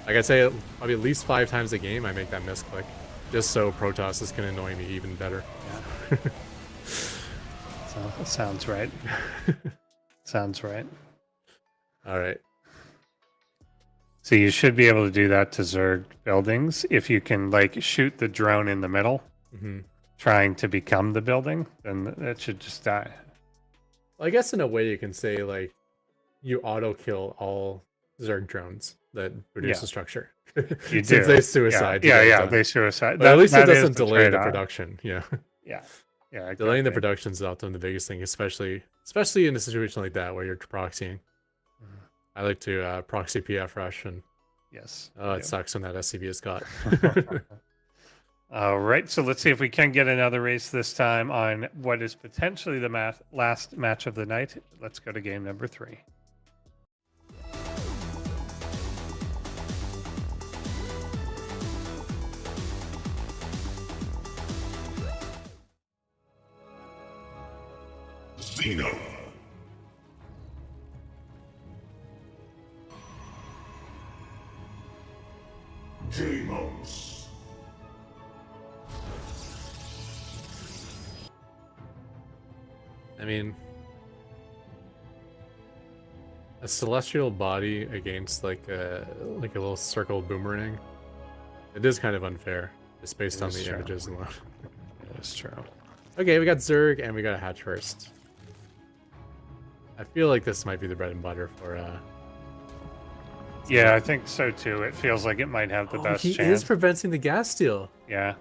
Like I say, probably at least 5 times a game I make that misclick, just so Protoss can annoy me even better. So Well, that sounds right. Sounds right. All right. So you should be able to do that to Zerg buildings if you can like shoot the drone in the middle, Mm-hmm. trying to become the building. Then that should just die. Well, I guess in a way you can say like you auto kill all Zerg drones that produce Yeah. a structure. You Since do. they suicide. Yeah, to get it yeah, done. they suicide. But at least it that is doesn't delay the trade-off. production. Yeah. Yeah, yeah. Delaying the exactly. production is often the biggest thing, especially in a situation like that where you're proxying. Mhm. I like to proxy PF rush, and Yes. oh, you it sucks when that SCV is caught. do. All right, so let's see if we can get another race this time on what is potentially the last match of the night. Let's go to game number 3. Xena. Deimos. I mean, a celestial body against like a little circle boomerang. It is kind of unfair, just based It on is the true. images alone. That's true. Okay, we got Zerg and we got a hatch first. I feel like this might be the bread and butter for Yeah, I think so too. It feels like it might have the best he chance. is preventing the gas steal. Yeah,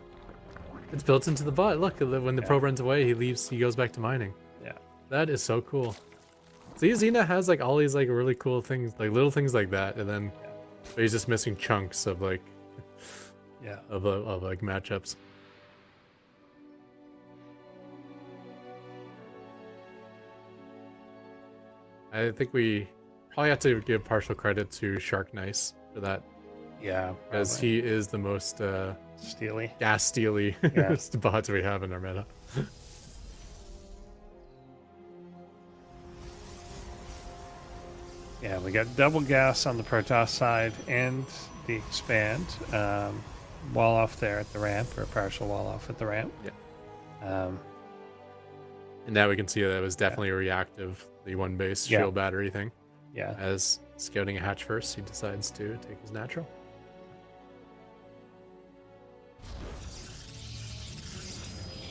It's built into the bot. Look, when the probe runs away, he leaves. He goes back to mining. yeah. That is so cool. See, Xena has like all these like really cool things, like little things like that, and then but he's just missing chunks of like Yeah. of like matchups. I think we probably have to give partial credit to Shark Nice for that, Yeah. as probably. he is the most Steely. gas steely Yeah. bot we have in our meta. Yeah, we got double gas on the Protoss side and the expand. Wall off there at the ramp, or partial wall off at the ramp. Yeah. And now we can see that it was definitely a reactive, the one base Yeah. shield battery thing. Yeah. As scouting a hatch first, he decides to take his natural.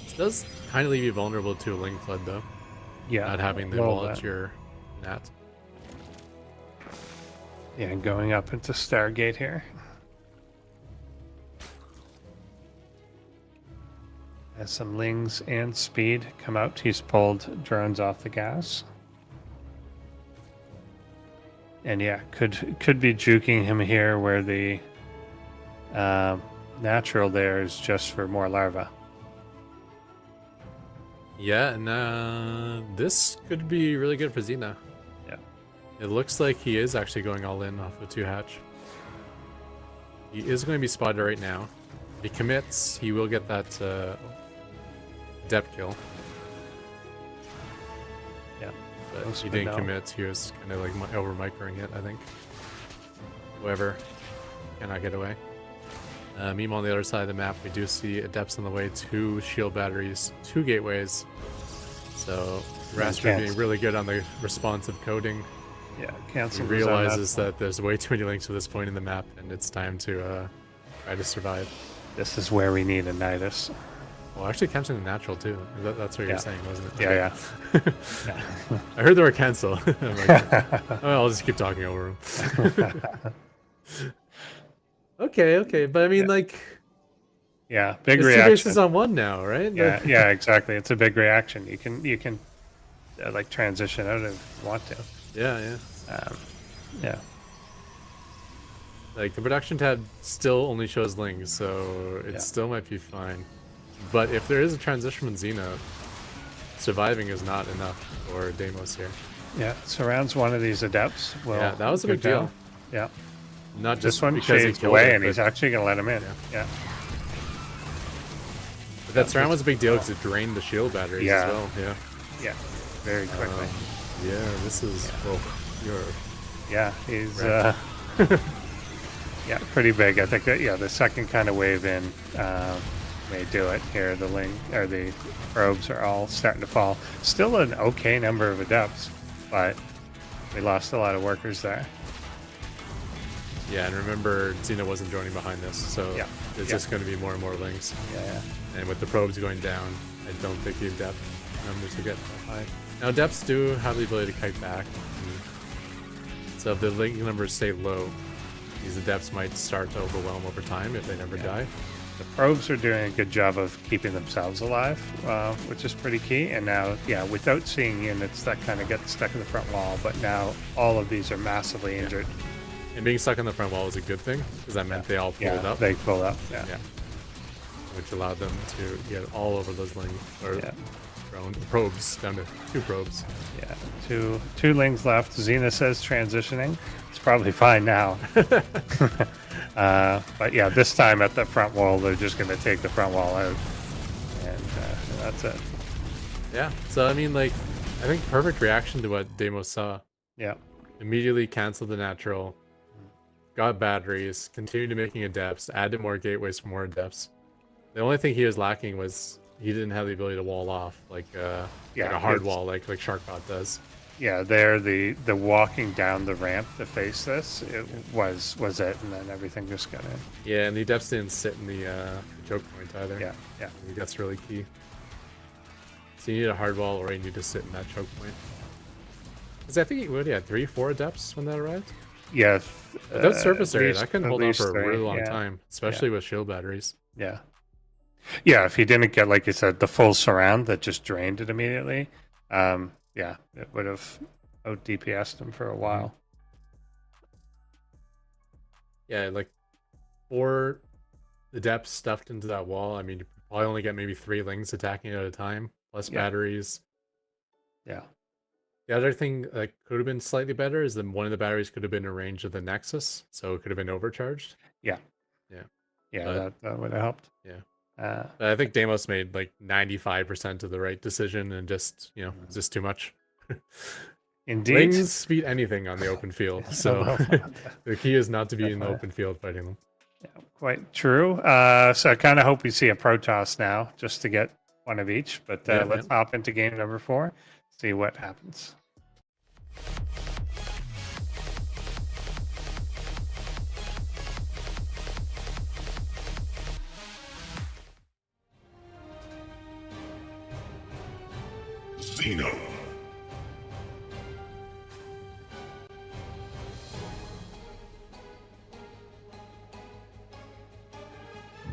This does kind of leave you vulnerable to a Ling Flood, though. Yeah. Not having the little wall bit. at your nat. Yeah, going up into Stargate here. As some Lings and speed come out, he's pulled drones off the gas. And yeah, could be juking him here where the natural there is just for more larva. Yeah, and this could be really good for Xena. Yeah. It looks like he is actually going all in off of 2 hatch. He is going to be spotted right now. If he commits, he will get that depth kill. Yeah. But Close, he but didn't no. commit. He was kind of like over microing it, I think. However, cannot get away. Meanwhile, on the other side of the map, we do see Adepts on the way, 2 shield batteries, 2 gateways. So Raster being really good on the responsive coding. Yeah, He cancel. realizes that there's way too many links at this point in the map, and it's time to try to survive. This is where we need a Nidus. Well, actually canceling the natural too. That's what you Yeah. were saying, wasn't it? Yeah, Okay. yeah. I heard they were cancelled. I'm like, oh, I'll just keep talking over them. okay, but I mean, like, Yeah, big it's 2 reaction. bases on 1 now, right? Yeah, yeah, exactly. It's a big reaction. You can like transition out if you want to. yeah. Yeah, Like the production tab still only shows links, so it Yeah. still might be fine. But if there is a transition from Xena, surviving is not enough for Deimos here. yeah. Surrounds one of these adepts. Well, Yeah, that was a good big deal. job. Yeah, Not this just one because he shades killed away, it, and he's but- actually gonna let him in. Yeah, but that surround was a big deal because it drained the shield batteries Yeah. as well. Yeah. yeah, very quickly. Yeah, this is well, you're Yeah, he's Right. yeah, pretty big. I think that the second kind of wave in, may do it here. The the probes are all starting to fall. Still an okay number of adepts, but we lost a lot of workers there. Yeah, and remember, Xena wasn't joining behind this, so Yeah. there's just going to be more and more links. Yeah. And with the probes going down, I don't think the adept numbers will get that high. Now, adepts do have the ability to kite back. So if the link numbers stay low, these adepts might start to overwhelm over time if they never die. The probes are doing a good job of keeping themselves alive, which is pretty key. And now, yeah, without seeing units that kind of get stuck in the front wall, but now all of these are massively injured. And being stuck on the front wall was a good thing, because that meant they all pulled up. They pulled up, yeah. Which allowed them to get all over those probes, down to 2 probes. Yeah, two lings left. Xena says transitioning. It's probably fine now. But yeah, this time at the front wall, they're just going to take the front wall out. And that's it. Yeah, so I mean, like, I think perfect reaction to what Deimos saw. Yeah. Immediately canceled the natural, got batteries, continued to making adepts, added more gateways for more adepts. The only thing he was lacking was he didn't have the ability to wall off, like a hard wall, like Sharkbot does. Yeah, there the walking down the ramp to face this, it was it, and then everything just got in. Yeah, and the adepts didn't sit in the choke point either. Yeah. I think that's really key. So you need a hard wall, or you need to sit in that choke point. Because I think he had 3-4 adepts when that arrived. Yeah. Without surface area, that can at hold on least for a really 3, long time, especially with shield batteries. Yeah. Yeah, if he didn't get, like you said, the full surround that just drained it immediately, it would have out DPS'd him for a while. Yeah, like 4 adepts stuffed into that wall. I mean, you probably only get maybe 3 lings attacking at a time, plus batteries. Yeah. The other thing that could have been slightly better is that one of the batteries could have been in range of the Nexus, so it could have been overcharged. Yeah. But, that would have helped. Yeah. I think Deimos made like 95% of the right decision, and just, it's just too much. Indeed. Lings beat anything on the open field, so the key is not to be in the open field fighting them. Yeah, quite true. So I kind of hope we see a Protoss now, just to get one of each. But let's hop into game number 4, see what happens. Xena.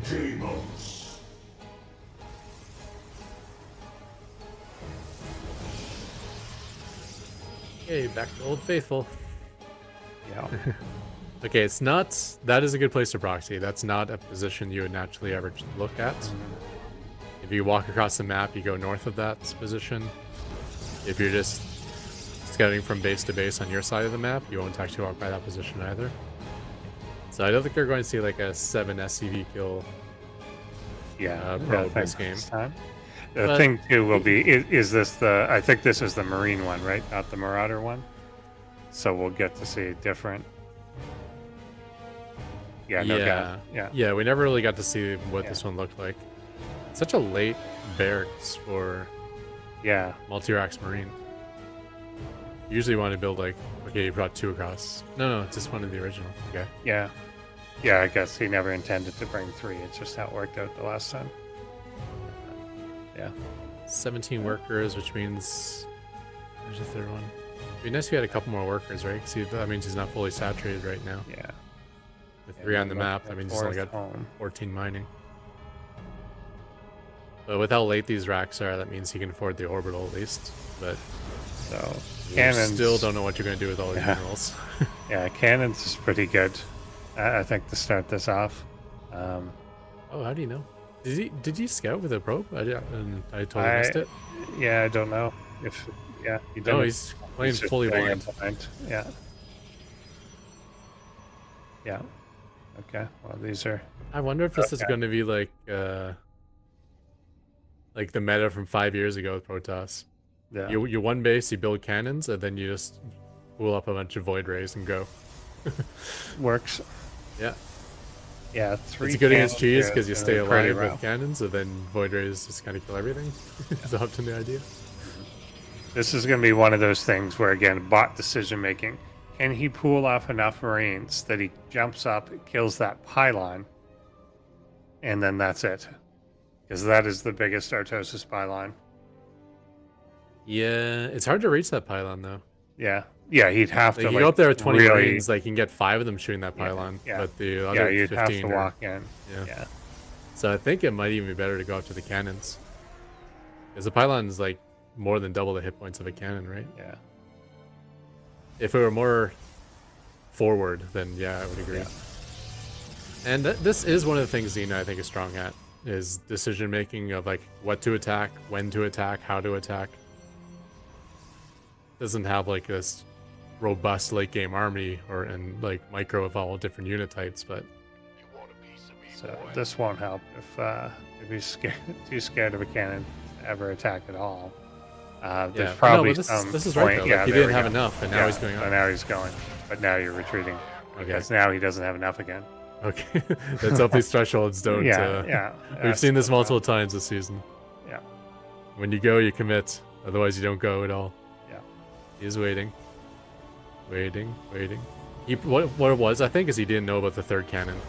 Deimos. Hey, back to Old Faithful. Yeah. Okay, it's not. That is a good place to proxy. That's not a position you would naturally ever look at. If you walk across the map, you go north of that position. If you're just scouting from base to base on your side of the map, you won't actually walk by that position either. So I don't think you're going to see like a 7 SCV kill probe this game. The thing too will be, is this the, I think this is the Marine one, right? Not the Marauder one. So we'll get to see a different. Yeah, no doubt. Yeah, we never really got to see what this one looked like. Such a late barracks for multi-racks Marine. You usually want to build like, okay, you brought 2 across. No, it's just one of the original. Okay. Yeah, I guess he never intended to bring 3. It's just how it worked out the last time. Yeah. 17 workers, which means there's a 3rd one. It'd be nice if we had a couple more workers, right? See, that means he's not fully saturated right now. Yeah. With 3 on the map, that means he's only got 14 mining. But with how late these racks are, that means he can afford the orbital at least. But so cannons still don't know what you're going to do with all these minerals. Yeah, cannons is pretty good. I think to start this off. Oh, how do you know? Did he scout with a probe? I totally missed it. Yeah, I don't know if he didn't. No, he's playing fully blind. Yeah. Yeah. Okay. Well, these are. I wonder if this is going to be like the meta from 5 years ago with Protoss. Yeah. You one base, you build cannons, and then you just pull up a bunch of void rays and go. Works. Yeah. Yeah, 3 It's good against cannons cheese is because you gonna stay be pretty alive with rough. cannons, and then Void Rays just kind of kill everything. Is often the idea. This is going to be one of those things where, again, bot decision making. Can he pull off enough Marines that he jumps up, kills that pylon, and then that's it? Because that is the biggest Artosis pylon. Yeah, it's hard to reach that pylon though. Yeah. Yeah, he'd have Like to you go up there with 20 really, Marines, like you can get 5 of them shooting that Yeah, pylon, yeah. but the Yeah, other you'd 15 have to are- walk in. Yeah. Yeah. So I think it might even be better to go up to the cannons. Because the pylon is like more than double the hit points of a cannon, right? Yeah. If it were more forward, then yeah, I would agree. Yeah. And this is one of the things Xena I think is strong at, is decision making of like what to attack, when to attack, how to attack. Doesn't have like this robust late game army and like micro evolve different unit types, but So this won't help if he's scared, too scared of a cannon to ever attack at all. There's yeah. probably No, but some this is right point- though. Like, he there didn't we have go. enough, and now Yeah, he's going so up. now he's going, but now you're retreating Okay. because now he doesn't have enough again. Okay. Let's hope these thresholds don't. Yeah. We've that's seen this the multiple problem. times this season. Yeah. When you go, you commit. Otherwise, you don't go at all. Yeah. He's waiting. Waiting. What it was, I think, is he didn't know about the third cannon.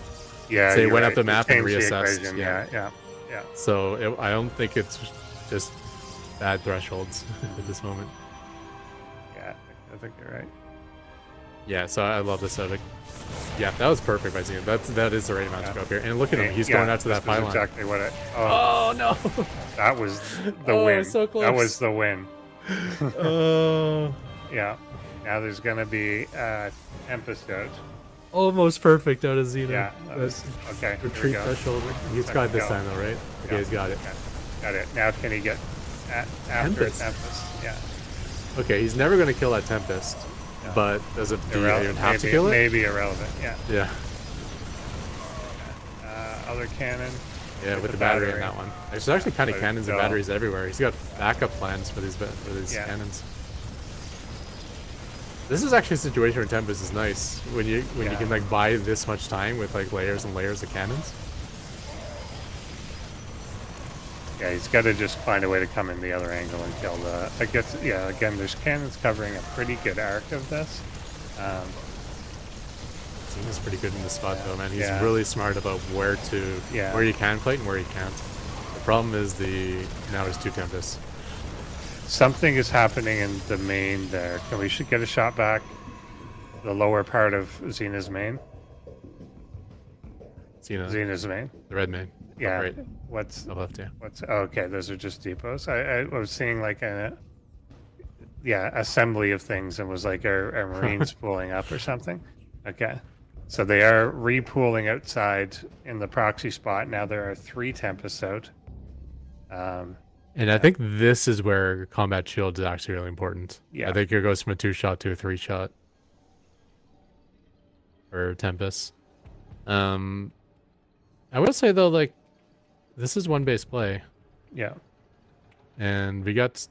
Yeah. So he you're went up right. the It map and changed the reassessed, equation. yeah. Yeah. So I don't think it's just bad thresholds at this moment. Yeah. I think you're right. Yeah, so I love this epic. Yeah, that was perfect by Xena. That is the right amount to go up here. And look at him, he's Yeah, going out to this that was pylon. Exactly what it. Oh no! That was the Oh, win. so That close. was the win. Oh, Yeah. Now there's gonna be Tempest out. almost perfect out of Xena. Yeah. That was, okay. Here we Retreat go. threshold. He's Second got it this go. time though, right? Okay, Yeah. he's got it. Okay. Got it. Now can he get after Tempest. Tempest? Yeah. Okay, he's never gonna kill that Tempest. Yeah. But does it do you Irrelevant. even have maybe, to kill it? Maybe irrelevant. Yeah. Yeah. Other cannon. Yeah, with the battery on that one. There's actually kind of Let it cannons and go. batteries everywhere. He's got backup plans for these Yeah. cannons. This is actually a situation where Tempest is nice when you Yeah. can like buy this much time with like layers and layers of cannons. Yeah, he's got to just find a way to come in the other angle and kill the. I guess. Yeah. Again, there's cannons covering a pretty good arc of this. Xena's pretty good in this spot though, man. He's Yeah. really smart about where Yeah. you can fight and where you can't. The problem is now there's 2 Tempests. Something is happening in the main there. Can we should get a shot back? The lower part of Xena's main. Xena's main. The red main. Yeah. Right. What's Up left, yeah. okay? Those are just depots. I was seeing like assembly of things and was like our Marines pulling up or something. Okay. So they are repooling outside in the proxy spot. Now there are 3 Tempests out. And I think this is where combat shield is actually really important. Yeah. I think it goes from a 2-shot to a 3-shot. For Tempest. I will say though, like, this is one base play. Yeah. And we got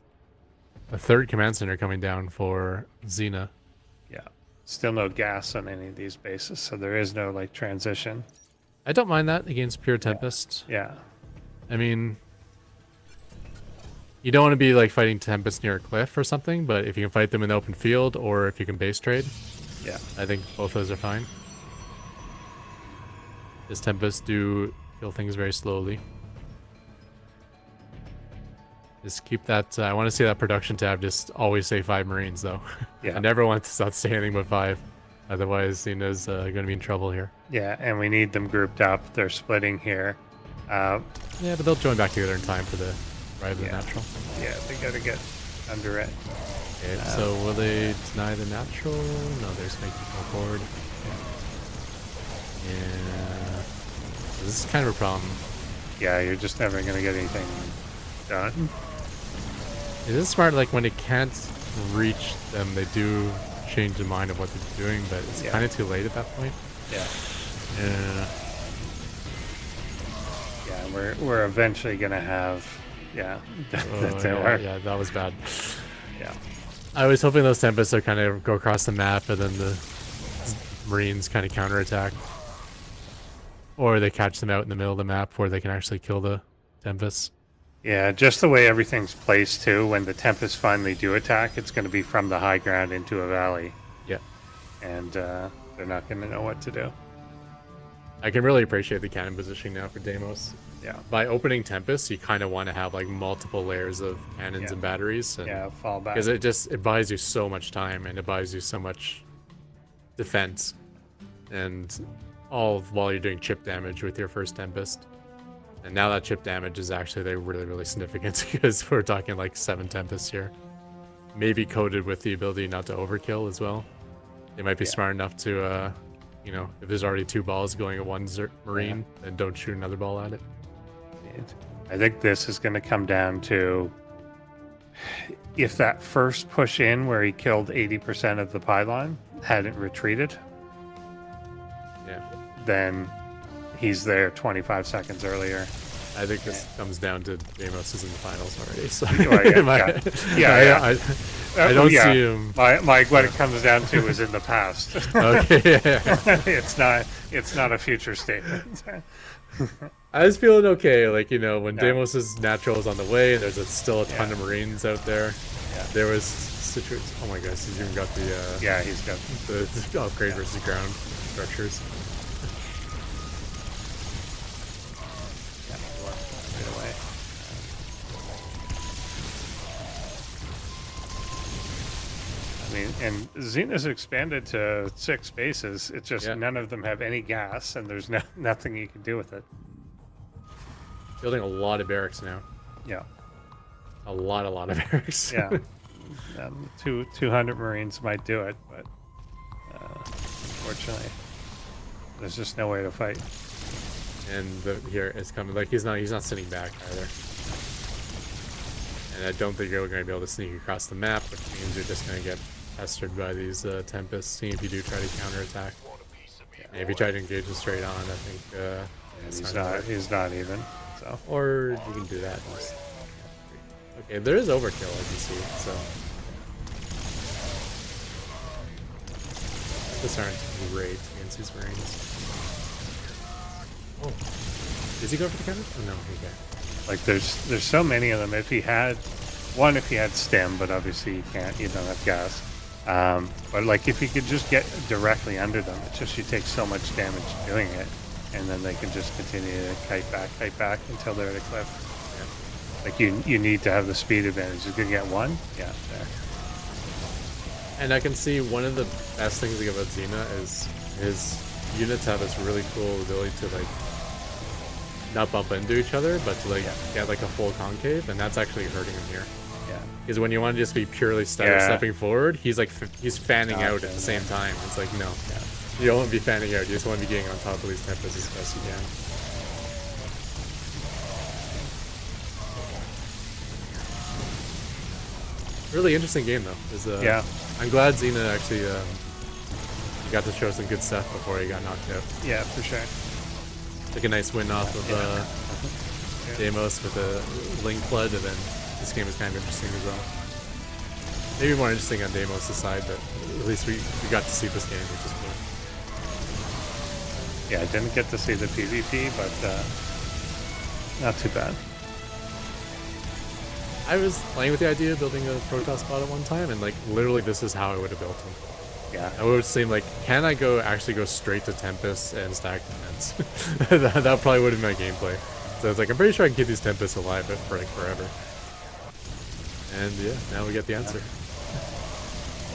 a 3rd command center coming down for Xena. Yeah. Still no gas on any of these bases, so there is no like transition. I don't mind that against pure Tempest. Yeah. I mean, you don't want to be like fighting Tempest near a cliff or something, but if you can fight them in the open field or if you can base trade, Yeah. I think both those are fine. This Tempest do kill things very slowly. Just keep that. I want to see that production tab just always say 5 Marines though. Yeah. I never want to not say anything but 5. Otherwise, Xena's going to be in trouble here. Yeah, and we need them grouped up. They're splitting here. Yeah, but they'll join back together in time for the Ride of the Yeah. Natural. Yeah, they gotta get under it. Okay, so will they deny the natural? No, they're just making go forward. Yeah. This is kind of a problem. Yeah, you're just never gonna get anything done. It is smart, like when it can't reach them, they do change the mind of what they're doing, but it's Yeah. kind of too late at that point. Yeah. Yeah. Yeah, we're eventually gonna have. Yeah, that Oh, didn't yeah, work. yeah, that was bad. Yeah. I was hoping those Tempests would kind of go across the map and then the Marines kind of counterattack. Or they catch them out in the middle of the map where they can actually kill the Tempest. Yeah, just the way everything's placed too. When the Tempests finally do attack, it's going to be from the high ground into a valley. Yeah. And they're not going to know what to do. I can really appreciate the cannon positioning now for Deimos. Yeah. By opening Tempest, you kind of want to have like multiple layers of cannons and batteries. And, Yeah, fall back. because it buys you so much time and it buys you so much defense, and all while you're doing chip damage with your first Tempest. And now that chip damage is actually like really significant because we're talking like 7 Tempests here, maybe coated with the ability not to overkill as well. They might be smart enough to you know, if there's already 2 balls going at one Marine, then don't shoot another ball at it. I think this is going to come down to if that first push in where he killed 80% of the pylon hadn't retreated, Yeah. then he's there 25 seconds earlier. I think this comes down to Deimos is in the finals already. So I don't see him. What it comes down to is in the past. Okay. It's not a future statement. I was feeling okay, like, you know, when Deimos' natural is on the way, and there's still a ton of Marines out there. Yeah. There was situations. Oh my gosh, he's even got the He's got the upgrade versus ground structures. right away. I mean, and Xena's expanded to 6 bases. It's just none of them have any gas, and there's nothing you can do with it. Building a lot of barracks now. Yeah. A lot of barracks. Yeah. 200 Marines might do it, but unfortunately, there's just no way to fight. And here it's coming. Like he's not sitting back either. And I don't think you're going to be able to sneak across the map, which means you're just going to get pestered by these Tempests. Seeing if you do try to counterattack. And if you try to engage it straight on, I think he's not even. So. Or you can do that. Okay, there is overkill, as you see. So this aren't great against these Marines. Oh, is he going for the counter? Oh no, okay. Like there's so many of them. If he had stem, but obviously you can't. You don't have gas. But like if you could just get directly under them, it's just you take so much damage doing it, and then they can just continue to kite back until they're at a cliff. Yeah. Like you need to have the speed advantage. You're gonna get one. Yeah, there. And I can see one of the best things about Xena is his units have this really cool ability to like not bump into each other, but to like get like a full concave, and that's actually hurting him here. Yeah. Because when you want to just be purely stepping forward, he's like he's fanning out at the same time. It's like no, you don't want to be fanning out. You just want to be getting on top of these Tempests as best you can. Really interesting game though. I'm glad Xena actually got to show some good stuff before he got knocked out. Yeah, for sure. Took a nice win off of Deimos with a Link Flood, and then this game is kind of interesting as well. Maybe more interesting on Deimos' side, but at least we got to see this game, which is cool. Yeah, I didn't get to see the PvP, but not too bad. I was playing with the idea of building a Protoss bot at one time, and like literally this is how I would have built him. Yeah. I would seem like, can I actually go straight to Tempest and stack defense? that probably would have been my gameplay. So it's like, I'm pretty sure I can keep these Tempests alive for like forever. And yeah, now we get the answer.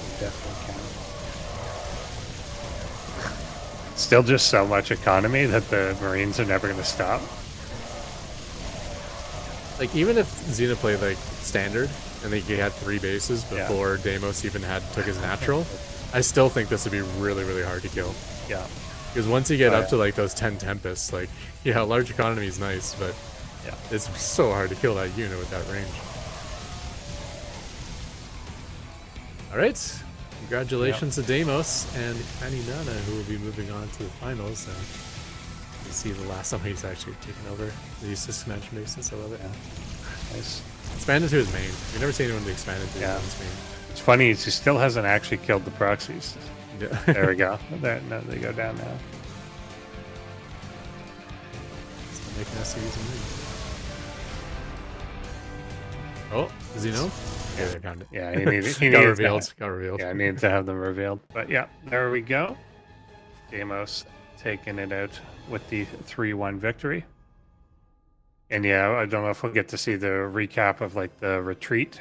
We definitely can. Still just so much economy that the Marines are never going to stop. Like, even if Xena played like standard, and he had 3 bases before Deimos even took his natural, I still think this would be really hard to kill. Yeah. Because once you get up to like those 10 Tempests, like, yeah, large economy is nice, but it's so hard to kill that unit with that range. Alright, congratulations to Deimos and Caninana, who will be moving on to the finals. And you see the last time he's actually taken over these expansion bases. I love it. Yeah. Nice. Expanded to his main. We've never seen anyone to expand into his main. It's funny, he still hasn't actually killed the proxies. Yeah. There we go. No, they go down now. making SCVs and rings. Oh, does he know? Yeah, they found it. Yeah, he needed, he got needed revealed. To, Got revealed. yeah, I needed to have them revealed. But yeah, there we go. Deimos taking it out with the 3-1 victory. And yeah, I don't know if we'll get to see the recap of like the retreat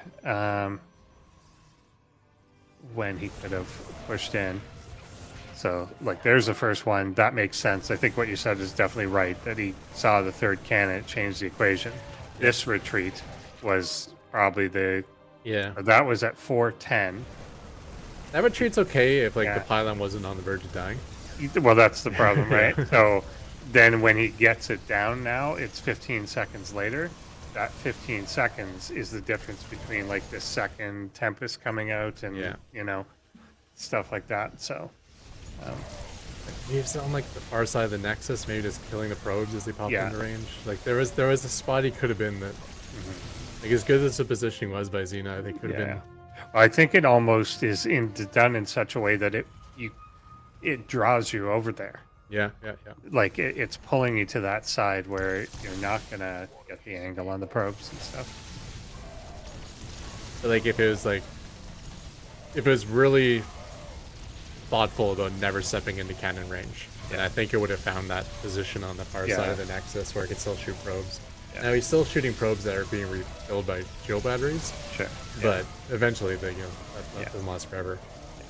when he could have pushed in. So like there's the first one. That makes sense. I think what you said is definitely right, that he saw the third cannon, it changed the equation. This retreat was probably that was at 410. That retreat's okay if like Yeah. the pylon wasn't on the verge of dying. Well, that's the problem, right? So then when he gets it down now, it's 15 seconds later. That 15 seconds is the difference between like the second Tempest coming out and, you know, stuff like that. So He's on like the far side of the Nexus, maybe just killing the probes as they pop Yeah. into range. Like there was a spot he could have been that, like as good as the positioning was by Xena, I think could have been. I think it almost is done in such a way that it draws you over there. Yeah. Like it's pulling you to that side where you're not gonna get the angle on the probes and stuff. But like if it was really thoughtful about never stepping into cannon range, and I think it would have found that position on the far side of the Nexus where it could still shoot probes. Now he's still shooting probes that are being refilled by shield batteries. Sure. But eventually, that doesn't last forever.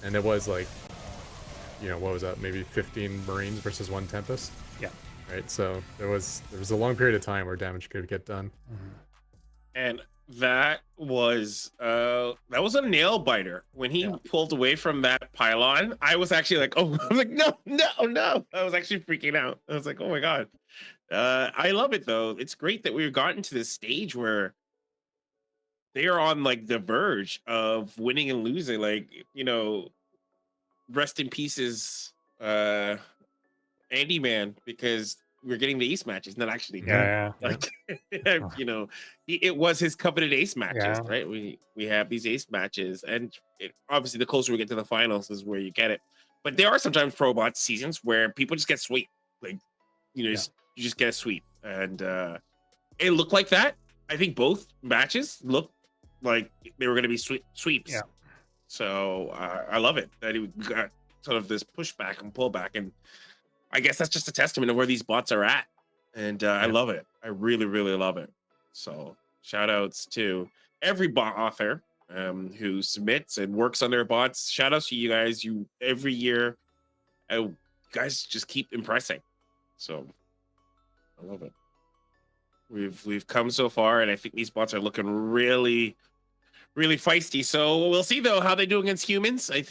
And it was like, what was that? Maybe 15 Marines versus 1 Tempest. Yeah. Right. So there was a long period of time where damage could get done. And that was a nail biter. When he pulled away from that pylon, I was actually like, I was like, no. I was actually freaking out. I was like, oh my God. I love it though. It's great that we've gotten to this stage where they are on like the verge of winning and losing. Like, rest in pieces, Andy Man, because we're getting the ace matches, not actually. Like, it was his coveted ace matches, right? We have these ace matches, and obviously the closer we get to the finals is where you get it. But there are sometimes ProBots seasons where people just get sweep, like you just get a sweep, and it looked like that. I think both matches looked like they were going to be sweeps. Yeah. So I love it that he got sort of this pushback and pullback, and I guess that's just a testament of where these bots are at. And I love it. I really, really love it. So shout outs to every bot author who submits and works on their bots. Shout outs to you guys. Every year, you guys just keep impressing. So I love it. We've come so far, and I think these bots are looking really, really feisty. So we'll see though how they do against humans. I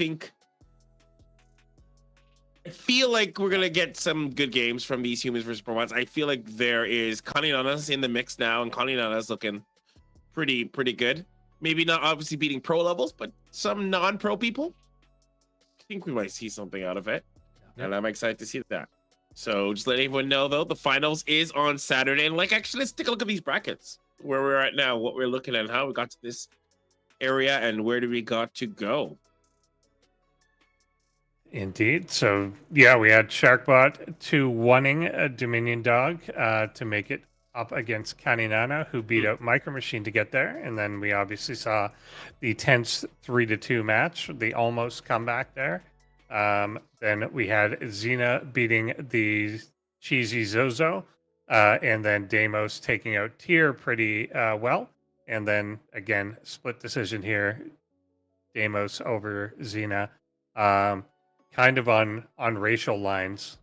feel like we're gonna get some good games from these humans versus ProBots. I feel like there is Caninana's in the mix now, and Caninana's looking pretty good. Maybe not obviously beating pro levels, but some non-pro people. I think we might see something out of it, and I'm excited to see that. So just let everyone know though, the finals is on Saturday, and actually let's take a look at these brackets, where we're at now, what we're looking at, how we got to this area, and where do we got to go. Indeed. So yeah, we had Sharkbot 2-1ing a Dominion Dog to make it up against Caninana, who beat out Micro Machine to get there. And then we obviously saw the tense 3-2 match, the almost comeback there. Then we had Xena beating the Cheesy Zozo, and then Deimos taking out Tyr pretty well. And then again, split decision here, Deimos over Xena. Kind of on racial lines,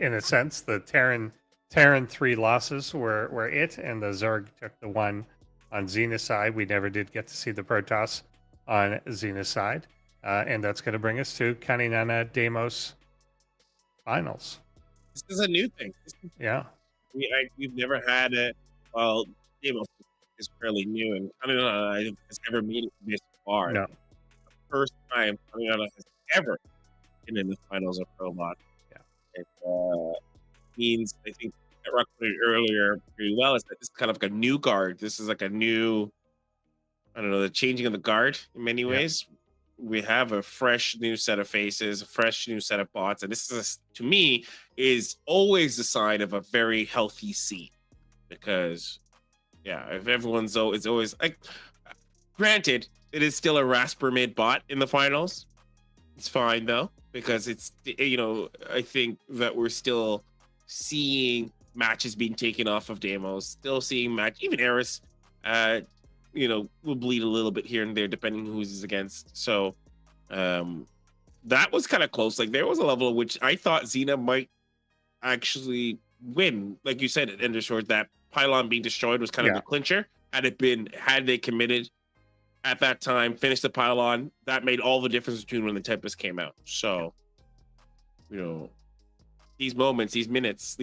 in a sense. The Terran 3 losses were it, and the Zerg took the one on Xena's side. We never did get to see the Protoss on Xena's side, and that's going to bring us to Caninana Deimos finals. This is a new thing. We've never had it. Well, Deimos is fairly new, and Caninana has never made it this far. No. The first time Caninana has ever been in the finals of ProBot. It means, I think that Rock put it earlier pretty well, is that this is kind of like a new guard. This is like a new, the changing of the guard in many ways. we have a fresh new set of faces, a fresh new set of bots, and this is to me is always the sign of a very healthy scene because yeah, if everyone's it's always like granted it is still a Rasper mid bot in the finals. It's fine though because it's I think that we're still seeing matches being taken off of Deimos, still seeing even Eris will bleed a little bit here and there depending who he's against. So that was kind of close. Like there was a level at which I thought Xena might actually win. Like you said, at Ender Sword, that pylon being destroyed was kind of the clincher. Had they committed at that time, finished the pylon, that made all the difference between when the Tempest came out. So, these moments, these minutes,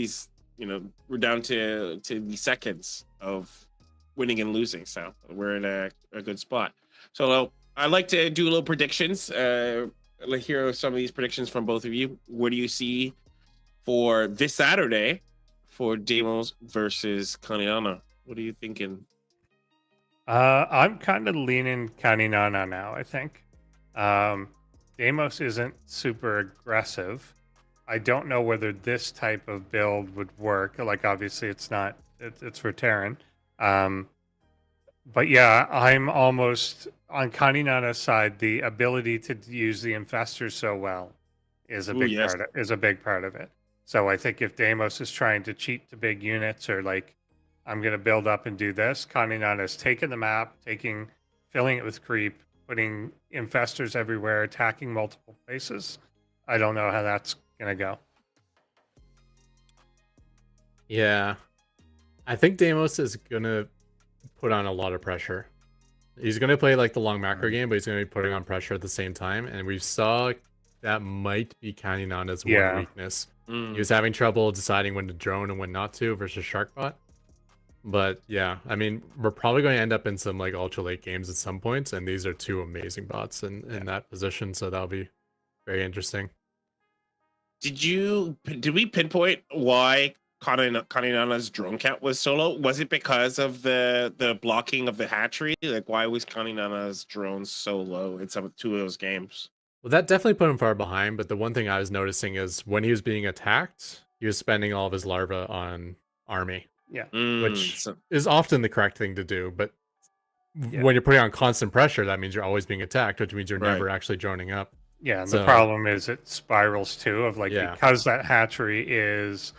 we're down to the seconds of winning and losing. So we're in a good spot. So I'd like to do a little predictions. Let's hear some of these predictions from both of you. What do you see for this Saturday for Deimos versus Caninana? What are you thinking? I'm kind of leaning Caninana now, I think. Deimos isn't super aggressive. I don't know whether this type of build would work. Like, obviously, it's not. It's for Terran. But yeah, I'm almost on Caninana's side. The ability to use the infestors so well is a big part of it. So I think if Deimos is trying to cheat to big units or like, I'm going to build up and do this, Caninana is taking the map, filling it with creep, putting infestors everywhere, attacking multiple places. I don't know how that's going to go. Yeah. I think Deimos is going to put on a lot of pressure. He's going to play like the long macro game, but he's going to be putting on pressure at the same time. And we saw that might be Caninana's one weakness. He was having trouble deciding when to drone and when not to versus Sharkbot. But yeah, I mean, we're probably going to end up in some like ultra late games at some points, and these are two amazing bots in that position, so that'll be very interesting. Did we pinpoint why Caninana's drone count was so low? Was it because of the blocking of the hatchery? Like, why was Caninana's drones so low in two of those games? Well, that definitely put him far behind, but the one thing I was noticing is when he was being attacked, he was spending all of his larvae on army. Yeah. Which is often the correct thing to do, but when you're putting on constant pressure, that means you're always being attacked, which means you're never actually droning up. Yeah, and the problem is it spirals too, of like, because that hatchery is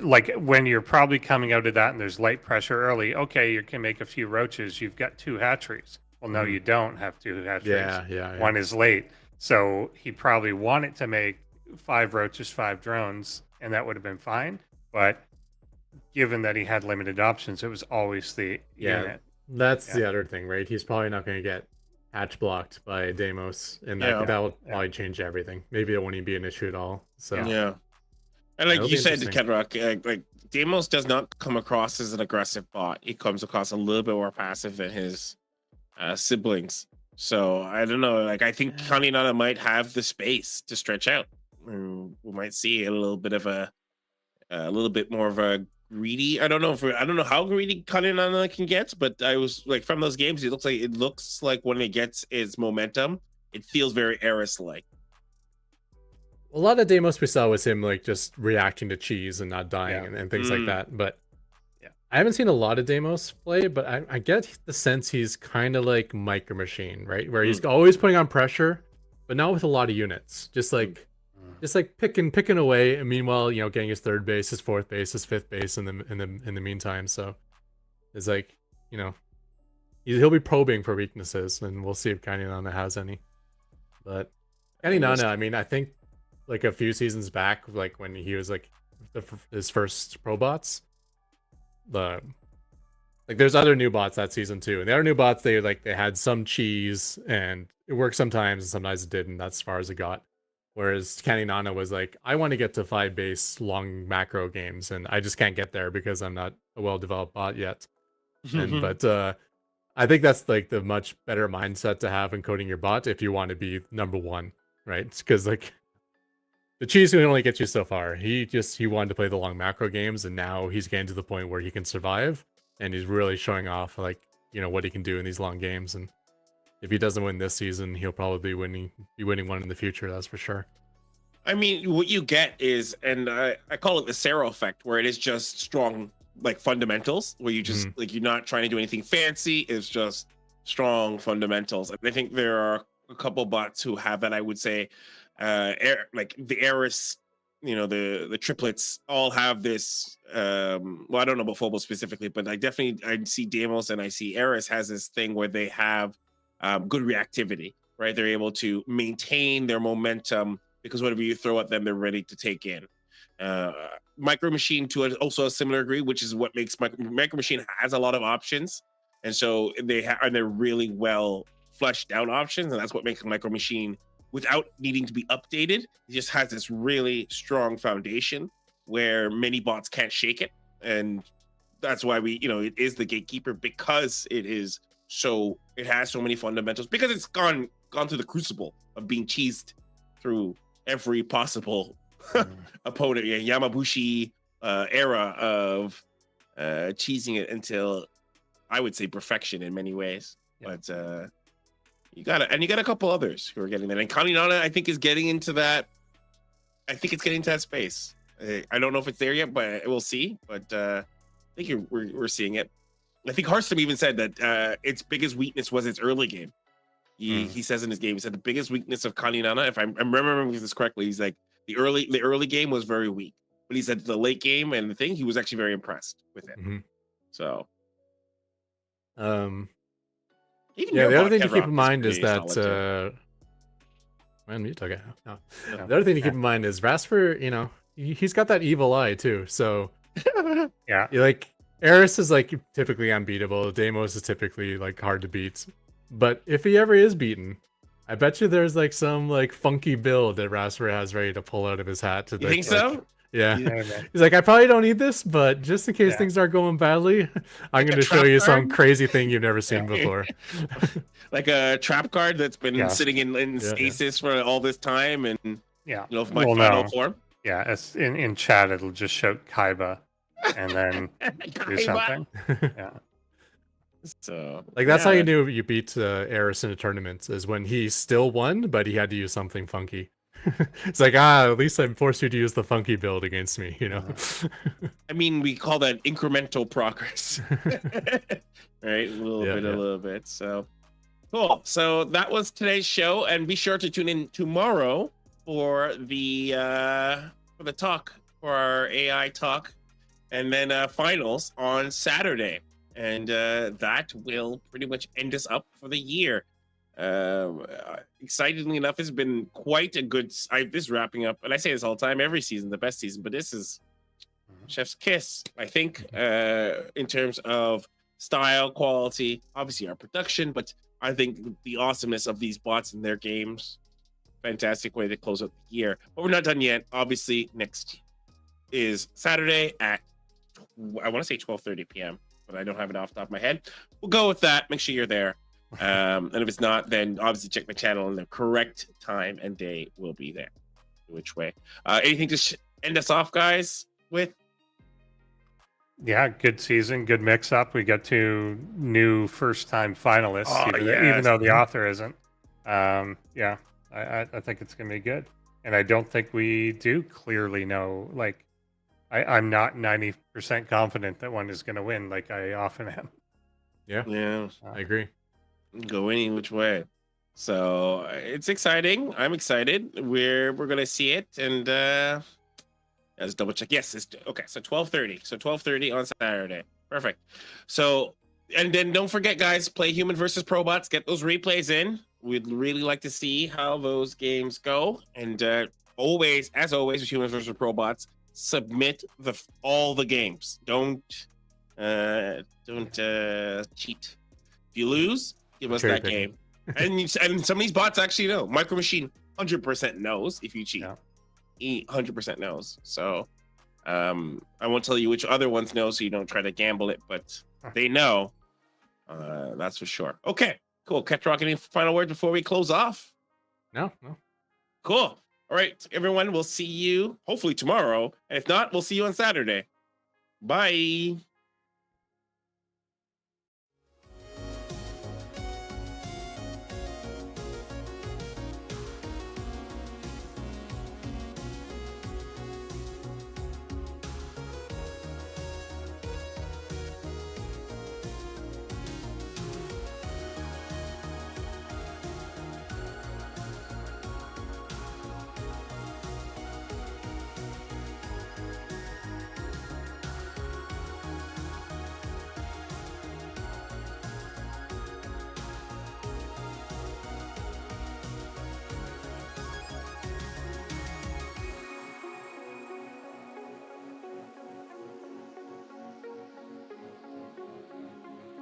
like when you're probably coming out of that and there's light pressure early, okay, you can make a few roaches, you've got two hatcheries. Well, no, you don't have two hatcheries. Yeah. One is late. So he probably wanted to make 5 roaches, 5 drones, and that would have been fine. But given that he had limited options, it was always the unit. That's the other thing, right? He's probably not going to get hatch blocked by Deimos, and that will probably change everything. Maybe it won't even be an issue at all. So and like you said, Kedrock, like Deimos does not come across as an aggressive bot. He comes across a little bit more passive than his siblings. So I don't know. Like I think Caninana might have the space to stretch out. We might see a little bit more of a greedy. I don't know how greedy Caninana can get, but I was like from those games, it looks like when it gets its momentum, it feels very Eris-like. A lot of Deimos we saw was him like just reacting to cheese and not dying and things like that. But I haven't seen a lot of Deimos play, but I get the sense he's kind of like Micro Machine, right? Where he's always putting on pressure, but not with a lot of units. Just like picking away, and meanwhile, getting his third base, his fourth base, his fifth base in the meantime. So it's like, he'll be probing for weaknesses, and we'll see if Caninana has any. But Caninana, I mean, I think like a few seasons back, like when he was like his first ProBots, like there's other new bots that season too, and the other new bots they had some cheese, and it worked sometimes, and sometimes it didn't. That's as far as it got. Whereas Caninana was like, I want to get to 5 base long macro games, and I just can't get there because I'm not a well-developed bot yet. But I think that's like the much better mindset to have in coding your bot if you want to be number one, right? Because like the cheese can only get you so far. He wanted to play the long macro games, and now he's getting to the point where he can survive, and he's really showing off like what he can do in these long games. And if he doesn't win this season, he'll probably be winning one in the future. That's for sure. I mean, what you get is, and I call it the Sarah effect, where it is just strong, like fundamentals, where you just like you're not trying to do anything fancy. It's just strong fundamentals. And I think there are a couple bots who have that. I would say, like the Eris, the triplets all have this. Well, I don't know about Phobos specifically, but I see Deimos and I see Eris has this thing where they have good reactivity, right? They're able to maintain their momentum, because whatever you throw at them, they're ready to take in. Micro Machine to also a similar degree, which is what makes Micro Machine has a lot of options, and so they're really well fleshed out options, and that's what makes Micro Machine, without needing to be updated, it just has this really strong foundation where many bots can't shake it, and that's why it is the gatekeeper, because it has so many fundamentals, because it's gone through the crucible of being cheesed through every possible opponent, Yamabushi era of cheesing it until, I would say, perfection in many ways. But you got a couple others who are getting that, and Caninana, I think, is getting into that. I think it's getting to that space. I don't know if it's there yet, but we'll see. But I think we're seeing it. I think Hearthstone even said that its biggest weakness was its early game. He says in his game, he said the biggest weakness of Caninana, if I'm remembering this correctly, he's like the early game was very weak, but he said the late game and the thing, he was actually very impressed with it. So, the other thing to keep in mind is that the other thing to keep in mind is Rasper, he's got that evil eye too. So Yeah. like Eris is like typically unbeatable. Deimos is typically like hard to beat. But if he ever is beaten, I bet you there's like some like funky build that Rasper has ready to pull out of his hat. You think so? Yeah. He's like, I probably don't need this, but just in case things are going badly, I'm going to show you some crazy thing you've never seen before. Like a trap card that's been sitting in stasis for all this time, and my final form. Yeah, it's in chat. It'll just show Kaiba, and then do something. Yeah. So like that's how you knew you beat Eris in a tournament, is when he still won, but he had to use something funky. It's like, at least I forced you to use the funky build against me, I mean, we call that incremental progress. Right? A little bit. So cool. So that was today's show, and be sure to tune in tomorrow for the talk, for our AI talk, and then finals on Saturday. And that will pretty much end us up for the year. Excitingly enough, it's been quite a good. This is wrapping up, and I say this all the time, every season, the best season, but this is chef's kiss, I think, in terms of style, quality, obviously our production, but I think the awesomeness of these bots and their games, fantastic way to close out the year. But we're not done yet. Obviously, next is Saturday at, I want to say 12:30 p.m., but I don't have it off the top of my head. We'll go with that. Make sure you're there. And if it's not, then obviously check my channel, and the correct time and day will be there. Which way? Anything to end us off, guys, with? Yeah, good season, good mix up. We got 2 new first-time finalists, even though the author isn't. I think it's going to be good. And I don't think we do clearly know, like, I'm not 90% confident that one is going to win, like I often am. Yeah, I agree. Go any which way. So it's exciting. I'm excited. We're gonna see it, and let's double check. Yes, it's okay. So 12:30. So 12:30 on Saturday. Perfect. So, and then don't forget, guys, play Human versus ProBots. Get those replays in. We'd really like to see how those games go. And always, as always, with Human versus ProBots, submit all the games. Don't cheat. If you lose, give us that game. And some of these bots actually know. Micro Machine 100% knows if you cheat. He 100% knows. So I won't tell you which other ones know, so you don't try to gamble it, but they know. That's for sure. Okay, cool. Ketrock, any final words before we close off? No. Cool. All right, everyone, we'll see you hopefully tomorrow. And if not, we'll see you on Saturday. Bye.